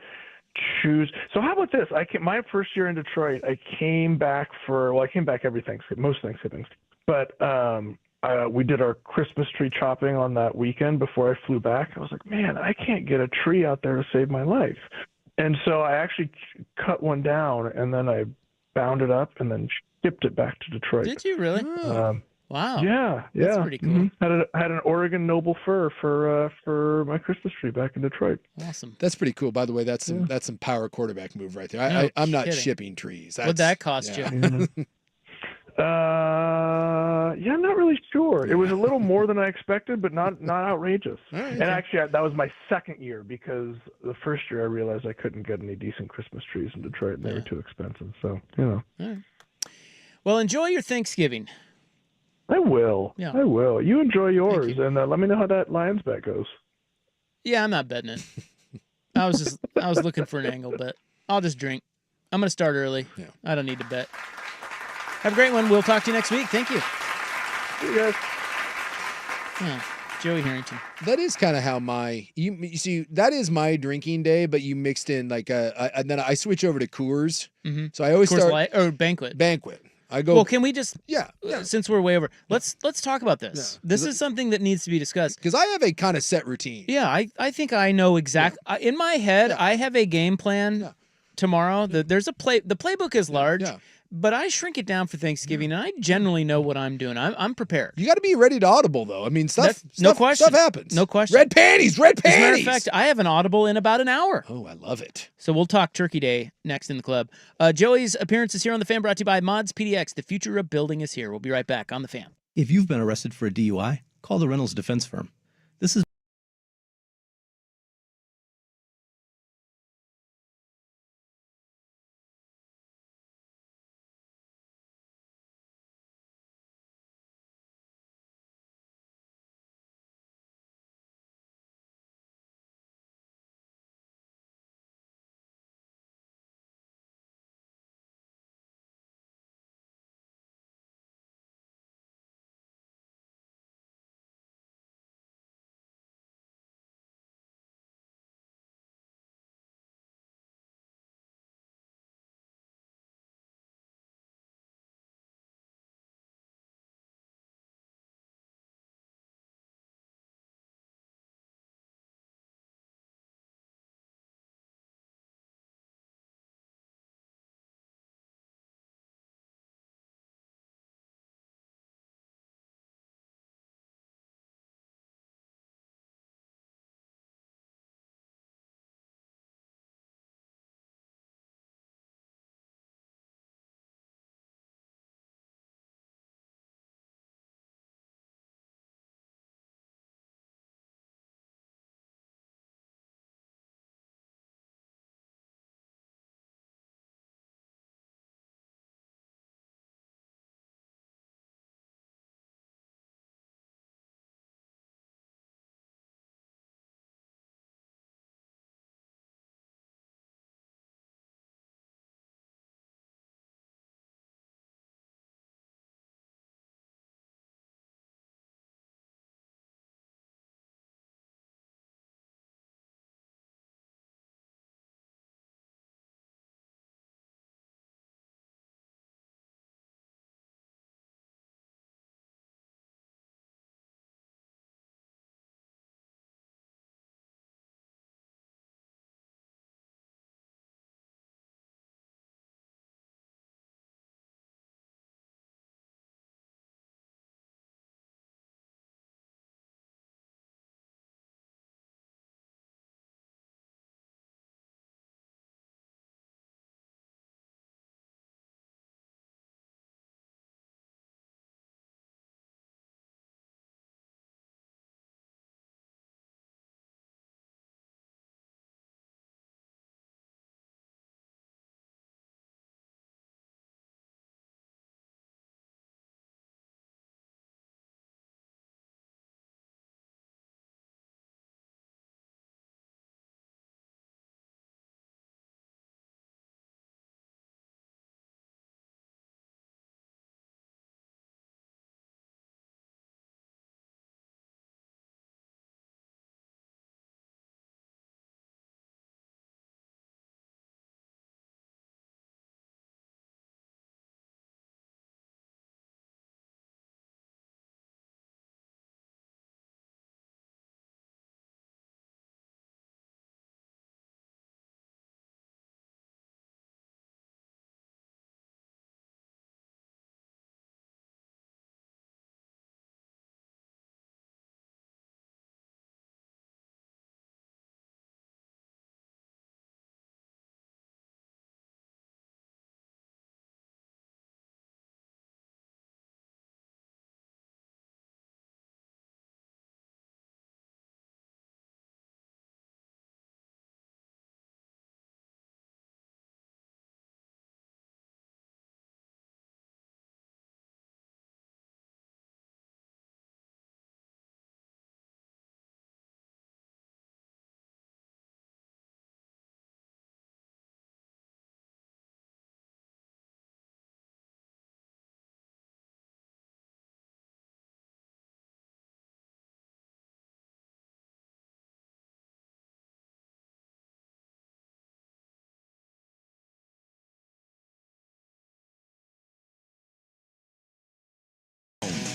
choose. So how about this? My first year in Detroit, I came back every Thanksgiving, most Thanksgivings. But we did our Christmas tree chopping on that weekend before I flew back. I was like, man, I can't get a tree out there to save my life. And so I actually cut one down, and then I bound it up and then shipped it back to Detroit. Did you really? Wow. Yeah. That's pretty cool. Mm-hmm. Had an Oregon noble fir for my Christmas tree back in Detroit. Awesome. That's pretty cool. By the way, that's some power quarterback move right there. I'm not shipping trees. What'd that cost you? I'm not really sure. It was a little more than I expected, but not outrageous. Right, and actually, that was my second year because the first year I realized I couldn't get any decent Christmas trees in Detroit, and they were too expensive. So, All right. Well, enjoy your Thanksgiving. I will. Yeah. I will. You enjoy yours, and let me know how that Lions bet goes. Yeah, I'm not betting it. I was looking for an angle bet. I'll just drink. I'm going to start early. Yeah. I don't need to bet. Have a great one. We'll talk to you next week. Thank you. See you guys. Yeah, Joey Harrington. That is kind of how you see, that is my drinking day, but you mixed in and then I switch over to Coors. Mm-hmm. So I always Coors start Light, or Banquet. I go. Well, can we just yeah. Since we're way over, let's talk about this. Yeah. This is something that needs to be discussed because I have a kind of set routine. Yeah, I think I know exactly. In my head, I have a game plan tomorrow. There's a play. The playbook is large. But I shrink it down for Thanksgiving, and I generally know what I'm doing. I'm prepared. You got to be ready to audible, though. I mean, stuff happens. No question. Red panties. As a matter of fact, I have an audible in about an hour. Oh, I love it. So we'll talk Turkey Day next in the club. Joey's appearance is here on The Fan, brought to you by Mods PDX. The future of building is here. We'll be right back on The Fan. If you've been arrested for a DUI, call the Reynolds Defense Firm. This is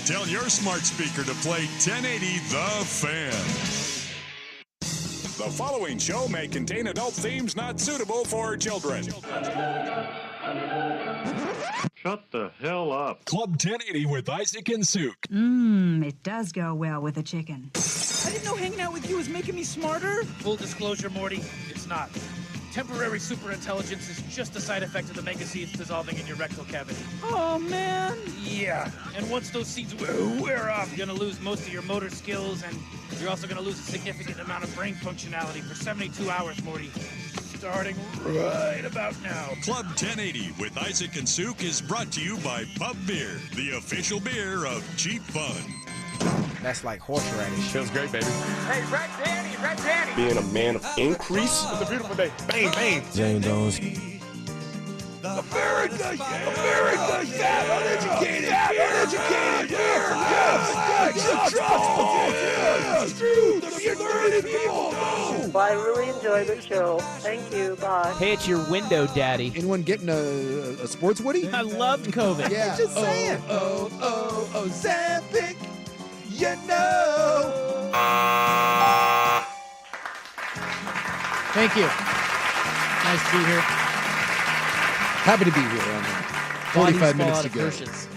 Tell your smart speaker to play 1080 The Fan. The following show may contain adult themes not suitable for children. Shut the hell up. Club 1080 with Isaac and Suk. It does go well with a chicken. I didn't know hanging out with you was making me smarter. Full disclosure, Morty, it's not. Temporary superintelligence is just a side effect of the mega seeds dissolving in your rectal cavity. Oh, man. Yeah, and once those seeds wear off, you're gonna lose most of your motor skills, and you're also gonna lose a significant amount of brain functionality for 72 hours, Morty. Starting right about now. Club 1080 with Isaac and Suk is brought to you by Pub Beer, the official beer of Cheap Fun. That's like horseradish. Feels great, baby. Hey, Red Danny! Being a man of increase. It's a beautiful day. Bang, bang. Jane Jones. America, sad, uneducated, Well, I really enjoyed the show. Thank you. Bye. Hey, it's your window, Daddy. Anyone getting a sports Woody? I loved COVID. Yeah. Just saying. Oh, Zambic, you know. Thank you. Nice to be here. Happy to be here on that. 45 minutes to go Hershey's.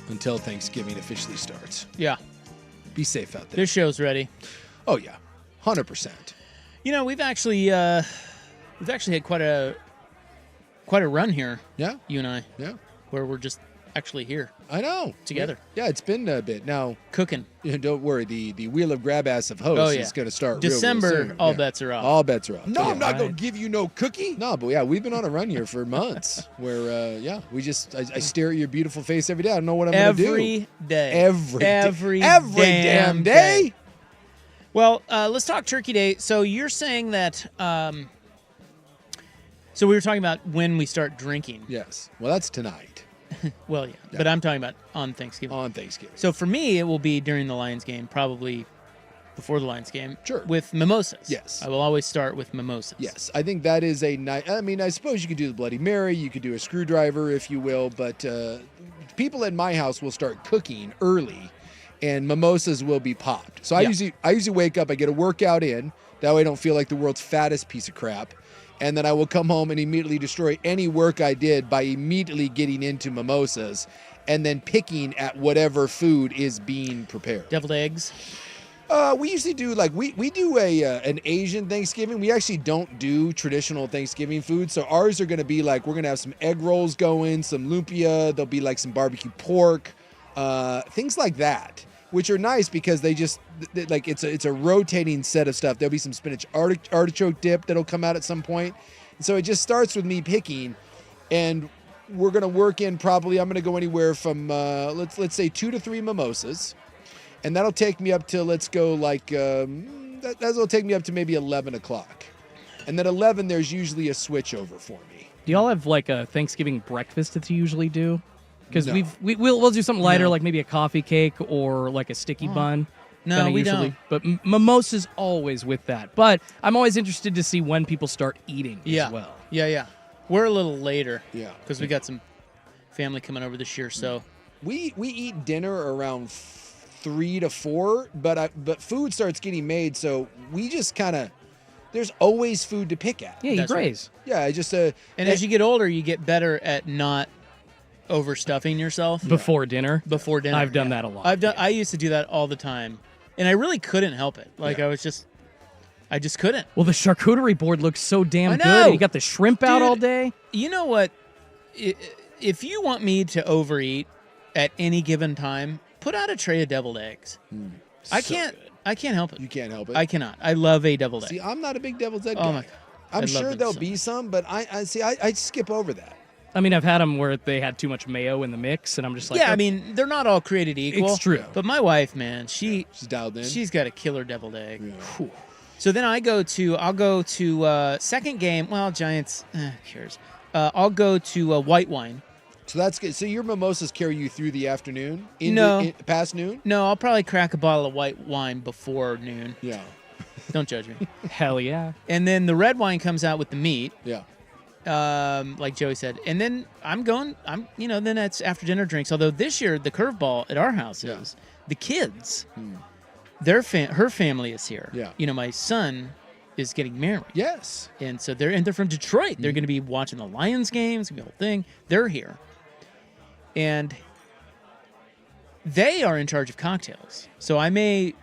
until Thanksgiving officially starts. Yeah. Be safe out there. This show's ready. Oh, yeah. 100%. You know, we've actually had quite a run here. Yeah. You and I. Yeah. Where we're just actually here. I know. Together. Yeah, it's been a bit. Now, cooking. Don't worry. The wheel of grab ass of hosts is going to start December, real soon. all bets are off. All bets are off. No, I'm not going to give you no cookie. No, but yeah, we've been on a run here for months where, I stare at your beautiful face every day. I don't know what I'm going to do. Every day. Every damn day. Well, let's talk Turkey Day. So you're saying that, so we were talking about when we start drinking. Yes. Well, that's tonight. Well, yeah. But I'm talking about on Thanksgiving. On Thanksgiving. So for me, it will be during the Lions game, probably before the Lions game. Sure. With mimosas. Yes. I will always start with mimosas. Yes. I think that is a nice, I mean, I suppose you could do the Bloody Mary, you could do a screwdriver, if you will, but people in my house will start cooking early, and mimosas will be popped. So I usually wake up, I get a workout in, that way I don't feel like the world's fattest piece of crap. And then I will come home and immediately destroy any work I did by immediately getting into mimosas and then picking at whatever food is being prepared. Deviled eggs? We usually do, like, we do an Asian Thanksgiving. We actually don't do traditional Thanksgiving food. So ours are going to be like, we're going to have some egg rolls going, some lumpia. There'll be like some barbecue pork, things like that, which are nice because they just, like, it's a rotating set of stuff. There'll be some spinach artichoke dip that'll come out at some point. And so it just starts with me picking, and we're going to work in probably, I'm going to go anywhere from, let's say 2 to 3 mimosas. And that'll take me up to, let's go like, that'll take me up to maybe 11 o'clock. And then 11, there's usually a switch over for me. Do y'all have like a Thanksgiving breakfast that you usually do? Because No. we'll do something lighter, No. like maybe a coffee cake or like a sticky bun. No, kinda we usually. don't. But mimosas always with that. But I'm always interested to see when people start eating as well. Yeah. We're a little later. Yeah. Because we got some family coming over this year, so. We eat dinner around 3 to 4, but food starts getting made, so we just kind of, there's always food to pick at. Yeah, you graze. Yeah, I just And as you get older, you get better at not overstuffing yourself Before dinner? Before dinner. I've done that a lot. I used to do that all the time, and I really couldn't help it. Like I just couldn't. Well, the charcuterie board looks so damn I good. know. And you got the shrimp out Dude, all day. You know what? If you want me to overeat at any given time, put out a tray of deviled eggs. I can't help it. You can't help it. I cannot. I love a deviled egg. See, I'm not a big devil's egg Oh guy. my God. I'm I love sure them there'll so be some, but I skip over that. I mean, I've had them where they had too much mayo in the mix, and I'm just like, Yeah, I mean, they're not all created equal. It's true. But my wife, man, she's dialed in. She's got a killer deviled egg. Whew. So then I'll go to second game. Well, Giants, who cares? I'll go to white wine. So that's good. So your mimosas carry you through the afternoon? Past noon? No, I'll probably crack a bottle of white wine before noon. Yeah. Don't judge me. Hell yeah. And then the red wine comes out with the meat. Yeah. like Joey said. And then then it's after dinner drinks. Although this year, the curveball at our house is the kids, her family is here. Yeah. My son is getting married. Yes. And so they're from Detroit. They're going to be watching the Lions game. It's going to be a whole thing. They're here. And they are in charge of cocktails. So I may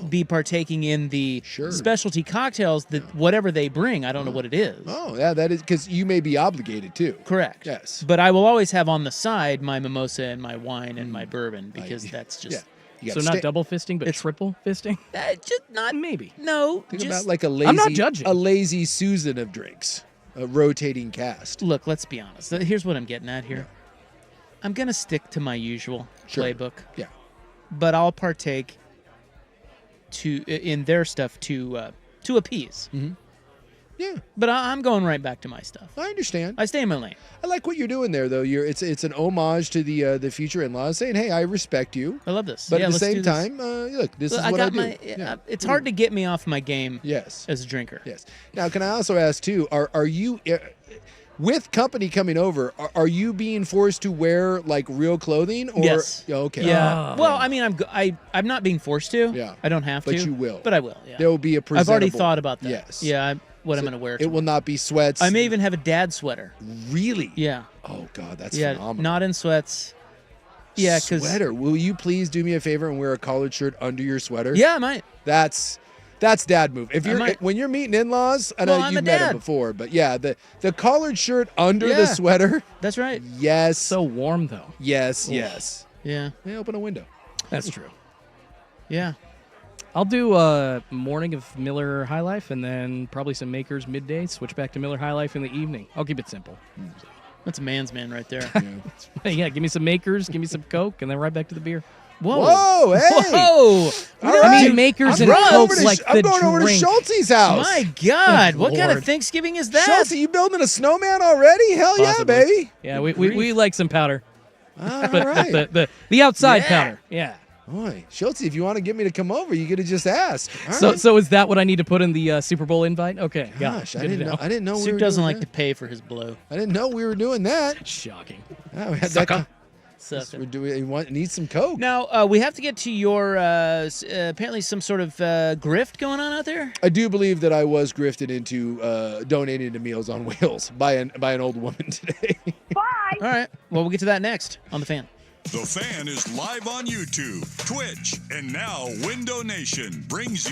be partaking in the specialty cocktails that whatever they bring. I don't know what it is. Oh, yeah, that is because you may be obligated too. Correct. Yes. But I will always have on the side my mimosa and my wine and my bourbon because that's just... So not double fisting, but triple fisting? Just not... Maybe. No. Think just, about like a lazy... I'm not judging. A lazy Susan of drinks. A rotating cast. Look, let's be honest. Here's what I'm getting at here. I'm going to stick to my usual playbook. Yeah. But I'll partake in their stuff to appease. Mm-hmm. Yeah. But I'm going right back to my stuff. I understand. I stay in my lane. I like what you're doing there, though. It's an homage to the future in-laws, saying, "Hey, I respect you. I love this." But Yeah, at the let's same do this. time, look, this is what I do. It's hard to get me off my game. Yes. As a drinker. Yes. Now, can I also ask too? Are you with company coming over? Are you being forced to wear like real clothing? Or, Yes. Okay. Yeah. Well, I mean, I'm not being forced to. Yeah. I don't have to. But you will. But I will. Yeah. There will be a presentable. I've already thought about that. Yes. Yeah. What I'm going to wear. It will not be sweats. I may even have a dad sweater. Really? Yeah. Oh God, that's yeah, phenomenal. Not in sweats. Yeah, because sweater. Will you please do me a favor and wear a collared shirt under your sweater? Yeah, I might. That's dad move. If you're when you're meeting in-laws, I know you've met them before, but yeah, the collared shirt under the sweater. That's right. Yes. So warm though. Yes. Ooh. Yes. Yeah. Hey, open a window. That's true. Yeah. I'll do a morning of Miller High Life and then probably some Makers midday. Switch back to Miller High Life in the evening. I'll keep it simple. That's a man's man right there. Yeah, give me some Makers, give me some Coke, and then right back to the beer. Whoa, hey. Whoa. I mean, Makers and Coke's like I'm the going over to drink. Schultzy's house. My God, what kind of Lord. Thanksgiving is that? Schultzy, you building a snowman already? Hell Possibly. yeah, baby. Yeah, we like some powder. All but right. the outside Yeah. powder. Yeah. Boy, Schultzy, if you want to get me to come over, you could have just asked. All So right. so is that what I need to put in the Super Bowl invite? Okay. Gosh, yeah. I didn't know. we Soup were doesn't doing like that. to pay for his blow. I didn't know we were doing that. Shocking. Oh, we had Sucker. Sucker. We're doing. Need some Coke. Now, we have to get to your, apparently some sort of grift going on out there? I do believe that I was grifted into donating to Meals on Wheels by an old woman today. Bye. All right. Well, we'll get to that next on The Fan. The Fan is live on YouTube, Twitch, and now Window Nation brings you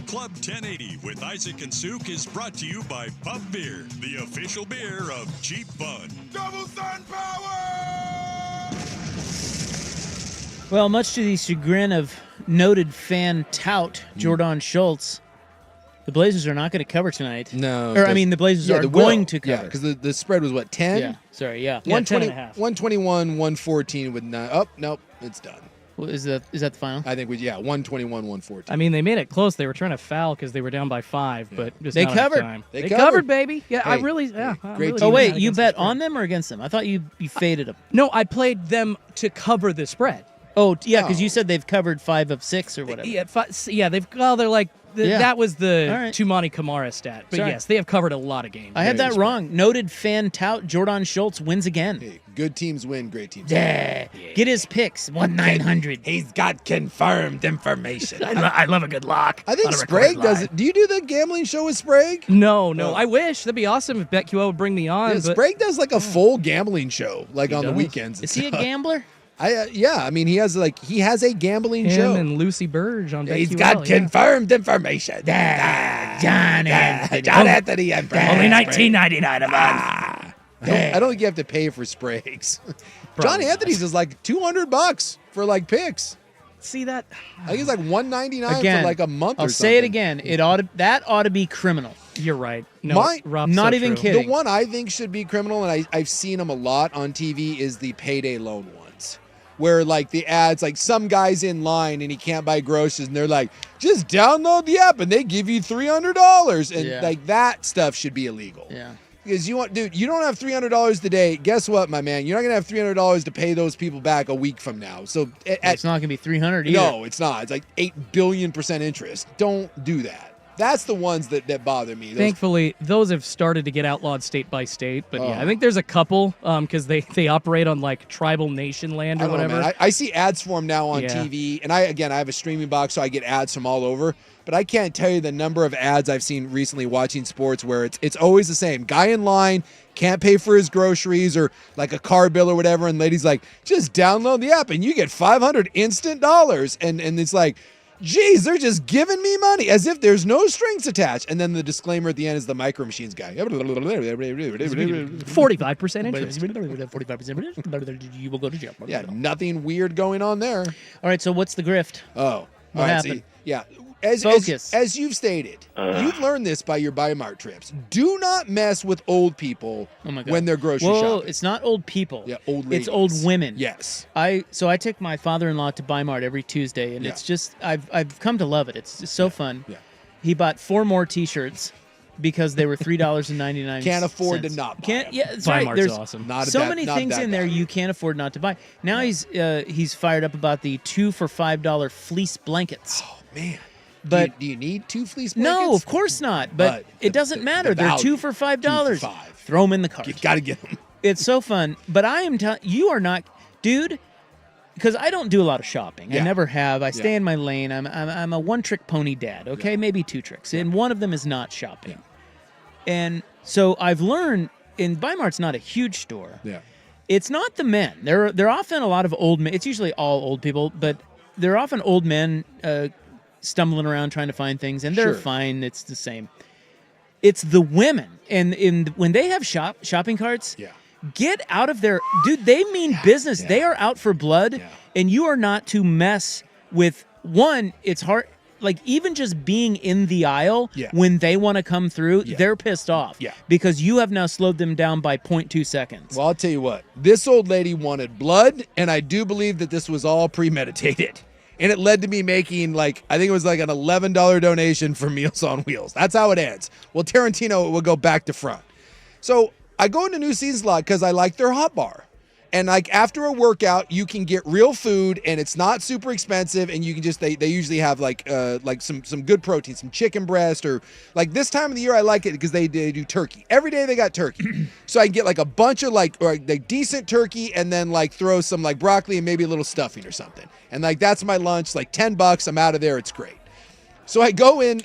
Club 1080 with Isaac and Souk is brought to you by Pub Beer, the official beer of Cheap Fun. Double Sun Power! Well, much to the chagrin of noted fan tout Jordan Schultz, the Blazers are not going to cover tonight. No. Or, I mean, the Blazers are going to cover. Yeah, because the spread was, what, 10? Yeah, sorry, yeah. 120, 10.5. 121, 114 with 9. Oh, nope, it's done. Well, is that the final? I think 121, 114. I mean, they made it close. They were trying to foul because they were down by 5, but just They not enough covered. time. They covered, baby. Yeah, I Hey, really, great I'm team. really Oh, wait, mad you against bet the spread. on them or against them? I thought you faded them. No, I played them to cover the spread. Oh, yeah, because Oh. you said they've covered 5 of 6 or whatever. Yeah, they're like, Yeah. that was the All right. Tumani Kamara stat. But Sorry. yes, they have covered a lot of games. I had that wrong. Noted fan tout Jordan Schultz wins again. Hey, good teams win, great teams win. Yeah. Get his picks. 1-900. He's got confirmed information. I love a good lock. I think on a Sprague recorded does line. it. Do you do the gambling show with Sprague? No. No. I wish. That'd be awesome if BetQL would bring me on. Yeah, but Sprague does like a full gambling show, like He on the does. weekends. and Is he a stuff. gambler? Yeah, I mean, he has a gambling him show. and Lucy Burge on BetQL. He's got yeah. confirmed information. John Anthony. John Anthony and Brad Only Sprague. $19.99 a month. I don't think you have to pay for Sprague's. John Anthony's is like $200 for like picks. See that? I think it's like $199 Again, for like a month I'll or something. say it again. That ought to be criminal. You're right. No, My- Rob's not so even true. kidding. The one I think should be criminal, and I've seen them a lot on TV, is the payday loan ones. Where like the ads, like some guy's in line and he can't buy groceries, and they're like, just download the app and they give you $300. And Yeah. like that stuff should be illegal. Yeah. Because you don't have $300 today. Guess what, my man? You're not gonna have $300 to pay those people back a week from now. So It's not going to be 300 either. no, it's not. It's like 8 billion% interest. Don't do that. That's the ones that bother me. Those- Thankfully, those have started to get outlawed state by state. But yeah, Oh. I think there's a couple because they operate on like tribal nation land or I don't know, whatever. man. I see ads for them now on Yeah. TV, and I have a streaming box, so I get ads from all over. But I can't tell you the number of ads I've seen recently watching sports where it's always the same guy in line, can't pay for his groceries or like a car bill or whatever, and lady's like, just download the app and you get $500 instant dollars, and it's like, geez, they're just giving me money as if there's no strings attached. And then the disclaimer at the end is the Micro Machines guy. 45% interest. 45%. You will go to jail. Yeah, nothing weird going on there. All right, so what's the grift? Oh, all right, happened? see, yeah. Focus. As you've stated, you've learned this by your Bi-Mart trips. Do not mess with old people Oh my God. when they're grocery Whoa, shopping. it's not old people. Yeah, old It's ladies. old women. Yes. I take my father-in-law to Bi-Mart every Tuesday, and Yeah. it's just I've come to love it. It's just so fun. Yeah. He bought 4 more T-shirts because they were $3.99. Can't afford to not buy Can't. them. Yeah, that's right. Bi-Mart's There's awesome. Not so that- many not things that in there value. you can't afford not to buy. Now he's fired up about the 2 for $5 fleece blankets. Oh, man. But do you need 2 fleece blankets? no, of course not. But it doesn't matter. the They're value. 2 for $5. 2 for $5. Throw them in the cart. You got to get them. It's so fun. But I am telling you are not, dude. Because I don't do a lot of shopping. I Yeah. never have. I stay Yeah. in my lane. I'm a one-trick pony dad. Okay, maybe 2 tricks, and one of them is not shopping. And so I've learned, and Bi-Mart's not a huge store. Yeah. It's not the men. They're often a lot of old men. It's usually all old people, but they're often old men stumbling around trying to find things, and they're Sure. fine. It's the same. It's the women, and when they have shopping carts, Yeah. get out of there, dude. They mean business. Yeah. They are out for blood, and you are not to mess with. One, it's hard. Like even just being in the aisle Yeah. when they want to come through, Yeah. they're pissed off. Yeah. Because you have now slowed them down by 0.2 seconds. Well, I'll tell you what. This old lady wanted blood, and I do believe that this was all premeditated. And it led to me making, like, I think it was like an $11 donation for Meals on Wheels. That's how it ends. Well, Tarantino will go back to front. So I go into New Seasons a lot because I like their hot bar. And like after a workout, you can get real food, and it's not super expensive, and you can just they usually have like some good protein, some chicken breast, or like this time of the year I like it because they do turkey. Every day they got turkey. So I can get like a bunch of like decent turkey, and then like throw some like broccoli and maybe a little stuffing or something. And like that's my lunch, like $10, I'm out of there, it's great. So I go in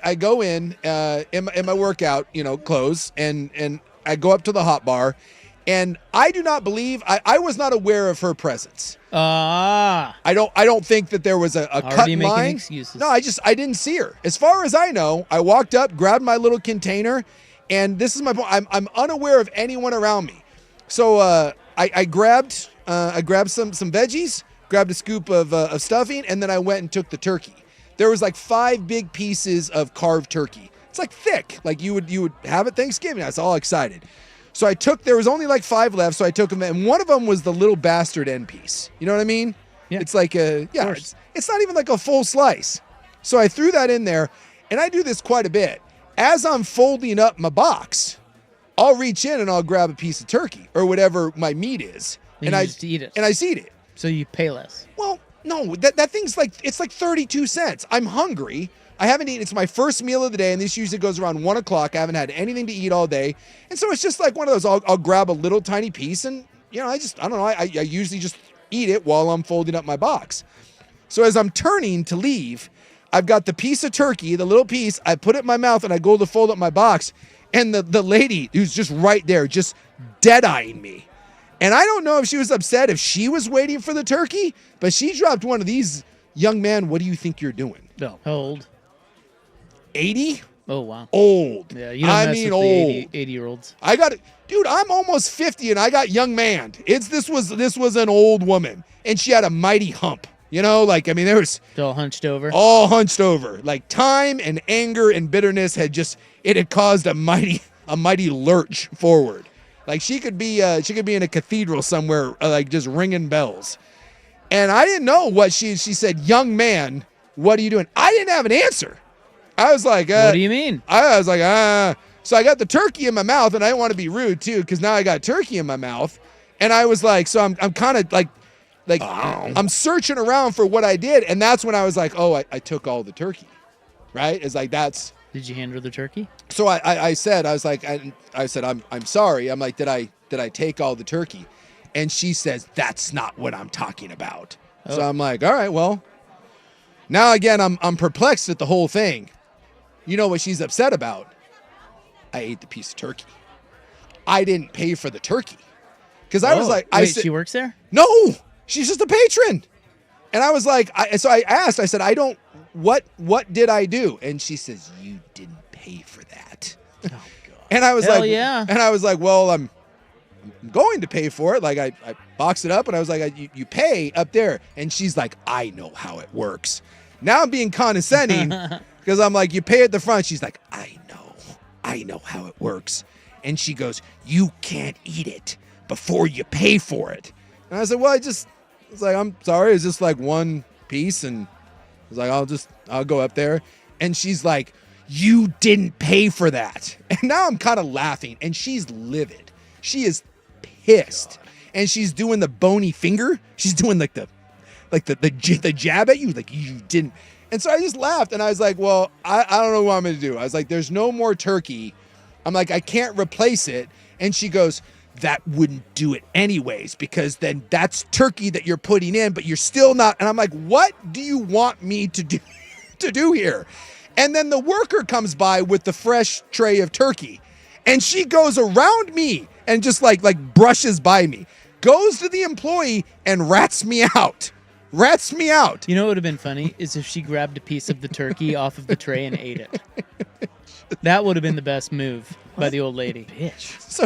in my workout, clothes, and I go up to the hot bar. And I do not believe I was not aware of her presence. Ah. I don't think that there was a cut Already making line. excuses. No, I didn't see her. As far as I know, I walked up, grabbed my little container, and this is my point. I'm unaware of anyone around me. So I grabbed some veggies, grabbed a scoop of stuffing, and then I went and took the turkey. There was like 5 big pieces of carved turkey. It's like thick, like you would have at Thanksgiving. I was all excited. So there was only like 5 left, so I took them, and one of them was the little bastard end piece. You know what I mean? Yeah. It's like it's not even like a full slice. So I threw that in there, and I do this quite a bit. As I'm folding up my box, I'll reach in and I'll grab a piece of turkey or whatever my meat is, and I just eat it. And I just eat it. So you pay less. Well, no, that thing's like 32 cents. I'm hungry. I haven't eaten. It's my first meal of the day, and this usually goes around 1 o'clock. I haven't had anything to eat all day, and so it's just like one of those. I'll grab a little tiny piece, and I don't know. I usually just eat it while I'm folding up my box. So as I'm turning to leave, I've got the piece of turkey, the little piece. I put it in my mouth, and I go to fold up my box, and the lady who's just right there, just dead-eyeing me. And I don't know if she was upset if she was waiting for the turkey, but she dropped one of these. Young man, what do you think you're doing? No. How old? 80? Oh, wow. Old. Yeah, you don't mess with old. the 80-year-olds. I got it. Dude, I'm almost 50 and I got young man. This was an old woman, and she had a mighty hump. There was all hunched over. All hunched over. Like time and anger and bitterness had caused a mighty lurch forward. Like she could be in a cathedral somewhere, like just ringing bells. And I didn't know what she said. Young man, what are you doing? I didn't have an answer. I was like, what do you mean? I was like, So I got the turkey in my mouth, and I didn't want to be rude too, because now I got turkey in my mouth, and I was like, so I'm kind of like I'm searching around for what I did, and that's when I was like, oh, I took all the turkey, right? It's like that's. Did you hand her the turkey? So I said I'm sorry. I'm like, did I take all the turkey? And she says, that's not what I'm talking about. Oh. So I'm like, all right, well. Now again, I'm perplexed at the whole thing. You know what she's upset about? I ate the piece of turkey. I didn't pay for the turkey. Because I was like, she works there? No, she's just a patron. And I was like, so I asked, I said, what did I do? And she says, you didn't pay for that. Oh, God. And I was like, well, I'm going to pay for it. Like I boxed it up, and I was like, you pay up there. And she's like, I know how it works. Now I'm being condescending because I'm like, you pay at the front. She's like, I know how it works. And she goes, you can't eat it before you pay for it. And I said, well, it's like, I'm sorry. It's just like one piece. And I was like, I'll go up there. And she's like, you didn't pay for that. And now I'm kind of laughing, and she's livid. She is pissed. And she's doing the bony finger. She's doing like the jab at you, like you didn't. And so I just laughed, and I was like, well, I don't know what I'm going to do. I was like, there's no more turkey. I'm like, I can't replace it. And she goes, that wouldn't do it anyways, because then that's turkey that you're putting in, but you're still not. And I'm like, what do you want me to do here? And then the worker comes by with the fresh tray of turkey, and she goes around me and just like brushes by me, goes to the employee and rats me out. You know what would have been funny is if she grabbed a piece of the turkey off of the tray and ate it. That would have been the best move by the old lady. Bitch.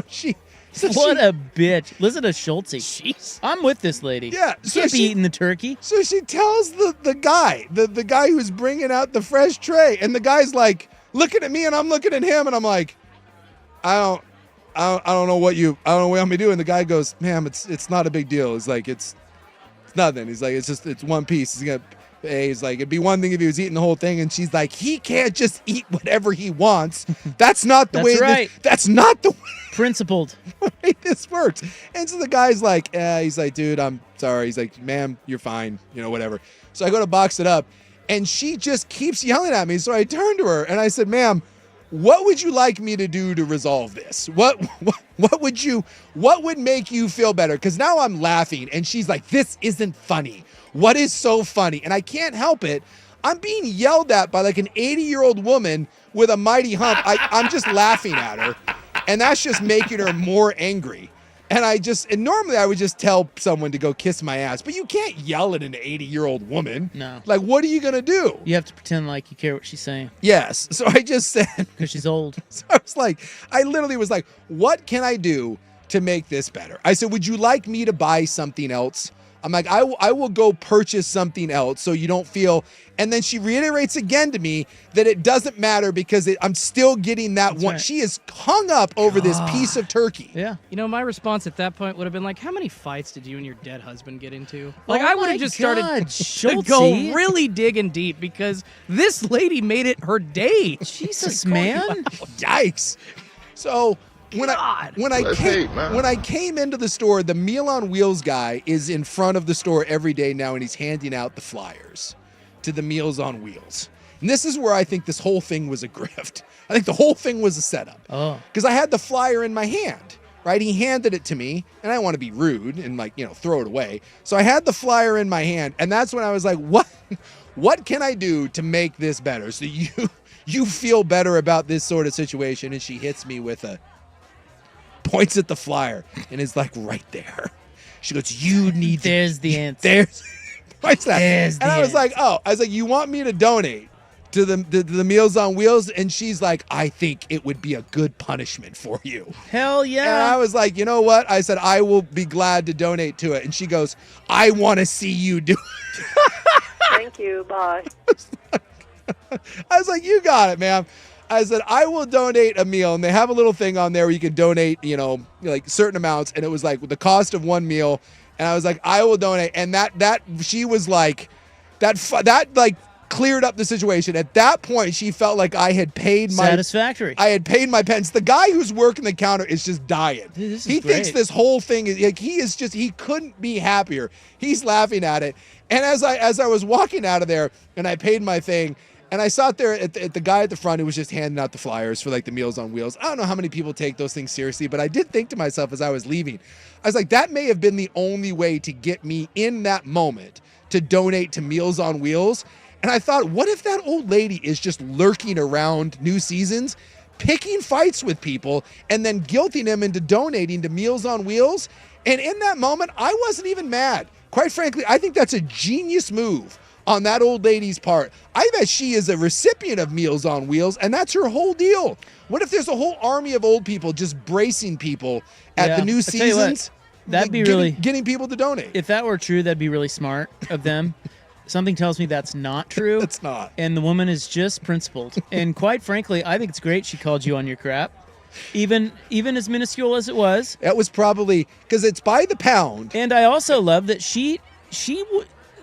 What a bitch. Listen to Schultzy. Jeez. I'm with this lady. Yeah. Can't be eating the turkey. So she tells the guy who's bringing out the fresh tray, and the guy's like looking at me, and I'm looking at him, and I'm like, I don't know what you want me to do. And the guy goes, ma'am, it's not a big deal. It's like, it's nothing. He's like, it's one piece. He's like, it'd be one thing if he was eating the whole thing. And she's like, he can't just eat whatever he wants. That's not the way. Right. That's not the way. Principled. Way this works. And so the guy's like, he's like, dude, I'm sorry. He's like, ma'am, you're fine. Whatever. So I go to box it up, and she just keeps yelling at me. So I turned to her and I said, ma'am, what would you like me to do to resolve this? What would make you feel better? Because now I'm laughing, and she's like, this isn't funny. What is so funny? And I can't help it. I'm being yelled at by like an 80-year-old woman with a mighty hump. I'm just laughing at her, and that's just making her more angry. And normally I would just tell someone to go kiss my ass, but you can't yell at an 80-year-old woman. No. Like, what are you going to do? You have to pretend like you care what she's saying. Yes. So I just said, because she's old. So I literally was like, what can I do to make this better? I said, would you like me to buy something else? I'm like, I will go purchase something else so you don't feel. And then she reiterates again to me that it doesn't matter because I'm still getting that one. Right. She is hung up over this piece of turkey. Yeah. You know, my response at that point would have been like, how many fights did you and your dead husband get into? Like, I would have just started to go really digging deep because this lady made it her day. Jesus, man. Yikes. So when I came into the store, the Meal on Wheels guy is in front of the store every day now, and he's handing out the flyers to the Meals on Wheels. And this is where I think this whole thing was a grift. I think the whole thing was a setup. Oh. Because I had the flyer in my hand, right? He handed it to me, and I didn't want to be rude and throw it away. So I had the flyer in my hand, and that's when I was like, what can I do to make this better? So you feel better about this sort of situation. And she hits me with points at the flyer and is like, right there. She goes, there's the answer. There's what's that? And I was like, you want me to donate to the Meals on Wheels? And she's like, I think it would be a good punishment for you. Hell yeah. And I was like, you know what? I said, I will be glad to donate to it. And she goes, I want to see you do it. Thank you. Bye. I was like, you got it, ma'am. I said, I will donate a meal. And they have a little thing on there where you can donate, like certain amounts. And it was like the cost of one meal. And I was like, I will donate. And that she was like, that like cleared up the situation. At that point, she felt like I had paid my satisfactory. I had paid my pence. The guy who's working the counter is just dying. Dude, this is he great. thinks this whole thing is like he couldn't be happier. He's laughing at it. And as I was walking out of there and I paid my thing, and I sat there at the guy at the front who was just handing out the flyers for like the Meals on Wheels. I don't know how many people take those things seriously, but I did think to myself as I was leaving, I was like, that may have been the only way to get me in that moment to donate to Meals on Wheels. And I thought, what if that old lady is just lurking around New Seasons, picking fights with people, and then guilting them into donating to Meals on Wheels? And in that moment, I wasn't even mad. Quite frankly, I think that's a genius move on that old lady's part. I bet she is a recipient of Meals on Wheels, and that's her whole deal. What if there's a whole army of old people just bracing people at the New Seasons? That'd be really getting people to donate. If that were true, that'd be really smart of them. Something tells me that's not true. It's not. And the woman is just principled. And quite frankly, I think it's great she called you on your crap. Even as minuscule as it was. That was probably because it's by the pound. And I also love that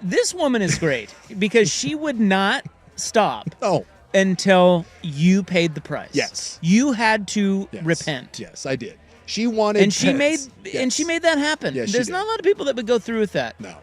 this woman is great because she would not stop until you paid the price. Yes. You had to repent. Yes, I did. She wanted and she made that happen. Yes, There's not a lot of people that would go through with that. No.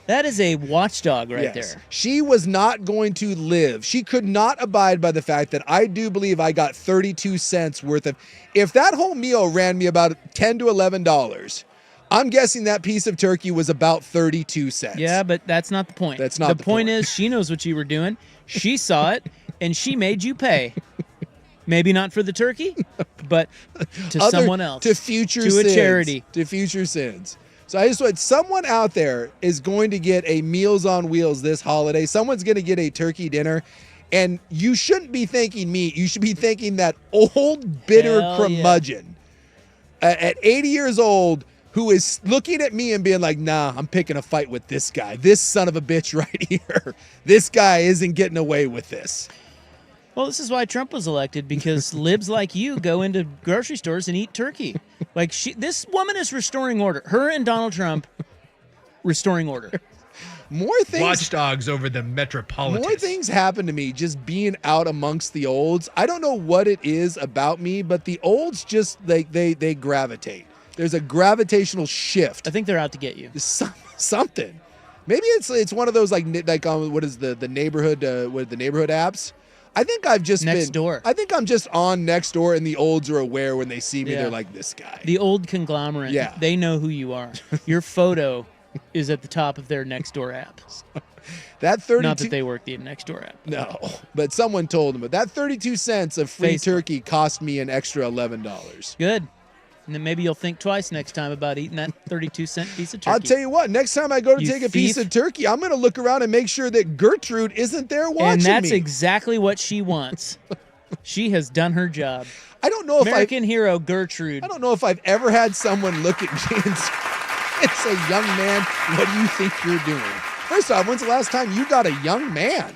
That is a watchdog right there. She was not going to live. She could not abide by the fact that I do believe I got 32 cents worth of. If that whole meal ran me about $10 to $11, I'm guessing that piece of turkey was about 32 cents. Yeah, but that's not the point. That's not the point. Is she knows what you were doing. She saw it, and she made you pay. Maybe not for the turkey, but to someone else. To future to sins. A charity. To future sins. So I just want someone out there is going to get a Meals on Wheels this holiday. Someone's going to get a turkey dinner. And you shouldn't be thanking me. You should be thanking that old, bitter curmudgeon at 80 years old who is looking at me and being like, nah, I'm picking a fight with this guy. This son of a bitch right here. This guy isn't getting away with this. Well, this is why Trump was elected, because libs like you go into grocery stores and eat turkey. Like this woman is restoring order. Her and Donald Trump restoring order. More things. Watchdogs over the metropolitan. More things happen to me just being out amongst the olds. I don't know what it is about me, but the olds just they gravitate. There's a gravitational shift. I think they're out to get you. Something. Maybe it's one of those like what is the neighborhood the neighborhood apps. I think I've just Next Door. I think I'm just on Next Door, and the olds are aware when they see me. They're like, this guy. The old conglomerate. Yeah. They know who you are. Your photo is at the top of their Next Door app. That 32. Not that they work the Next Door app. No, but someone told them. But that 32 cents of free turkey cost me an extra $11. Good. And then maybe you'll think twice next time about eating that 32-cent piece of turkey. I'll tell you what, next time I go to You take a piece thief. of turkey, I'm going to look around and make sure that Gertrude isn't there watching And that's me. exactly what she wants. She has done her job. I don't know if American hero Gertrude. I don't know if I've ever had someone look at me and say, young man, what do you think you're doing? First off, when's the last time you got a young man?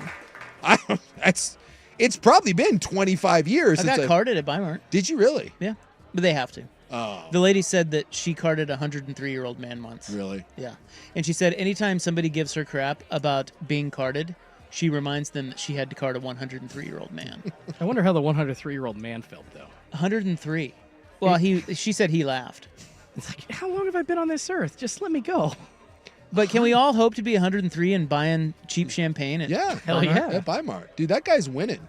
It's probably been 25 years. I got carded at Weimar. Did you really? Yeah, but they have to. Oh. The lady said that she carded a 103-year-old man once. Really? Yeah. And she said anytime somebody gives her crap about being carded, she reminds them that she had to card a 103-year-old man. I wonder how the 103-year-old man felt, though. 103. Well, she said he laughed. It's like, how long have I been on this earth? Just let me go. But can we all hope to be 103 and buying cheap champagne? At Hell Weimar? yeah. At Weimar. Dude, that guy's winning.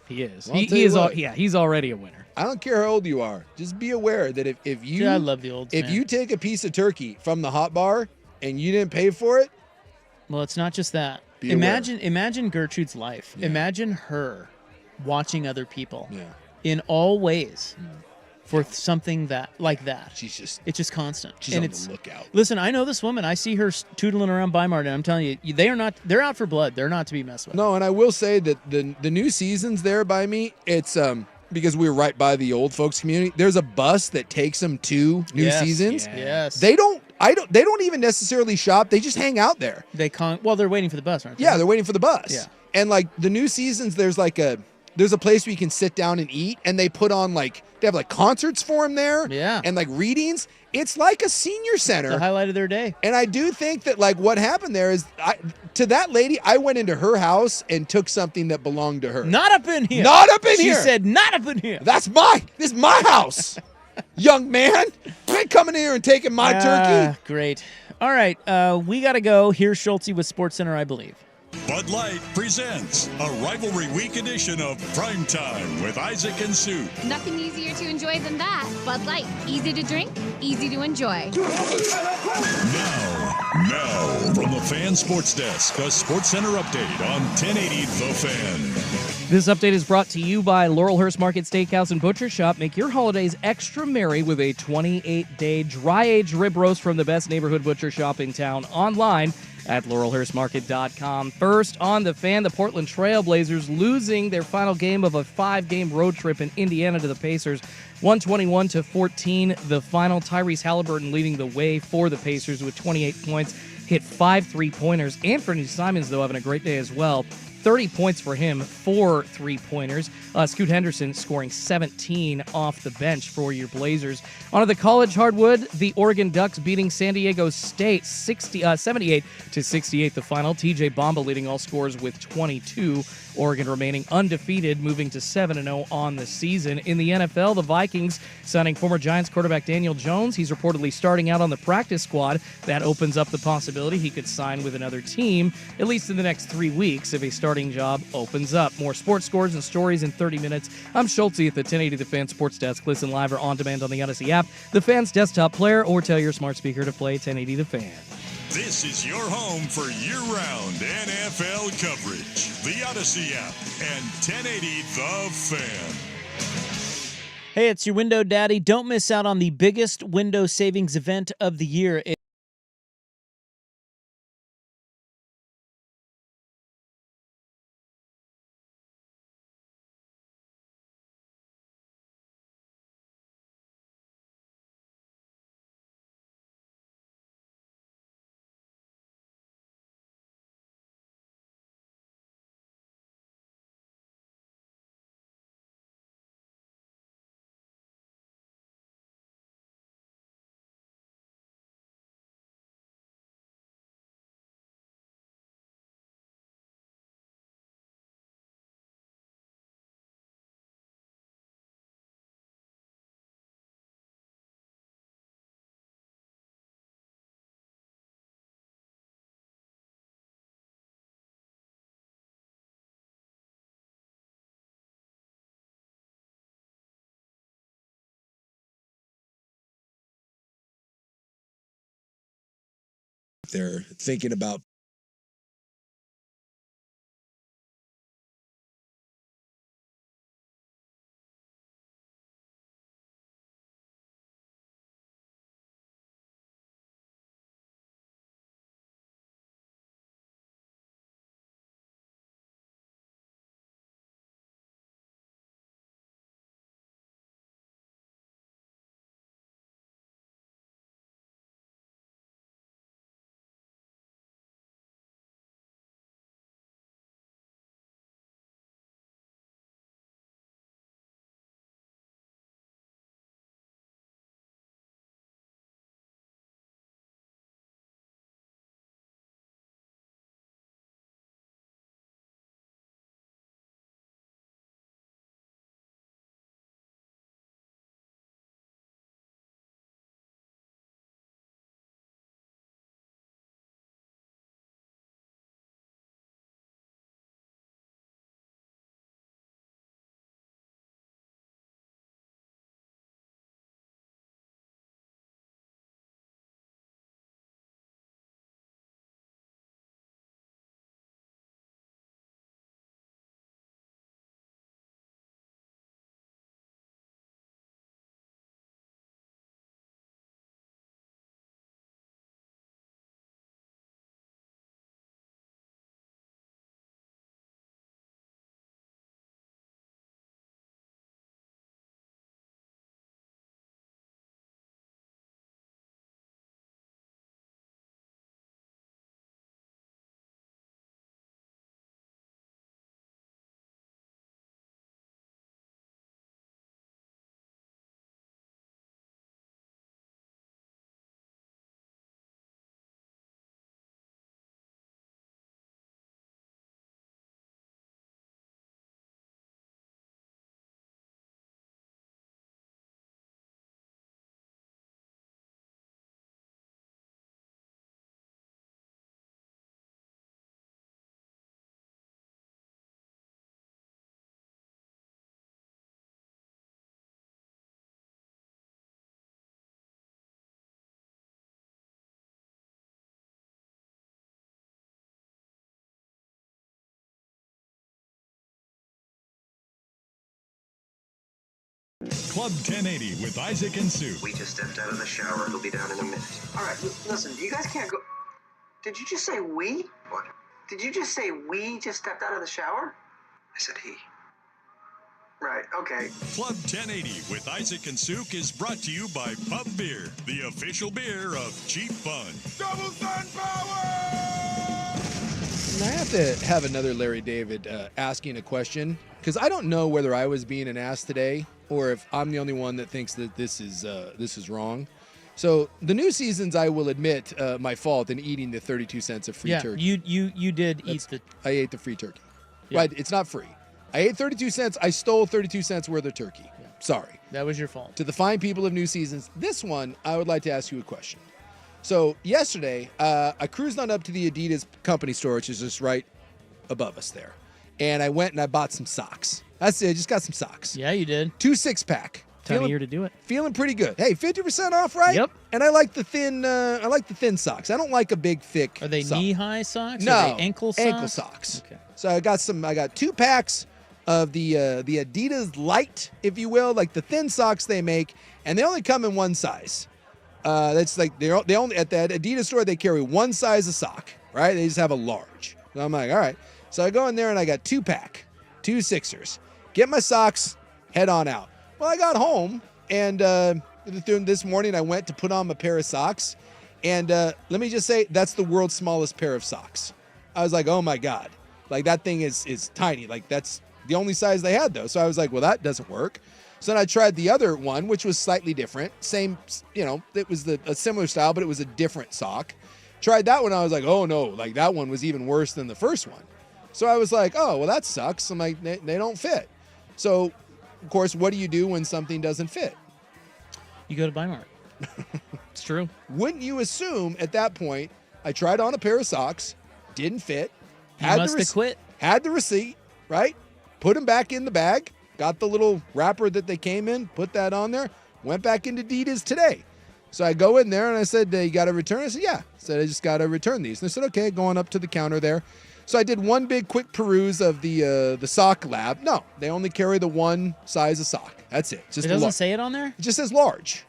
He is. Well, I'll he tell you is. what. He's already a winner. I don't care how old you are. Just be aware that if you Yeah, I love the olds, if man. you take a piece of turkey from the hot bar and you didn't pay for it, Well, it's not just that. Be Imagine Gertrude's life. Yeah. Imagine her watching other people Yeah. in all ways for something like that. It's just constant. She's and on it's, the lookout. Listen, I know this woman. I see her tootling around Weimar, and I'm telling you, they're out for blood. They're not to be messed with. No, and I will say that the new seasons there by me, it's because we were right by the old folks community. There's a bus that takes them to new seasons. Yes. They don't even necessarily shop. They just hang out there. Well, they're waiting for the bus, aren't they? Yeah, they're waiting for the bus. Yeah. And like the new seasons, there's a place where you can sit down and eat, and they put on they have like concerts for them there. Yeah. And like readings. It's like a senior center. The highlight of their day. And I do think that what happened there is to that lady, I went into her house and took something that belonged to her. Not up in here. Not up in here. She said, not up in here. This is my house, young man. You ain't coming in here and taking my turkey. Great. All right, we got to go. Here's Schultzy with SportsCenter, I believe. Bud Light presents a rivalry week edition of Primetime with Isaac and Sue. Nothing easier to enjoy than that. Bud Light. Easy to drink, easy to enjoy. Now, from the Fan Sports Desk, a SportsCenter update on 1080 The Fan. This update is brought to you by Laurelhurst Market Steakhouse and Butcher Shop. Make your holidays extra merry with a 28-day dry-aged rib roast from the best neighborhood butcher shop in town online at laurelhurstmarket.com. First on the Fan, the Portland Trail Blazers losing their final game of a 5-game road trip in Indiana to the Pacers. 121-14, the final. Tyrese Halliburton leading the way for the Pacers with 28 points, hit 5 3-pointers. Anthony Simons, though, having a great day as well. 30 points for him, 4 3-pointers. Scoot Henderson scoring 17 off the bench for your Blazers. On to the college hardwood, the Oregon Ducks beating San Diego State 78-68 the final. TJ Bamba leading all scores with 22. Oregon remaining undefeated, moving to 7-0 on the season. In the NFL, the Vikings signing former Giants quarterback Daniel Jones. He's reportedly starting out on the practice squad. That opens up the possibility he could sign with another team, at least in the next 3 weeks, if a starting job opens up. More sports scores and stories in 30 minutes. I'm Schultzy at the 1080 The Fan Sports Desk. Listen live or on demand on the Odyssey app, the Fan's desktop player, or tell your smart speaker to play 1080 The Fan. This is your home for year-round NFL coverage. The Odyssey app and 1080 The Fan. Hey, it's your Window Daddy. Don't miss out on the biggest window savings event of the year. They're thinking about Club 1080 with Isaac and Sue. We just stepped out of the shower. It'll be down in a minute. All right, listen, you guys can't go. Did you just say we? What? Did you just say we just stepped out of the shower? I said he. Right, okay. Club 1080 with Isaac and Souk is brought to you by Pub Beer, the official beer of Cheap Fun. Double Sun Power! And I have to have another Larry David asking a question, because I don't know whether I was being an ass today or if I'm the only one that thinks that this is wrong. So the new seasons, I will admit my fault in eating the 32 cents of free turkey. You did eat the. I ate the free turkey. Yeah. Right, it's not free. I ate 32 cents. I stole 32 cents worth of turkey. Yeah. Sorry. That was your fault. To the fine people of New Seasons, this one, I would like to ask you a question. So yesterday, I cruised on up to the Adidas company store, which is just right above us there. And I went and I bought some socks. That's it. I just got some socks. Yeah, you did. 2 6-pack. Time of year to do it. Feeling pretty good. Hey, 50% off, right? Yep. And I like the thin. I like the thin socks. I don't like a big, thick. Are they sock. knee-high socks? No, Are they ankle socks? Ankle socks. Okay. So I got 2 packs of the Adidas Light, if you will, like the thin socks they make, and they only come in one size. That's like they only at that Adidas store they carry one size of sock, right? They just have a large. So I'm like, all right. So I go in there and I got 2-pack, 2 6ers. Get my socks, head on out. Well, I got home and this morning I went to put on my pair of socks, and let me just say that's the world's smallest pair of socks. I was like, oh my god, like that thing is tiny. Like that's the only size they had though. So I was like, well, that doesn't work. So then I tried the other one, which was slightly different. Same, it was a similar style, but it was a different sock. Tried that one. I was like, oh no, like that one was even worse than the first one. So I was like, oh, well, that sucks. I'm like, they don't fit. So, of course, what do you do when something doesn't fit? You go to Bimart. It's true. Wouldn't you assume at that point, I tried on a pair of socks, didn't fit. You must have quit. Had the receipt, right? Put them back in the bag. Got the little wrapper that they came in, put that on there, went back into Adidas today. So I go in there and I said, you got to return? I said, yeah. I said, I just got to return these. And they said, okay, going up to the counter there. So I did one big quick peruse of the sock lab. No, they only carry the one size of sock. That's it. It doesn't say it on there? It just says large.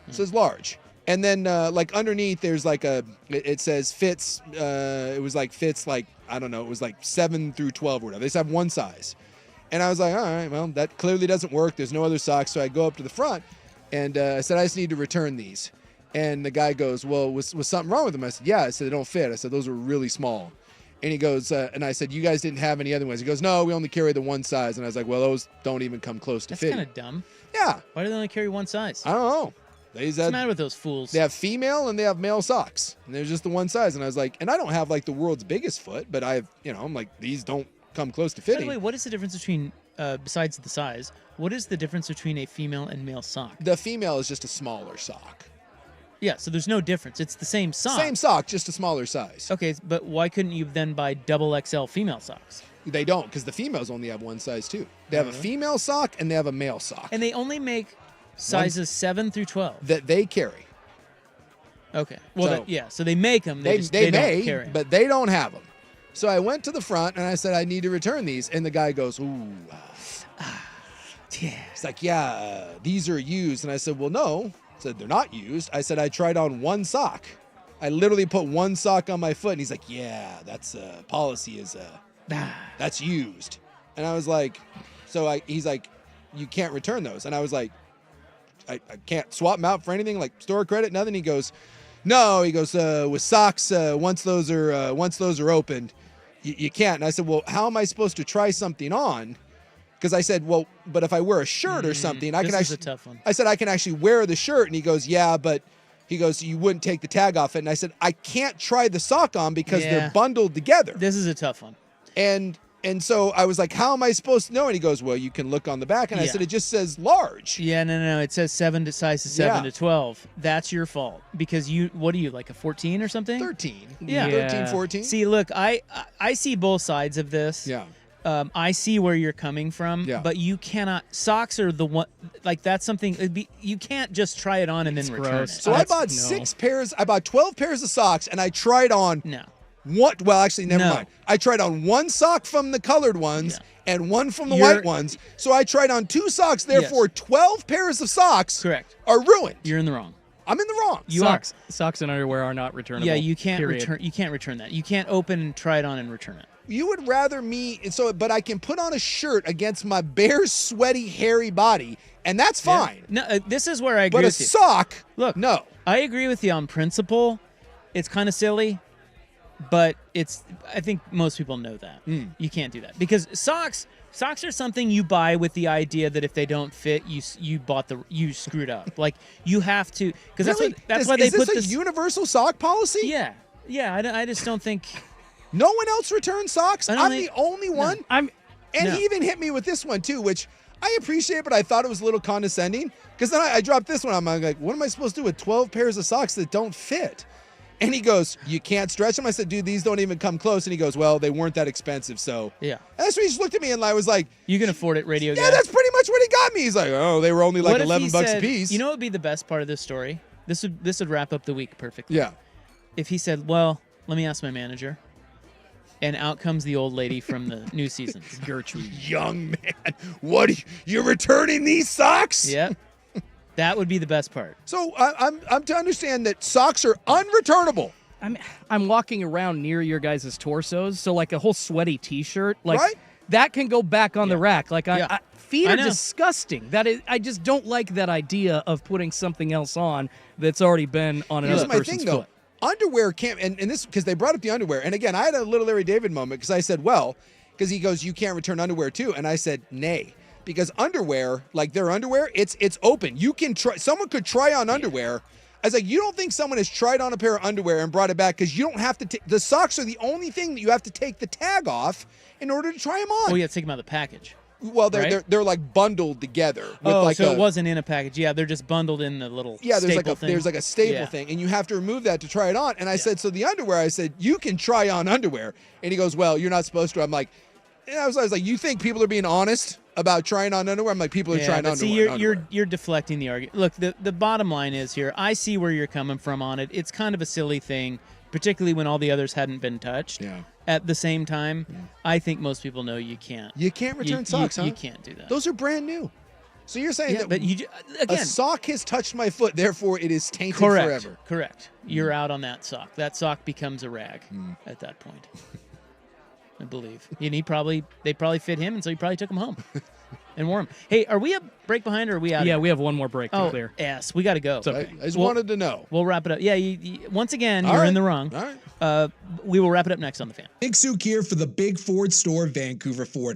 It says large. And then like underneath there's like it says fits, it was like fits like, I don't know, it was like 7 through 12 or whatever. They just have one size. And I was like, all right, well, that clearly doesn't work. There's no other socks. So I go up to the front and I said, I just need to return these. And the guy goes, well, was something wrong with them? I said, yeah. I said, they don't fit. I said, those were really small. And he goes, and I said, you guys didn't have any other ones. He goes, no, we only carry the one size. And I was like, well, those don't even come close to fitting. That's kind of dumb. Yeah. Why do they only carry one size? I don't know. What's the matter with those fools? They have female and they have male socks. And there's just the one size. And I was like, and I don't have like the world's biggest foot, but I have, I'm like, these don't come close to fitting. By the way, what is the difference between, besides the size, what is the difference between a female and male sock? The female is just a smaller sock. Yeah, so there's no difference. It's the same sock. Same sock, just a smaller size. Okay, but why couldn't you then buy double XL female socks? They don't, because the females only have one size too. They have a female sock and they have a male sock. And they only make sizes 7 through 12. That they carry. Okay. Well, so they make them. They may, don't carry them. But they don't have them. So I went to the front and I said, I need to return these. And the guy goes, ooh. Yeah. He's like, yeah, these are used. And I said, well, no. I said, they're not used. I said, I tried on one sock. I literally put one sock on my foot. And he's like, yeah, that's policy is, that's used. And I was like, he's like, you can't return those. And I was like, I can't swap them out for anything, like store credit, nothing. He goes, no. He goes, with socks, once those are opened, you can't. And I said, well, how am I supposed to try something on? Because I said, well, but if I wear a shirt or something, I can actually. This is a tough one. I said, I can actually wear the shirt. And he goes, yeah, but he goes, you wouldn't take the tag off it. And I said, I can't try the sock on because they're bundled together. This is a tough one. And so I was like, how am I supposed to know? And he goes, well, you can look on the back. And I said, it just says large. Yeah, no. It says sizes 7 to 12. That's your fault. Because what are you, like a 14 or something? 13. Yeah. 13, 14. See, look, I see both sides of this. Yeah. I see where you're coming from, but you cannot. Socks are the one, like that's something. You can't just try it on and then return it. So I bought 6 pairs. I bought 12 pairs of socks, and I tried on What? Well, actually, never No. mind. I tried on one sock from the colored ones and one from the You're- white ones. So I tried on 2 socks. Therefore, Yes. 12 pairs of socks Correct. are ruined. You're in the wrong. I'm in the wrong. Socks and underwear are not returnable. Yeah, you can't period. return. You can't return that. You can't open and try it on and return it. You would rather me but I can put on a shirt against my bare, sweaty, hairy body, and that's fine. No, this is where I agree But a with you. sock, Look, no. I agree with you on principle. It's kind of silly, but I think most people know that. You can't do that because socks are something you buy with the idea that if they don't fit, you screwed up. Like you have to, because Really? that's why they is this put a this universal sock policy? Yeah. I just don't think. No one else returns socks. I don't I'm think- the only one. And No. he even hit me with this one too, which I appreciate, but I thought it was a little condescending. Because then I dropped this one. I'm like, what am I supposed to do with 12 pairs of socks that don't fit? And he goes, you can't stretch them. I said, dude, these don't even come close. And he goes, well, they weren't that expensive, so. Yeah. And that's when he just looked at me and I was like, You can afford it, radio guy. yeah, that's pretty much what he got me. He's like, oh, they were only like What if he $11 a said- piece. You know what would be the best part of this story? This would wrap up the week perfectly. Yeah. If he said, well, let me ask my manager. And out comes the old lady from the new season. Gertrude. Young man, what? You're returning these socks? Yep. That would be the best part. So I'm to understand that socks are unreturnable. I'm walking around near your guys' torsos, so like a whole sweaty T-shirt, like Right? that can go back on the rack. Like feet I are know. disgusting. I just don't like that idea of putting something else on that's already been on Here's another my person's thing, though. foot. Underwear can't, and this, because they brought up the underwear. And again, I had a little Larry David moment because I said, well, because he goes, you can't return underwear too. And I said, nay. Because underwear, like their underwear, it's open. You can try, someone could try on underwear. I was like, you don't think someone has tried on a pair of underwear and brought it back because you don't have to take, the socks are the only thing that you have to take the tag off in order to try them on. Oh, yeah, take them out of the package. Well, right? they're like bundled together. With Oh, like so it wasn't in a package. Yeah, they're just bundled in the little there's like staple a thing. there's like a staple Yeah. thing, and you have to remove that to try it on. And I said, so the underwear, I said, you can try on underwear. And he goes, well, you're not supposed to. I'm like, and I was like, you think people are being honest about trying on underwear? I'm like, people are trying but underwear. see, you're deflecting the argument. Look, the bottom line is here. I see where you're coming from on it. It's kind of a silly thing, particularly when all the others hadn't been touched. Yeah. At the same time, I think most people know you can't. You can't return socks, huh? You can't do that. Those are brand new. So you're saying Yeah, that but you a again. sock has touched my foot, therefore it is tainted Correct. forever. Correct. You're out on that sock. That sock becomes a rag at that point. I believe. And they probably fit him, and so he probably took him home and wore him. Hey, are we a break behind or are we out? Yeah, here? we have one more break to clear. Yes, we got to go. I just wanted to know. We'll wrap it up. Yeah, once again, All you're right. in the wrong. All right. We will wrap it up next on The Fan. Big Souk here for the Big Ford Store, Vancouver Ford.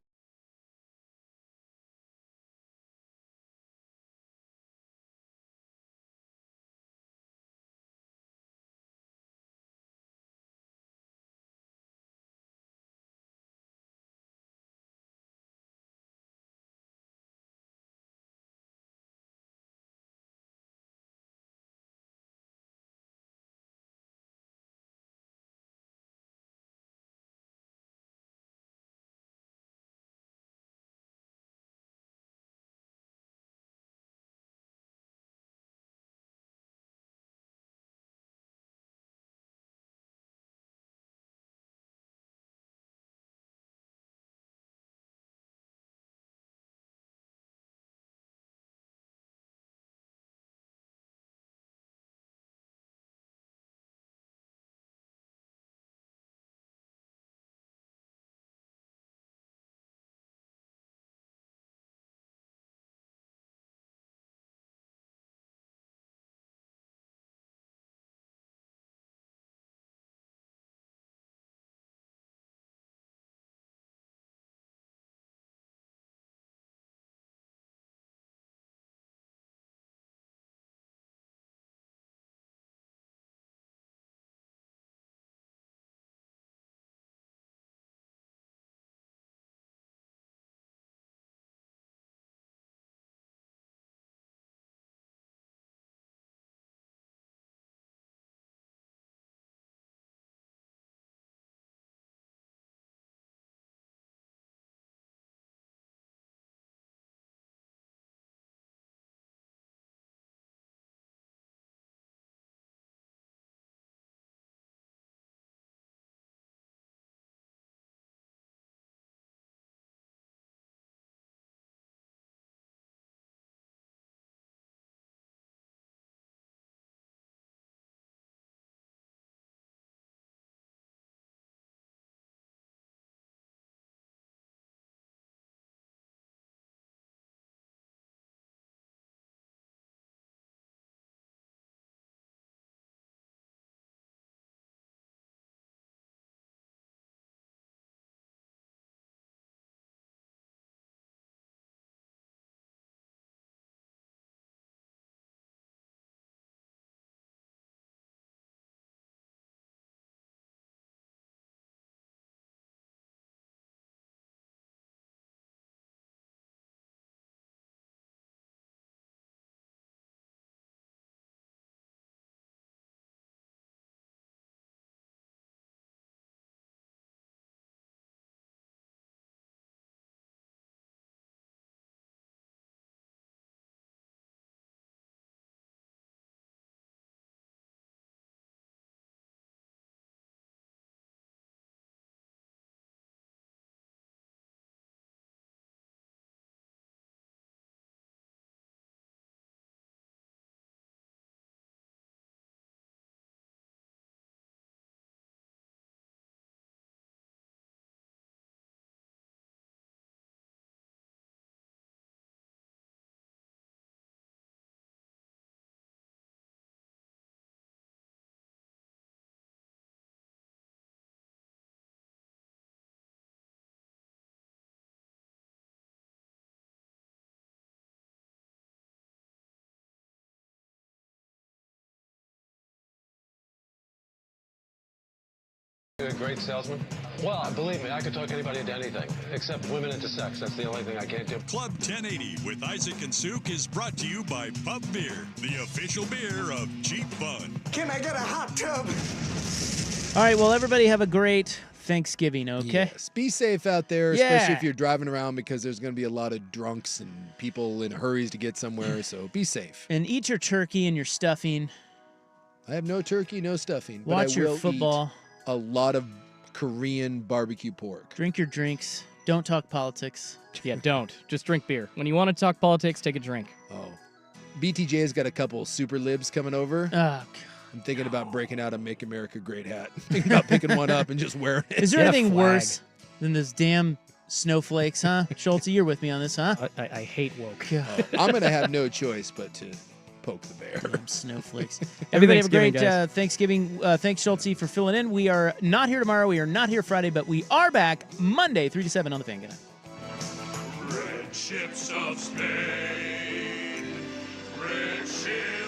A great salesman? Well, believe me, I could talk anybody into anything, except women into sex. That's the only thing I can't do. Club 1080 with Isaac and Suk is brought to you by Pub Beer, the official beer of Cheap Fun. Can I get a hot tub? All right, well, everybody have a great Thanksgiving, okay? Yes. Be safe out there, Yeah. especially if you're driving around, because there's going to be a lot of drunks and people in hurries to get somewhere, so be safe. And eat your turkey and your stuffing. I have no turkey, no stuffing. But Watch I your will football. Eat a lot of Korean barbecue pork. Drink your drinks. Don't talk politics. Yeah, don't. Just drink beer. When you want to talk politics, take a drink. Oh. BTJ's got a couple super libs coming over. Oh, God. I'm thinking about breaking out a Make America Great hat. Thinking about picking one up and just wearing it. Is there anything worse than this damn snowflakes, huh? Schultzy, you're with me on this, huh? I hate woke. I'm going to have no choice but to poke the bear. Damn snowflakes. Happy Everybody have a Thanksgiving, great Thanksgiving. Thanks, Schultzy, for filling in. We are not here tomorrow. We are not here Friday, but we are back Monday, 3 to 7 on the Fan. Good night. Red ships of Spain, red ships.